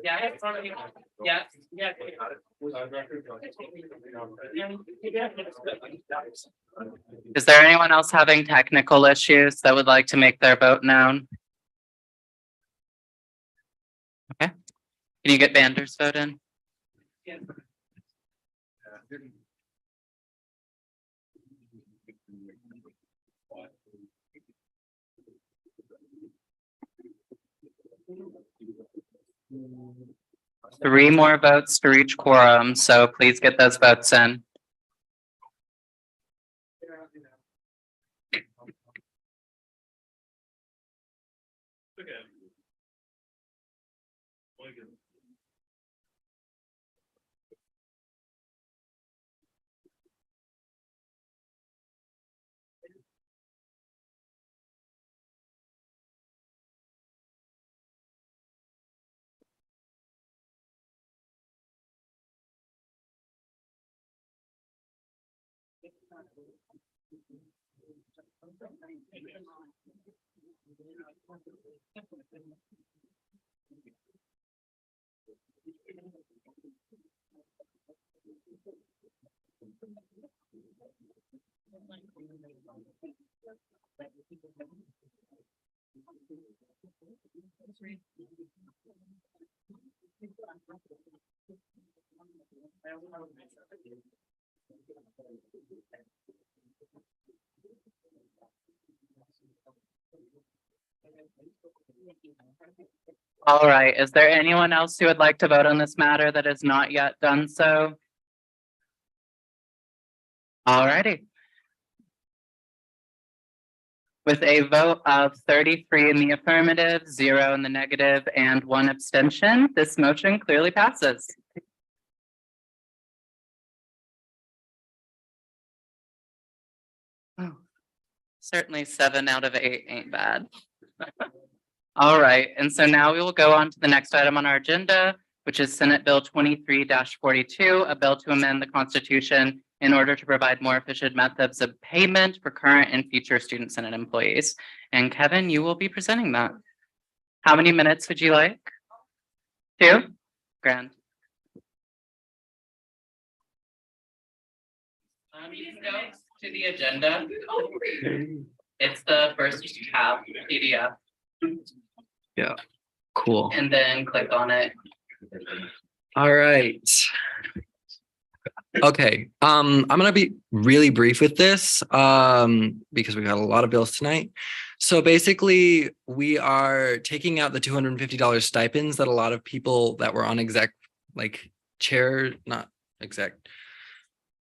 A: Yeah. Yeah. Yeah. Is there anyone else having technical issues that would like to make their vote known? Okay. Can you get Vander's vote in? Three more votes to reach quorum, so please get those votes in. All right, is there anyone else who would like to vote on this matter that has not yet done so? All righty. With a vote of 33 in the affirmative, 0 in the negative, and 1 abstention, this motion clearly passes. Oh, certainly 7 out of 8 ain't bad. All right, and so now we will go on to the next item on our agenda, which is Senate Bill 23-42, a bill to amend the Constitution in order to provide more efficient methods of payment for current and future student Senate employees. And Kevin, you will be presenting that. How many minutes would you like? 2? Grand. Just go to the agenda. It's the first tab, PDF.
J: Yeah, cool.
A: And then click on it.
J: All right. Okay, I'm gonna be really brief with this because we got a lot of bills tonight. So basically, we are taking out the $250 stipends that a lot of people that were on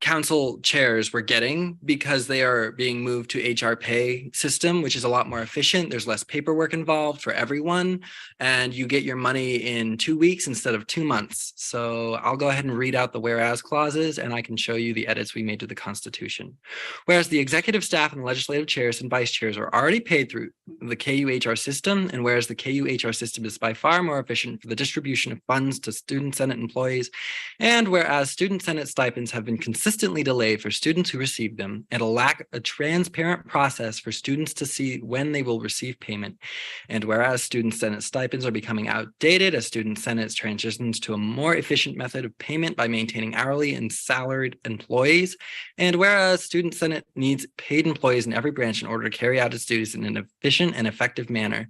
J: council chairs were getting because they are being moved to HR pay system, which is a lot more efficient. There's less paperwork involved for everyone, and you get your money in 2 weeks instead of 2 months. So I'll go ahead and read out the whereas clauses, and I can show you the edits we made to the Constitution. Whereas the executive staff and legislative chairs and vice chairs are already paid through the KUHR system, and whereas the KUHR system is by far more efficient for the distribution of funds to student Senate employees, and whereas student Senate stipends have been consistently delayed for students who receive them, and lack a transparent process for students to see when they will receive payment. And whereas student Senate stipends are becoming outdated as student Senate transitions to a more efficient method of payment by maintaining hourly and salaried employees. And whereas student Senate needs paid employees in every branch in order to carry out its duties in an efficient and effective manner.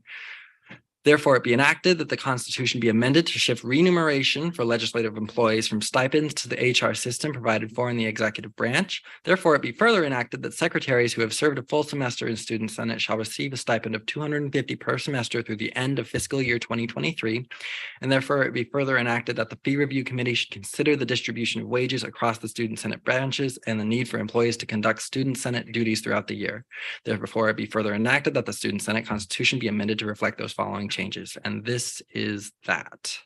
J: Therefore, it be enacted that the Constitution be amended to shift remuneration for legislative employees from stipends to the HR system provided for in the executive branch. Therefore, it be further enacted that secretaries who have served a full semester in Student Senate shall receive a stipend of $250 per semester through the end of fiscal year 2023. And therefore, it be further enacted that the Fee Review Committee should consider the distribution of wages across the Student Senate branches and the need for employees to conduct Student Senate duties throughout the year. Therefore, it be further enacted that the Student Senate Constitution be amended to reflect those following changes, and this is that.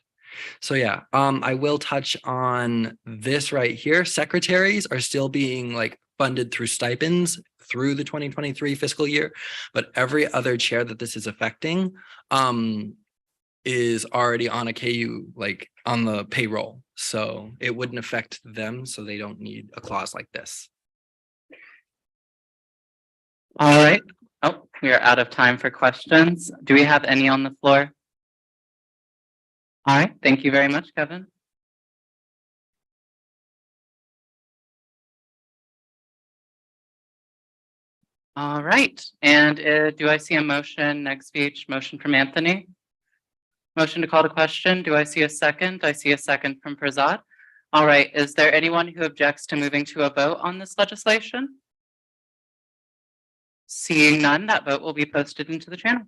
J: So yeah, I will touch on this right here. Secretaries are still being funded through stipends through the 2023 fiscal year, but every other chair that this is affecting is already on a KU, on the payroll. So it wouldn't affect them, so they don't need a clause like this.
A: All right. Oh, we are out of time for questions. Do we have any on the floor? All right, thank you very much, Kevin. All right, and do I see a motion, next speech, motion from Anthony? Motion to call to question. Do I see a second? I see a second from Prasad. All right, is there anyone who objects to moving to a vote on this legislation? Seeing none, that vote will be posted into the channel.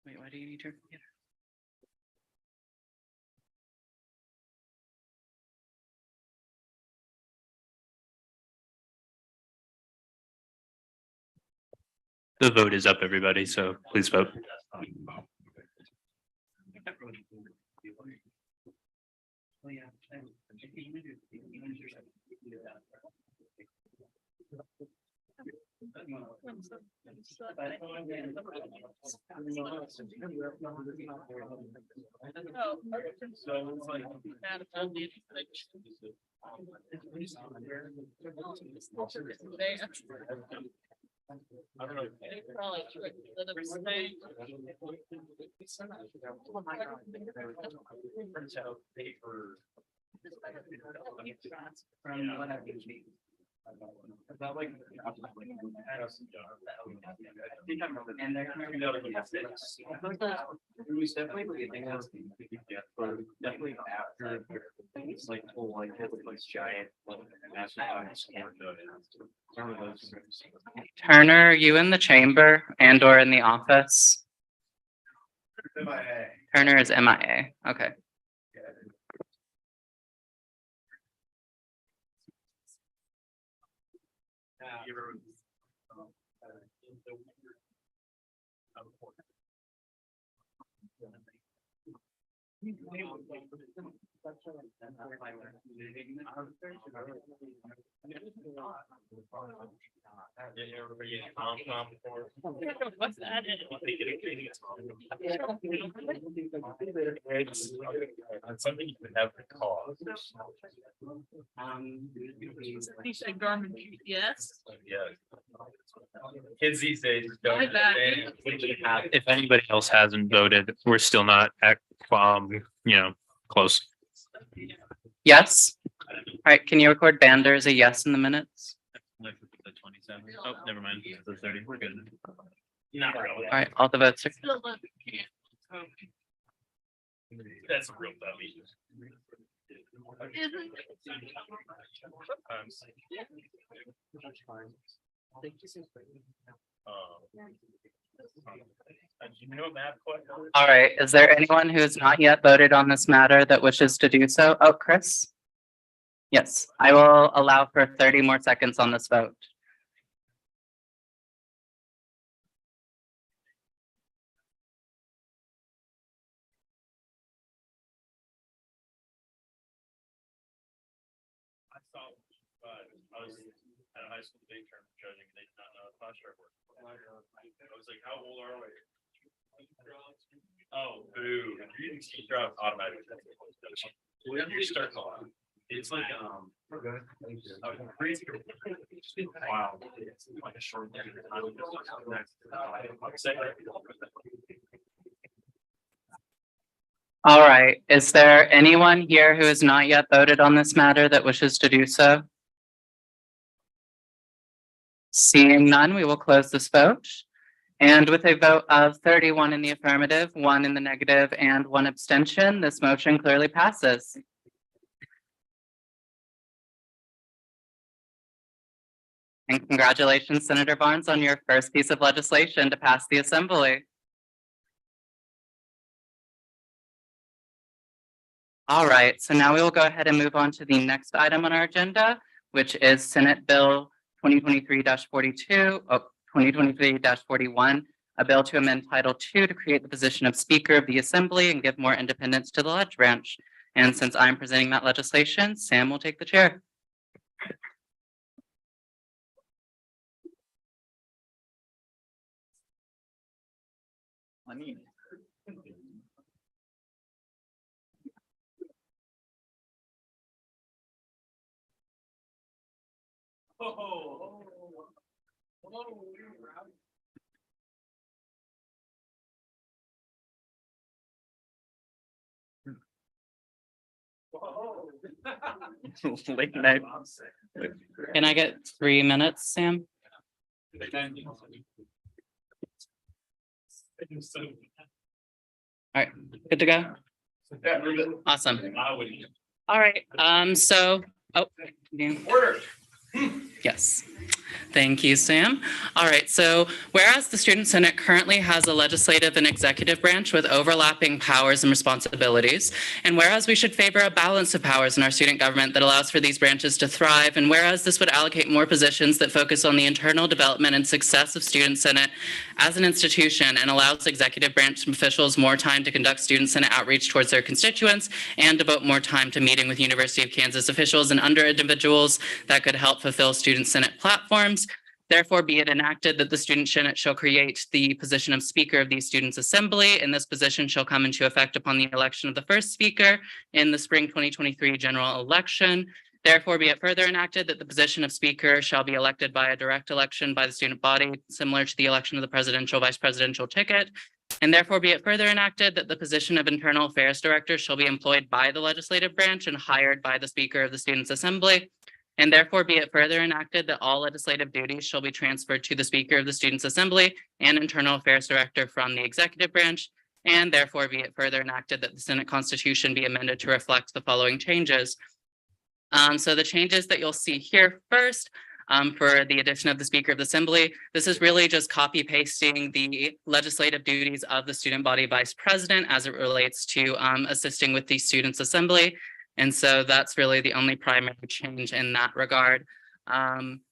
A: Wait, why do you need your computer?
R: The vote is up, everybody, so please vote.
Q: I don't know. Prints out paper. From what happened to me. About like. I think I remember. And there. It was definitely a thing that's. Definitely after. It's like, oh, like, it looks like giant.
A: Turner, are you in the chamber and or in the office? Turner is MIA. Okay.
Q: What's that?
R: It's something you would never call.
F: You said Garmin GPS.
R: Yeah. Kids these days
F: My
R: don't.
F: bad.
R: If anybody else hasn't voted, we're still not at, close.
A: Yes. All right, can you record Bander as a yes in the minutes?
R: The 27. Oh, never mind. The 30. We're good. Not really.
A: All right, all the votes are.
R: That's a real dummy.
A: All right, is there anyone who has not yet voted on this matter that wishes to do so? Oh, Chris? Yes, I will allow for 30 more seconds on this vote.
R: I saw, I was at a high school daycare judging, they did not know class chart work. I was like, how old are we? Oh, boo, you didn't see drop automatically. Whenever you start calling, it's like, okay. Crazy. Wow. It's like a short.
A: All right, is there anyone here who has not yet voted on this matter that wishes to do so? Seeing none, we will close this vote. And with a vote of 31 in the affirmative, 1 in the negative, and 1 abstention, this motion clearly passes. And congratulations, Senator Barnes, on your first piece of legislation to pass the Assembly. All right, so now we will go ahead and move on to the next item on our agenda, which is Senate Bill 2023-42, 2023-41, a bill to amend Title II to create the position of Speaker of the Assembly and give more independence to the ledge branch. And since I'm presenting that legislation, Sam will take the chair.
E: Late night.
A: Can I get 3 minutes, Sam? All right, good to go? Awesome. All right, so, oh.
P: Order.
A: Yes. Thank you, Sam. All right, so whereas the Student Senate currently has a legislative and executive branch with overlapping powers and responsibilities, and whereas we should favor a balance of powers in our student government that allows for these branches to thrive, and whereas this would allocate more positions that focus on the internal development and success of Student Senate as an institution and allows executive branch officials more time to conduct Student Senate outreach towards their constituents and devote more time to meeting with University of Kansas officials and under individuals that could help fulfill Student Senate platforms. Therefore, be it enacted that the Student Senate shall create the position of Speaker of the Students' Assembly, and this position shall come into effect upon the election of the first Speaker in the spring 2023 general election. Therefore, be it further enacted that the position of Speaker shall be elected by a direct election by the student body, similar to the election of the presidential, vice presidential ticket. And therefore, be it further enacted that the position of Internal Affairs Director shall be employed by the legislative branch and hired by the Speaker of the Students' Assembly. And therefore, be it further enacted that all legislative duties shall be transferred to the Speaker of the Students' Assembly and Internal Affairs Director from the executive branch. And therefore, be it further enacted that the Senate Constitution be amended to reflect the following changes. So the changes that you'll see here first for the addition of the Speaker of the Assembly, this is really just copy pasting the legislative duties of the student body vice president as it relates to assisting with the Students' Assembly. And so that's really the only primary change in that regard.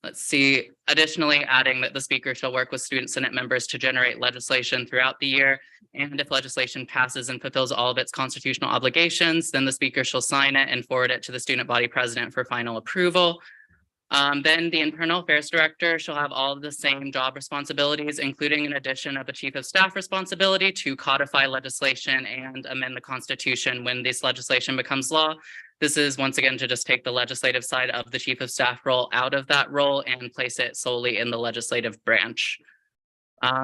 A: Let's see, additionally adding that the Speaker shall work with Student Senate members to generate legislation throughout the year. And if legislation passes and fulfills all of its constitutional obligations, then the Speaker shall sign it and forward it to the student body president for final approval. Then the Internal Affairs Director shall have all of the same job responsibilities, including an addition of a Chief of Staff responsibility to codify legislation and amend the Constitution when this legislation becomes law. This is once again to just take the legislative side of the Chief of Staff role out of that role and place it solely in the legislative branch.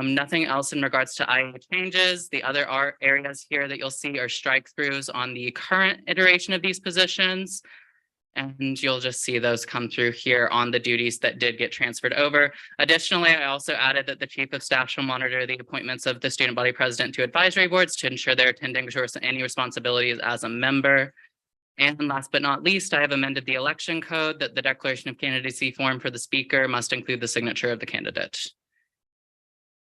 A: Nothing else in regards to IA changes. The other areas here that you'll see are strike throughs on the current iteration of these positions. And you'll just see those come through here on the duties that did get transferred over. Additionally, I also added that the Chief of Staff shall monitor the appointments of the student body president to advisory boards to ensure they're attending to any responsibilities as a member. And last but not least, I have amended the election code that the declaration of candidacy form for the Speaker must include the signature of the candidate.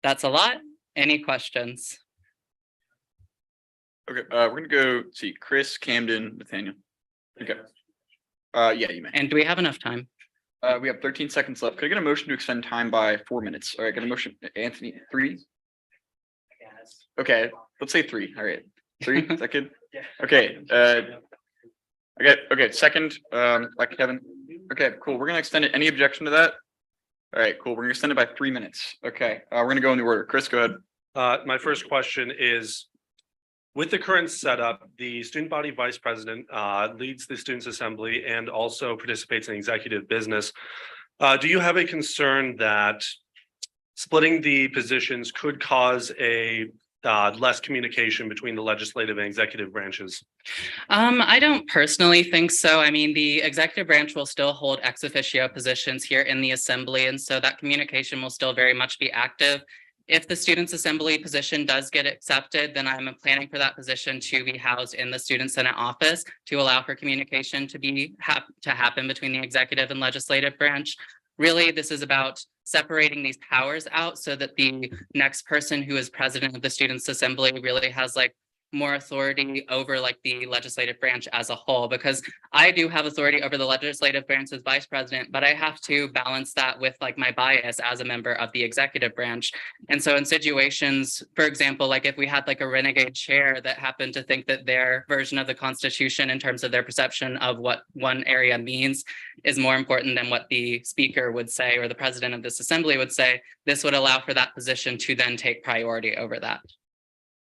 A: That's a lot. Any questions?
E: Okay, we're gonna go see Chris, Camden, Nathaniel. Okay. Yeah, you may.
A: And do we have enough time?
E: We have 13 seconds left. Could I get a motion to extend time by 4 minutes? All right, get a motion. Anthony, 3? Okay, let's say 3. All right. 3, second. Okay, okay, second, like Kevin. Okay, cool. We're gonna extend it. Any objection to that? All right, cool. We're gonna extend it by 3 minutes. Okay, we're gonna go in the order. Chris, go ahead.
D: My first question is, with the current setup, the student body vice president leads the Students' Assembly and also participates in executive business. Do you have a concern that splitting the positions could cause a less communication between the legislative and executive branches?
A: I don't personally think so. I mean, the executive branch will still hold ex officio positions here in the assembly, and so that communication will still very much be active. If the Students' Assembly position does get accepted, then I'm planning for that position to be housed in the Student Senate office to allow for communication to happen between the executive and legislative branch. Really, this is about separating these powers out so that the next person who is president of the Students' Assembly really has like more authority over like the legislative branch as a whole, because I do have authority over the legislative branch as vice president, but I have to balance that with like my bias as a member of the executive branch. And so in situations, for example, like if we had like a renegade chair that happened to think that their version of the Constitution in terms of their perception of what one area means is more important than what the speaker would say or the president of this assembly would say, this would allow for that position to then take priority over that.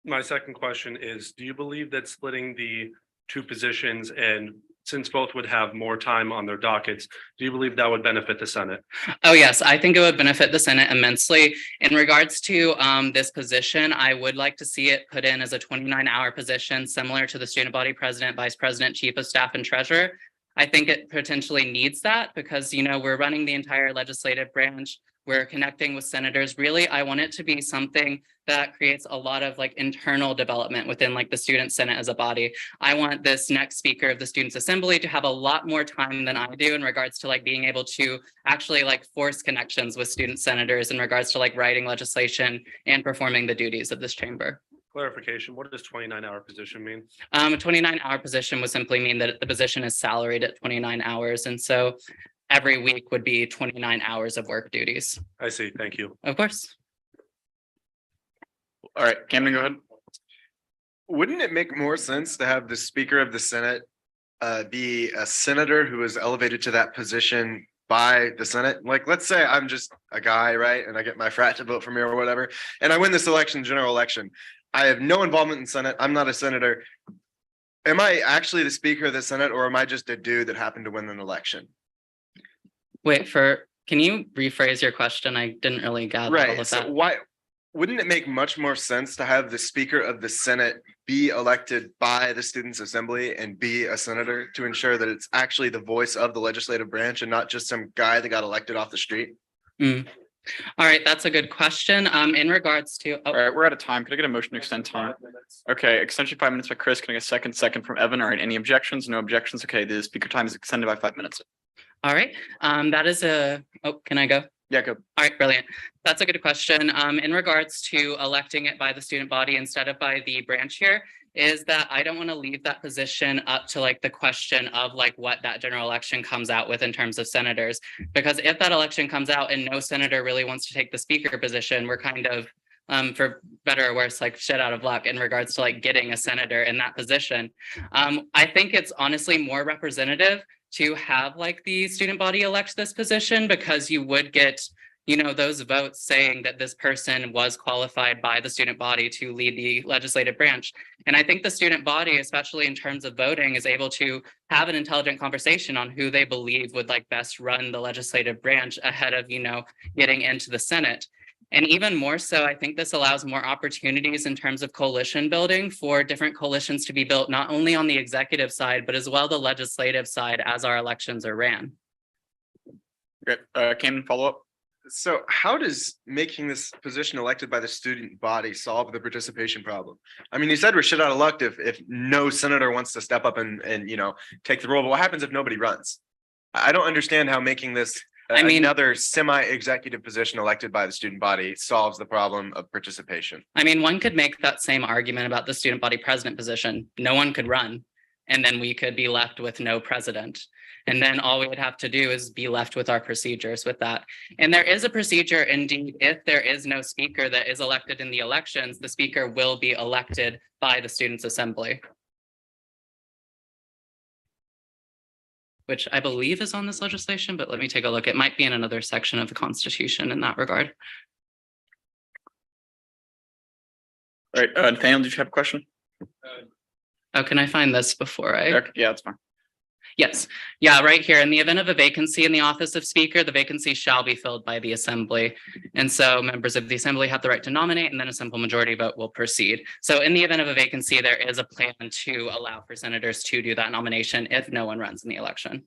D: My second question is, do you believe that splitting the two positions and since both would have more time on their dockets, do you believe that would benefit the Senate?
A: Oh, yes, I think it would benefit the Senate immensely. In regards to this position, I would like to see it put in as a 29-hour position, similar to the student body president, vice president, chief of staff, and treasurer. I think it potentially needs that because, you know, we're running the entire legislative branch. We're connecting with senators. Really, I want it to be something that creates a lot of like internal development within like the student senate as a body. I want this next speaker of the Students' Assembly to have a lot more time than I do in regards to like being able to actually like force connections with student senators in regards to like writing legislation and performing the duties of this chamber.
D: Clarification, what does 29-hour position mean?
A: A 29-hour position would simply mean that the position is salaried at 29 hours. And so every week would be 29 hours of work duties.
D: I see, thank you.
A: Of course.
E: All right, Camden, go ahead.
C: Wouldn't it make more sense to have the Speaker of the Senate be a senator who is elevated to that position by the Senate? Like, let's say I'm just a guy, right? And I get my frat to vote for me or whatever, and I win this election, general election. I have no involvement in Senate. I'm not a senator. Am I actually the Speaker of the Senate, or am I just a dude that happened to win an election?
A: Wait, can you rephrase your question? I didn't really gather all
C: Right.
A: of
C: So
A: that.
C: why wouldn't it make much more sense to have the Speaker of the Senate be elected by the Students' Assembly and be a senator to ensure that it's actually the voice of the legislative branch and not just some guy that got elected off the street?
A: All right, that's a good question. In regards to,
E: All right, we're out of time. Could I get a motion to extend time? Okay, extension 5 minutes by Chris. Can I get a second from Evan? All right, any objections? No objections. Okay, the speaker time is extended by 5 minutes.
A: all right, that is can I go?
E: Yeah, go.
A: All right, brilliant. That's a good question. In regards to electing it by the student body instead of by the branch here, is that I don't want to leave that position up to like the question of like what that general election comes out with in terms of senators. Because if that election comes out and no senator really wants to take the speaker position, we're kind of for better or worse, like shit out of luck in regards to like getting a senator in that position. I think it's honestly more representative to have like the student body elect this position because you would get, you know, those votes saying that this person was qualified by the student body to lead the legislative branch. And I think the student body, especially in terms of voting, is able to have an intelligent conversation on who they believe would like best run the legislative branch ahead of, you know, getting into the Senate. And even more so, I think this allows more opportunities in terms of coalition building for different coalitions to be built, not only on the executive side, but as well the legislative side as our elections are ran.
E: Great. Camden, follow up.
C: So how does making this position elected by the student body solve the participation problem? I mean, you said we're shit out of luck if no senator wants to step up and you know, take the role, but what happens if nobody runs? I don't understand how making this another semi-executive position elected by the student body solves the problem of participation.
A: I mean, one could make that same argument about the student body president position. No one could run, and then we could be left with no president. And then all we would have to do is be left with our procedures with that. And there is a procedure indeed, if there is no speaker that is elected in the elections, the speaker will be elected by the Students' Assembly, which I believe is on this legislation, but let me take a look. It might be in another section of the Constitution in that regard.
E: All right, Nathaniel, did you have a question?
A: Oh, can I find this before I?
E: Okay, yeah, that's fine.
A: Yes, yeah, right here. In the event of a vacancy in the office of speaker, the vacancy shall be filled by the assembly. And so members of the assembly have the right to nominate, and then a simple majority vote will proceed. So in the event of a vacancy, there is a plan to allow for senators to do that nomination if no one runs in the election.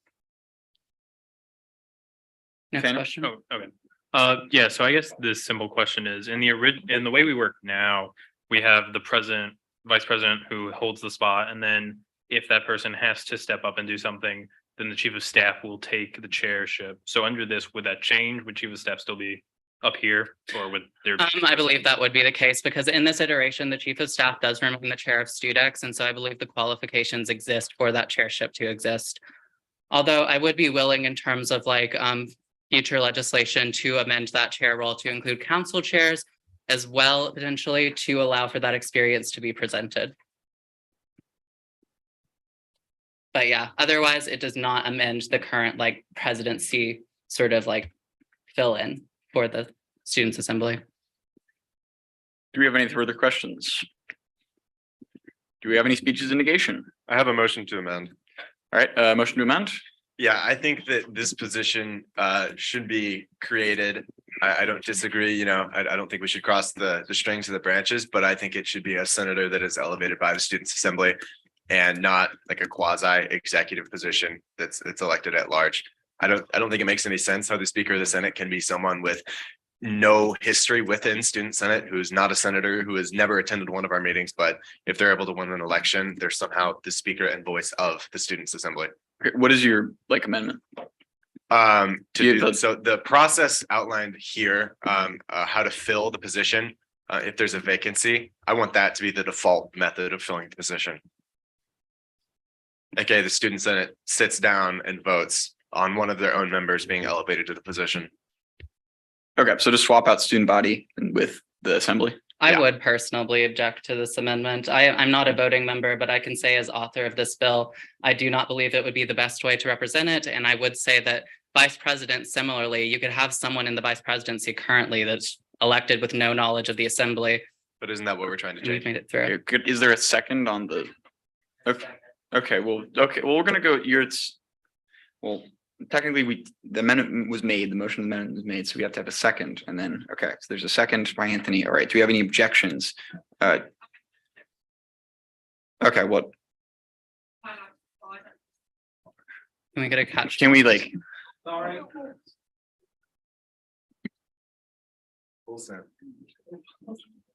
A: Next question.
K: Oh, okay. Yeah, so I guess the simple question is in the way we work now, we have the president, vice president who holds the spot, and then if that person has to step up and do something, then the chief of staff will take the chairship. So under this, would that change? Would chief of staff still be up here, or would there?
A: I believe that would be the case because in this iteration, the chief of staff does remain the chair of Studex, and so I believe the qualifications exist for that chairship to exist. Although I would be willing in terms of like future legislation to amend that chair role to include council chairs as well, potentially to allow for that experience to be presented. But yeah, otherwise it does not amend the current like presidency sort of like fill in for the Students' Assembly.
E: Do we have any further questions? Do we have any speeches in negation?
C: I have a motion to amend.
E: All right, motion to amend?
C: Yeah, I think that this position should be created. I don't disagree, you know, I don't think we should cross the strings of the branches, but I think it should be a senator that is elevated by the Students' Assembly and not like a quasi executive position that's elected at large. I don't think it makes any sense how the Speaker of the Senate can be someone with no history within Student Senate, who's not a senator, who has never attended one of our meetings, but if they're able to win an election, they're somehow the speaker and voice of the Students' Assembly.
E: Okay, what is your like amendment?
C: So the process outlined here, how to fill the position, if there's a vacancy, I want that to be the default method of filling the position. Okay, the Student Senate sits down and votes on one of their own members being elevated to the position.
E: Okay, so just swap out student body with the assembly.
A: I would personally object to this amendment. I'm not a voting member, but I can say as author of this bill, I do not believe it would be the best way to represent it. And I would say that vice president, similarly, you could have someone in the vice presidency currently that's elected with no knowledge of the assembly.
C: But isn't that what we're trying to
A: We've
C: change?
A: made it through.
E: Is there a second on the? Okay, well, we're gonna go, well, technically the amendment was made, the motion amendment was made, so we have to have a second and then, okay, so there's a second by Anthony. All right, do we have any objections? Okay, what?
A: Can we get a catch?
E: Can we like?
L: Sorry.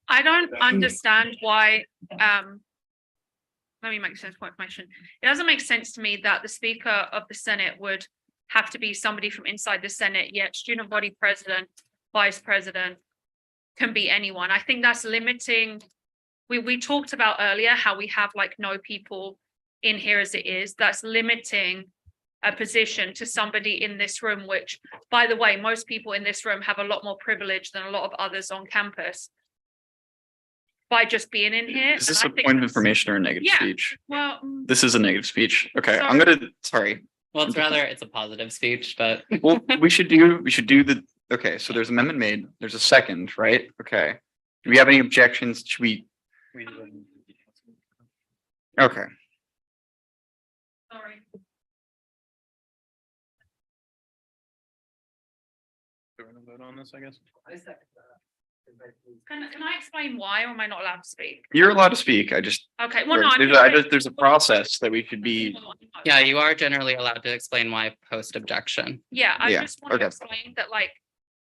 F: I don't understand why, let me make sense of information. It doesn't make sense to me that the Speaker of the Senate would have to be somebody from inside the Senate, yet student body president, vice president can be anyone. I think that's limiting. We talked about earlier how we have like no people in here as it is. That's limiting a position to somebody in this room, which, by the way, most people in this room have a lot more privilege than a lot of others on campus by just being in here.
E: Is this a point of information or a negative
F: Yeah,
E: speech?
F: well,
E: This is a negative speech. Okay, I'm
F: Sorry.
E: gonna, sorry.
A: Well, it's a positive speech, but
E: Well, we should do the, okay, so there's amendment made, there's a second, right? Okay. Do we have any objections? Should we? Okay,
F: sorry.
K: Vote on this, I guess.
F: Can I explain why, or am I not allowed to speak?
E: you're allowed to speak. I just.
F: Okay, well, no, I'm
E: There's a process that we should be.
A: yeah, you are generally allowed to explain why post objection.
F: Yeah, I
E: Yeah,
F: just want to
E: okay.
F: explain that, like,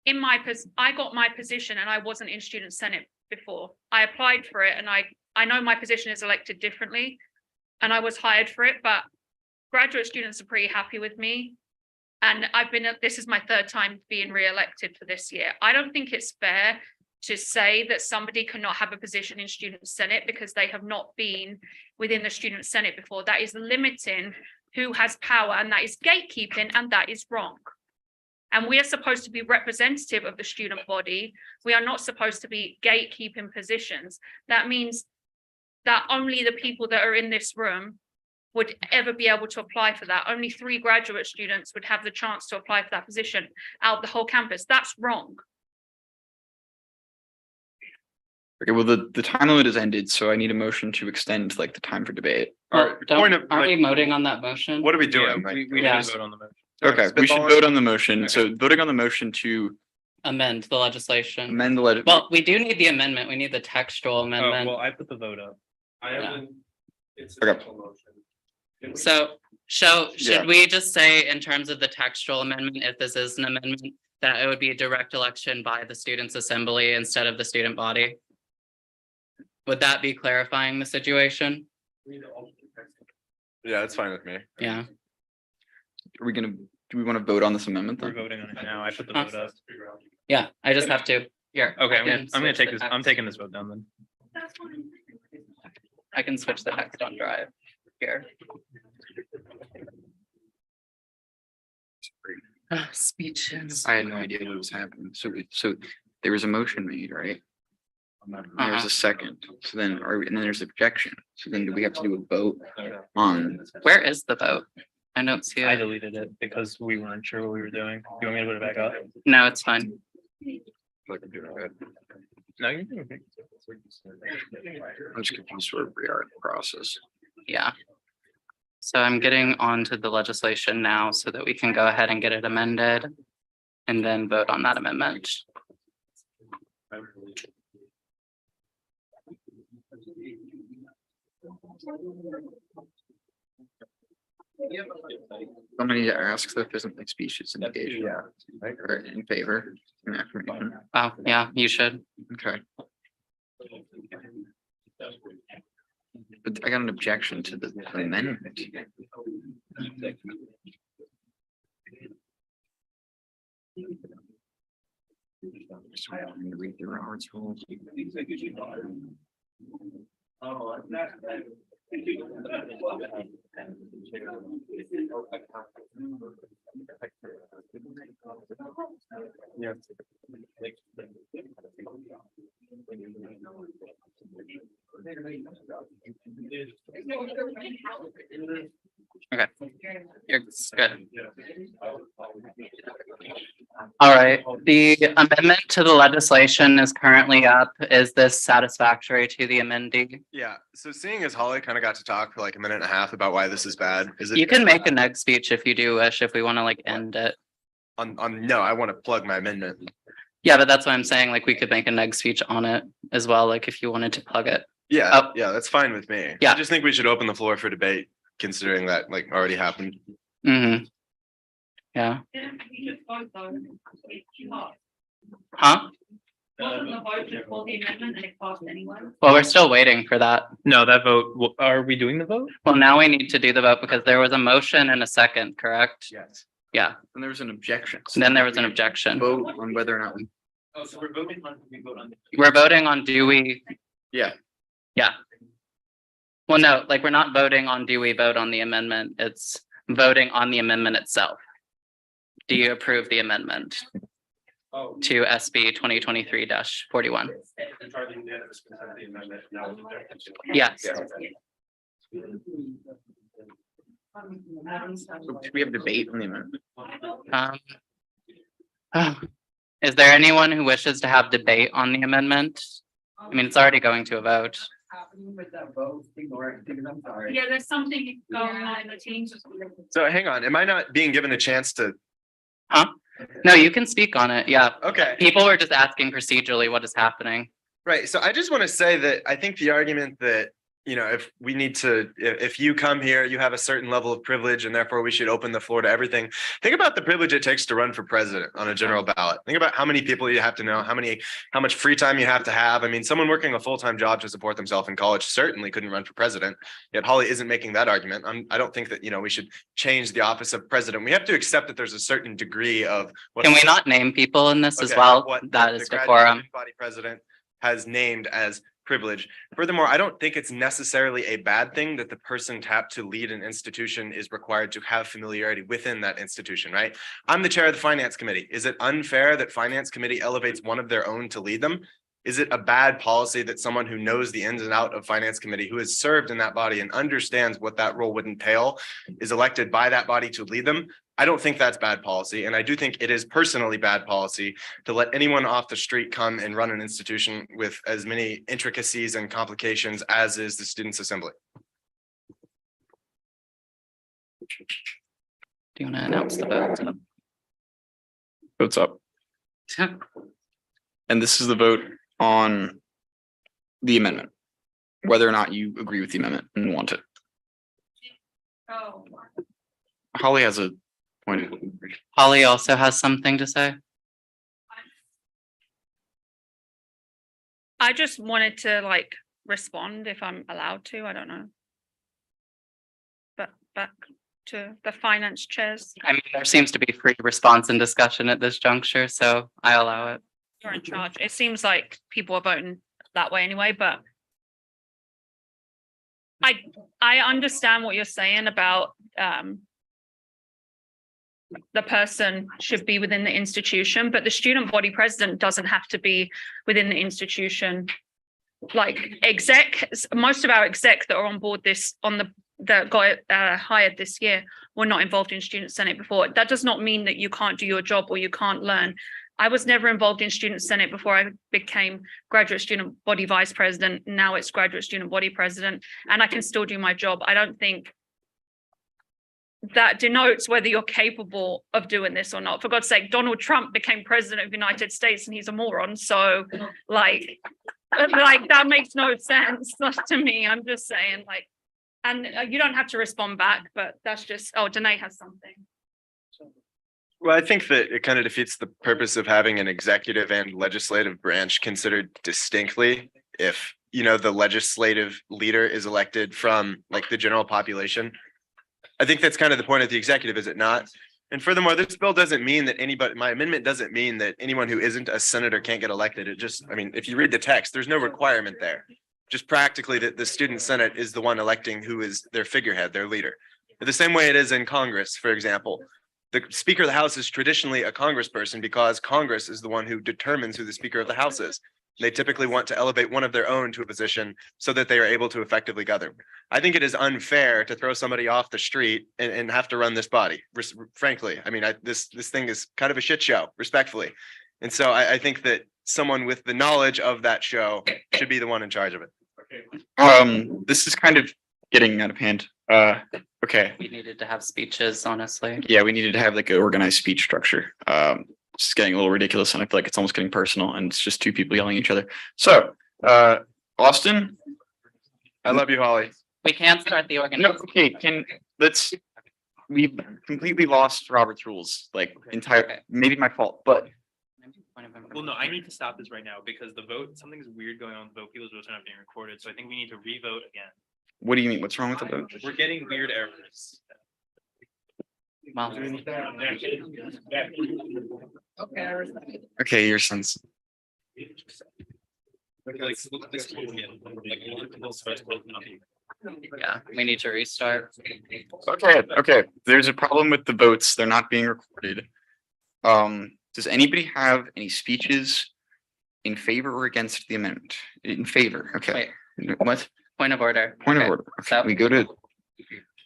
F: I got my position and I wasn't in student senate before. I applied for it and I know my position is elected differently and I was hired for it, but graduate students are pretty happy with me. And this is my third time being re-elected for this year. I don't think it's fair to say that somebody cannot have a position in student senate because they have not been within the student senate before. That is limiting who has power, and that is gatekeeping, and that is wrong. And we are supposed to be representative of the student body. We are not supposed to be gatekeeping positions. That means that only the people that are in this room would ever be able to apply for that. Only 3 graduate students would have the chance to apply for that position out of the whole campus. That's wrong.
E: Okay, well, the time limit has ended, so I need a motion to extend like the time for debate.
A: Well, aren't we voting on that motion?
C: What are we doing?
K: We
A: Yeah.
K: should vote on the motion.
E: Okay, we should vote on the motion. So voting on the motion to
A: Amend the legislation.
E: amend the
A: Well, we do need the amendment. We need the textual amendment.
K: Well, I put the vote up.
D: I haven't. It's
E: Okay.
D: a special motion.
A: So
E: Yeah.
A: should we just say in terms of the textual amendment, if this is an amendment, that it would be a direct election by the students' assembly instead of the student body? Would that be clarifying the situation?
C: Yeah, that's fine with me.
A: Yeah.
E: Are we gonna, do we want to vote on this amendment
K: We're
E: then?
K: voting on it now. I put the
A: Huh.
K: vote up.
A: Yeah, I just have to, here.
K: Okay,
A: I
K: I'm
A: can
K: gonna
A: switch
K: take
A: the
K: this, I'm
A: text.
K: taking this vote down then.
A: I can switch the text on Drive here. Speeches.
E: I had no idea what was happening. So there was a motion made, right? There was a second. So then, and then there's objection. So then do we have to do a vote on?
A: Where is the vote? I don't see
K: I
A: it.
K: deleted it because we weren't sure what we were doing. You want me to put it back up?
A: No, it's fine.
K: No, you're doing okay.
E: I'm just confused where we are in the process.
A: Yeah. So I'm getting onto the legislation now so that we can go ahead and get it amended and then vote on that amendment.
E: Somebody asks if there's something species engaged.
C: Yeah.
E: Or in favor. in affirmation.
A: Oh, yeah, you should.
E: Okay. But I got an objection to the amendment. Just wanting to read the Robert's rules.
A: Okay. You're good. All right, the amendment to the legislation is currently up. Is this satisfactory to the amendee?
C: Yeah, so seeing as Holly kind of got to talk for like a minute and a half about why this is bad, is it?
A: You can make a neg speech if you do wish, if we want to like end it.
C: No, I want to plug my amendment.
A: Yeah, but that's what I'm saying, like, we could make a neg speech on it as well, like, if you wanted to plug it.
C: Yeah,
A: Oh.
C: yeah, that's fine with me.
A: Yeah.
C: I just think we should open the floor for debate, considering that like already happened.
A: Mm-hmm. Yeah. Huh? Well, we're still waiting for that.
K: No, that vote, are we doing the vote?
A: Well, now we need to do the vote because there was a motion and a second, correct?
C: Yes.
A: Yeah,
E: And there was an objection.
A: and then there was an objection.
E: Vote on whether or not we.
R: Oh, so we're voting on, we vote on.
A: We're voting on do we,
E: Yeah.
A: yeah. Well, no, like, we're not voting on do we vote on the amendment, it's voting on the amendment itself. Do you approve the amendment
R: Oh.
A: to SB 2023-41?
R: And try the unanimous consent of the amendment. Now with objection.
A: Yes.
E: So should we have debate on the amendment?
A: Oh. Is there anyone who wishes to have debate on the amendment? I mean, it's already going to a vote.
F: Yeah, there's something going on in the teams.
C: So hang on, am I not being given a chance to?
A: Huh? No, you can speak on it, yeah.
C: Okay.
A: People were just asking procedurally what is happening.
C: Right, so I just want to say that I think the argument that, you know, if we need to, if you come here, you have a certain level of privilege and therefore we should open the floor to everything. Think about the privilege it takes to run for president on a general ballot. Think about how many people you have to know, how much free time you have to have. I mean, someone working a full-time job to support themselves in college certainly couldn't run for president. Yet Holly isn't making that argument. I don't think that, you know, we should change the office of president. We have to accept that there's a certain degree of.
A: Can we not name people in this as
C: Okay,
A: well?
C: what
A: That
C: the
A: is
C: graduating
A: decorum.
C: Body president has named as privilege. Furthermore, I don't think it's necessarily a bad thing that the person tapped to lead an institution is required to have familiarity within that institution, right? I'm the chair of the finance committee. Is it unfair that finance committee elevates one of their own to lead them? Is it a bad policy that someone who knows the ins and out of finance committee, who has served in that body and understands what that role would entail, is elected by that body to lead them? I don't think that's bad policy. And I do think it is personally bad policy to let anyone off the street come and run an institution with as many intricacies and complications as is the Students' Assembly.
A: Do you want to announce the vote?
E: Votes up. And this is the vote on the amendment, whether or not you agree with the amendment and want it.
F: Oh.
E: Holly has a point.
A: Holly also has something to say.
F: I just wanted to like respond if I'm allowed to, I don't know. But back to the finance chairs.
A: I mean, there seems to be free response and discussion at this juncture, so I allow it.
F: You're in charge. It seems like people are voting that way anyway, but I understand what you're saying about the person should be within the institution, but the student body president doesn't have to be within the institution. Like most of our exec that are on board that got hired this year were not involved in student senate before. That does not mean that you can't do your job or you can't learn. I was never involved in student senate before I became graduate student body vice president. Now it's graduate student body president, and I can still do my job. I don't think that denotes whether you're capable of doing this or not. For God's sake, Donald Trump became president of the United States and he's a moron. So like that makes no sense to me. I'm just saying, like, and you don't have to respond back, but that's just, oh, Danae has something.
C: Well, I think that it kind of defeats the purpose of having an executive and legislative branch considered distinctly if, you know, the legislative leader is elected from like the general population. I think that's kind of the point of the executive, is it not? And furthermore, this bill doesn't mean that anybody, my amendment doesn't mean that anyone who isn't a senator can't get elected. It just, I mean, if you read the text, there's no requirement there. Just practically that the student senate is the one electing who is their figurehead, their leader. The same way it is in Congress, for example. The Speaker of the House is traditionally a congressperson because Congress is the one who determines who the Speaker of the House is. They typically want to elevate one of their own to a position so that they are able to effectively govern. I think it is unfair to throw somebody off the street and have to run this body. Frankly, I mean, this thing is kind of a shit show, respectfully. And so I think that someone with the knowledge of that show should be the one in charge of it.
E: This is kind of getting out of hand. Okay.
A: We needed to have speeches, honestly.
E: Yeah, we needed to have like an organized speech structure. It's getting a little ridiculous and I feel like it's almost getting personal and it's just two people yelling at each other. So, Austin.
C: I love you, Holly.
A: We can't start the organization.
E: No, okay, we've completely lost Robert's rules, like maybe my fault, but.
K: Well, no, I need to stop this right now because the vote, something's weird going on with the vote. People's votes are not being recorded. So I think we need to re-vote again.
E: What do you mean? What's wrong with the vote?
K: We're getting weird errors.
A: Well,
E: okay, your sense.
A: yeah, we need to restart.
E: Okay. There's a problem with the votes. They're not being recorded. Does anybody have any speeches in favor or against the amendment? In favor, okay.
A: Wait.
E: What?
A: Point of order.
E: Point of order. Okay,
A: So-
E: we go to,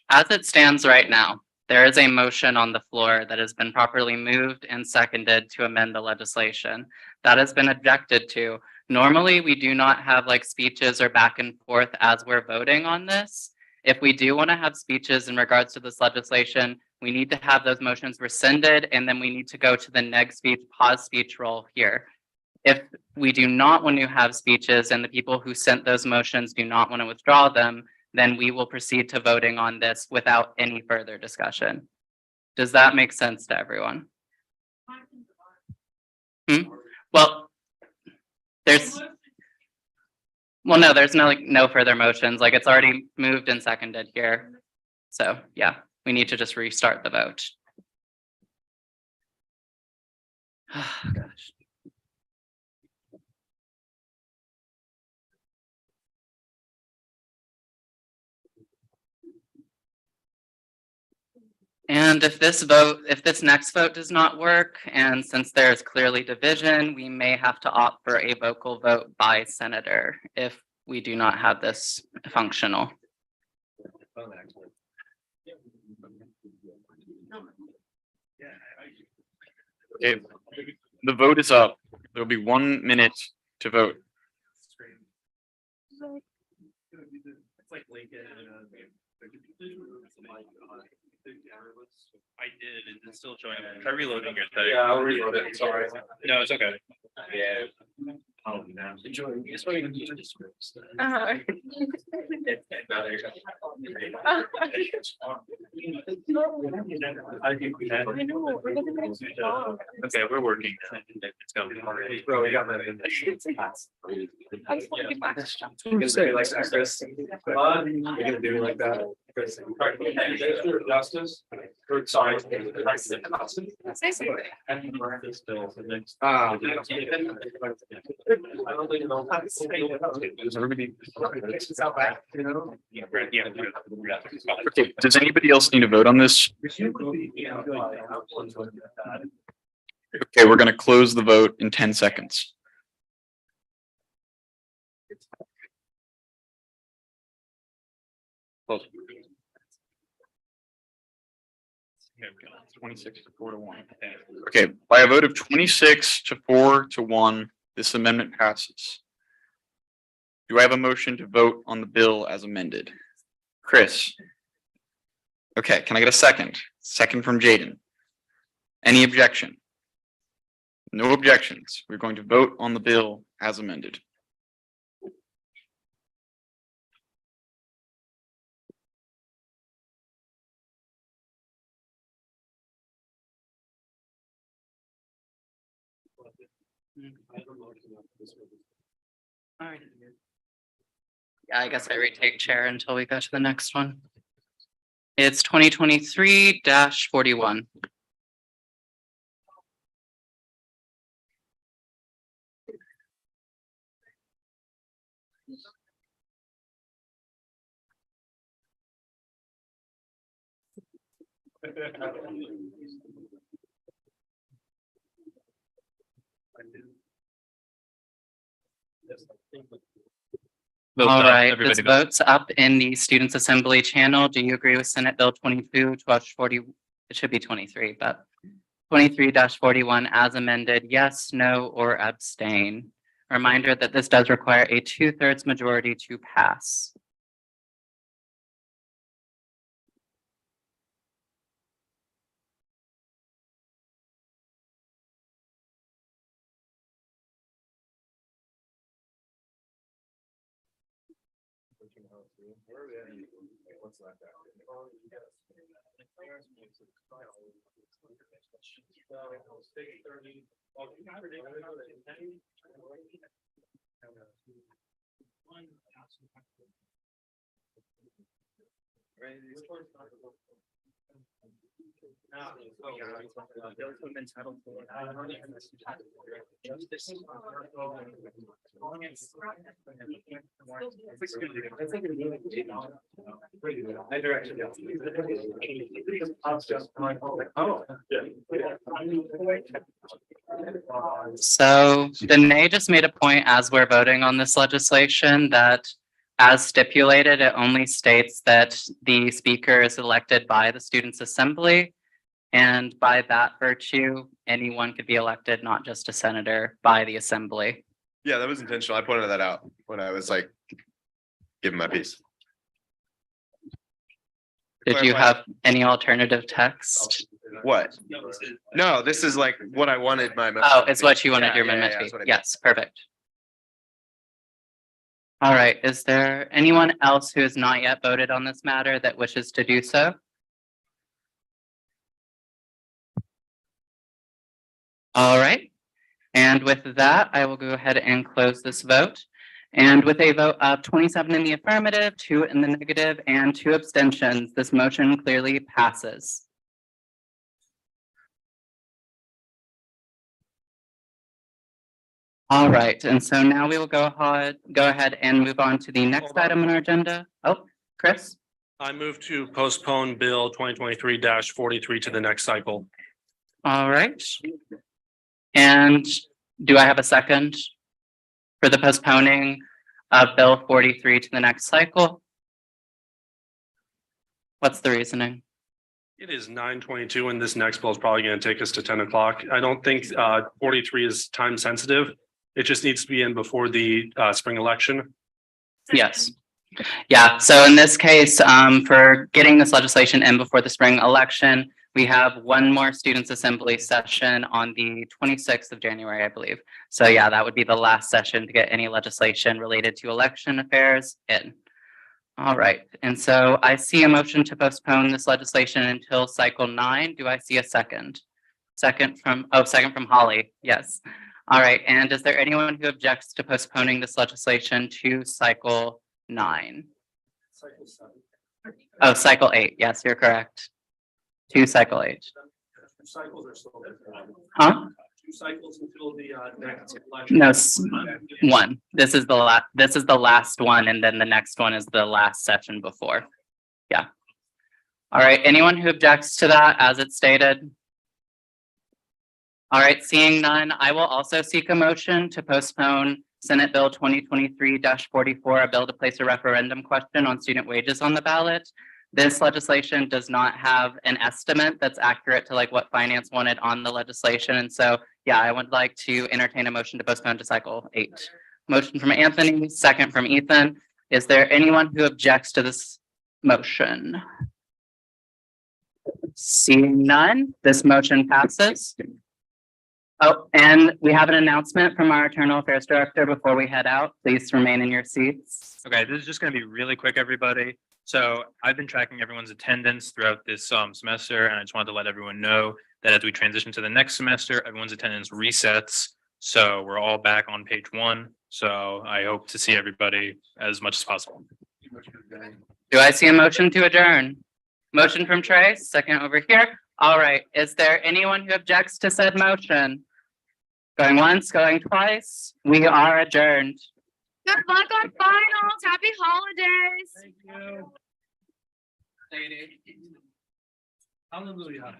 A: As it stands right now, there is a motion on the floor that has been properly moved and seconded to amend the legislation. That has been objected to. Normally, we do not have like speeches or back and forth as we're voting on this. If we do want to have speeches in regards to this legislation, we need to have those motions rescinded and then we need to go to the next speech, pause speech roll here. If we do not want to have speeches and the people who sent those motions do not want to withdraw them, then we will proceed to voting on this without any further discussion. Does that make sense to everyone? Well, no, there's no further motions. Like it's already moved and seconded here. So yeah, we need to just restart the vote. Gosh. And if this next vote does not work, and since there's clearly division, we may have to opt for a vocal vote by senator if we do not have this functional.
E: okay, the vote is up. There'll be 1 minute to vote.
K: I did. It's still showing up. Try reloading your thing.
R: Yeah, I'll reload it. Sorry.
K: No, it's okay.
R: Yeah. Enjoy. It's what you need to I think we had.
K: Okay, we're working. It's going.
R: Bro, we got that in I'm gonna say like that, Chris. We're gonna do it like that. Chris. Justice. Sorry. I don't think
E: Does everybody?
K: Yeah.
E: Okay, does anybody else need to vote on this? Okay, we're gonna close the vote in 10 seconds. Close. 26 to 4 to 1. Okay, by a vote of 26 to 4 to 1, this amendment passes. Do I have a motion to vote on the bill as amended? Chris, Okay, can I get a second? Second from Jaden. Any objection? No objections. We're going to vote on the bill as amended.
A: Alright. Yeah, I guess I retake chair until we go to the next one. It's 2023-41. All right, this vote's up in the Students Assembly channel. Do you agree with Senate Bill 22/40? It should be 23, but 23-41 as amended, yes, no, or abstain. Reminder that this does require a 2/3 majority to pass. So Danae just made a point as we're voting on this legislation that as stipulated, it only states that the speaker is elected by the Students' Assembly. And by that virtue, anyone could be elected, not just a senator, by the assembly.
C: Yeah, that was intentional. I pointed that out when I was like giving my piece.
A: Did you have any alternative text?
C: What? No, this is like what I wanted my.
A: Oh, it's what you wanted your amendment to be. Yes, perfect. All right, is there anyone else who has not yet voted on this matter that wishes to do so? All right, and with that, I will go ahead and close this vote. And with a vote of 27 in the affirmative, 2 in the negative, and 2 abstentions, this motion clearly passes. All right, and so now we will go ahead and move on to the next item on our agenda. Oh, Chris?
D: I move to postpone Bill 2023-43 to the next cycle.
A: All right. And do I have a second for the postponing of Bill 43 to the next cycle? What's the reasoning?
D: It is 9:22 and this next bill is probably going to take us to 10 o'clock. I don't think 43 is time sensitive. It just needs to be in before the spring election.
A: Yes. Yeah, so in this case, for getting this legislation in before the spring election, we have one more Students' Assembly session on the 26th of January, I believe. So yeah, that would be the last session to get any legislation related to election affairs in. All right, and so I see a motion to postpone this legislation until cycle 9. Do I see a second? Second from Holly, yes. All right, and is there anyone who objects to postponing this legislation to cycle 9? Oh, cycle 8, yes, you're correct. To cycle 8.
D: Cycles are still.
A: Huh?
D: 2 cycles until the next election.
A: No, one. This is the last one, and then the next one is the last session before. Yeah. All right, anyone who objects to that as it's stated? All right, seeing none, I will also seek a motion to postpone Senate Bill 2023-44, a bill to place a referendum question on student wages on the ballot. This legislation does not have an estimate that's accurate to like what finance wanted on the legislation. And so, yeah, I would like to entertain a motion to postpone to cycle 8. Motion from Anthony, second from Ethan. Is there anyone who objects to this motion? Seeing none, this motion passes. Oh, and we have an announcement from our Internal Affairs Director before we head out. Please remain in your seats.
K: Okay, this is just gonna be really quick, everybody. So I've been tracking everyone's attendance throughout this semester, and I just wanted to let everyone know that as we transition to the next semester, everyone's attendance resets. So we're all back on page 1. So I hope to see everybody as much as possible.
A: Do I see a motion to adjourn? Motion from Trey, second over here. All right, is there anyone who objects to said motion? Going once, going twice, we are adjourned.
B: Good luck on finals. Happy holidays.
D: Thank you. Hallelujah.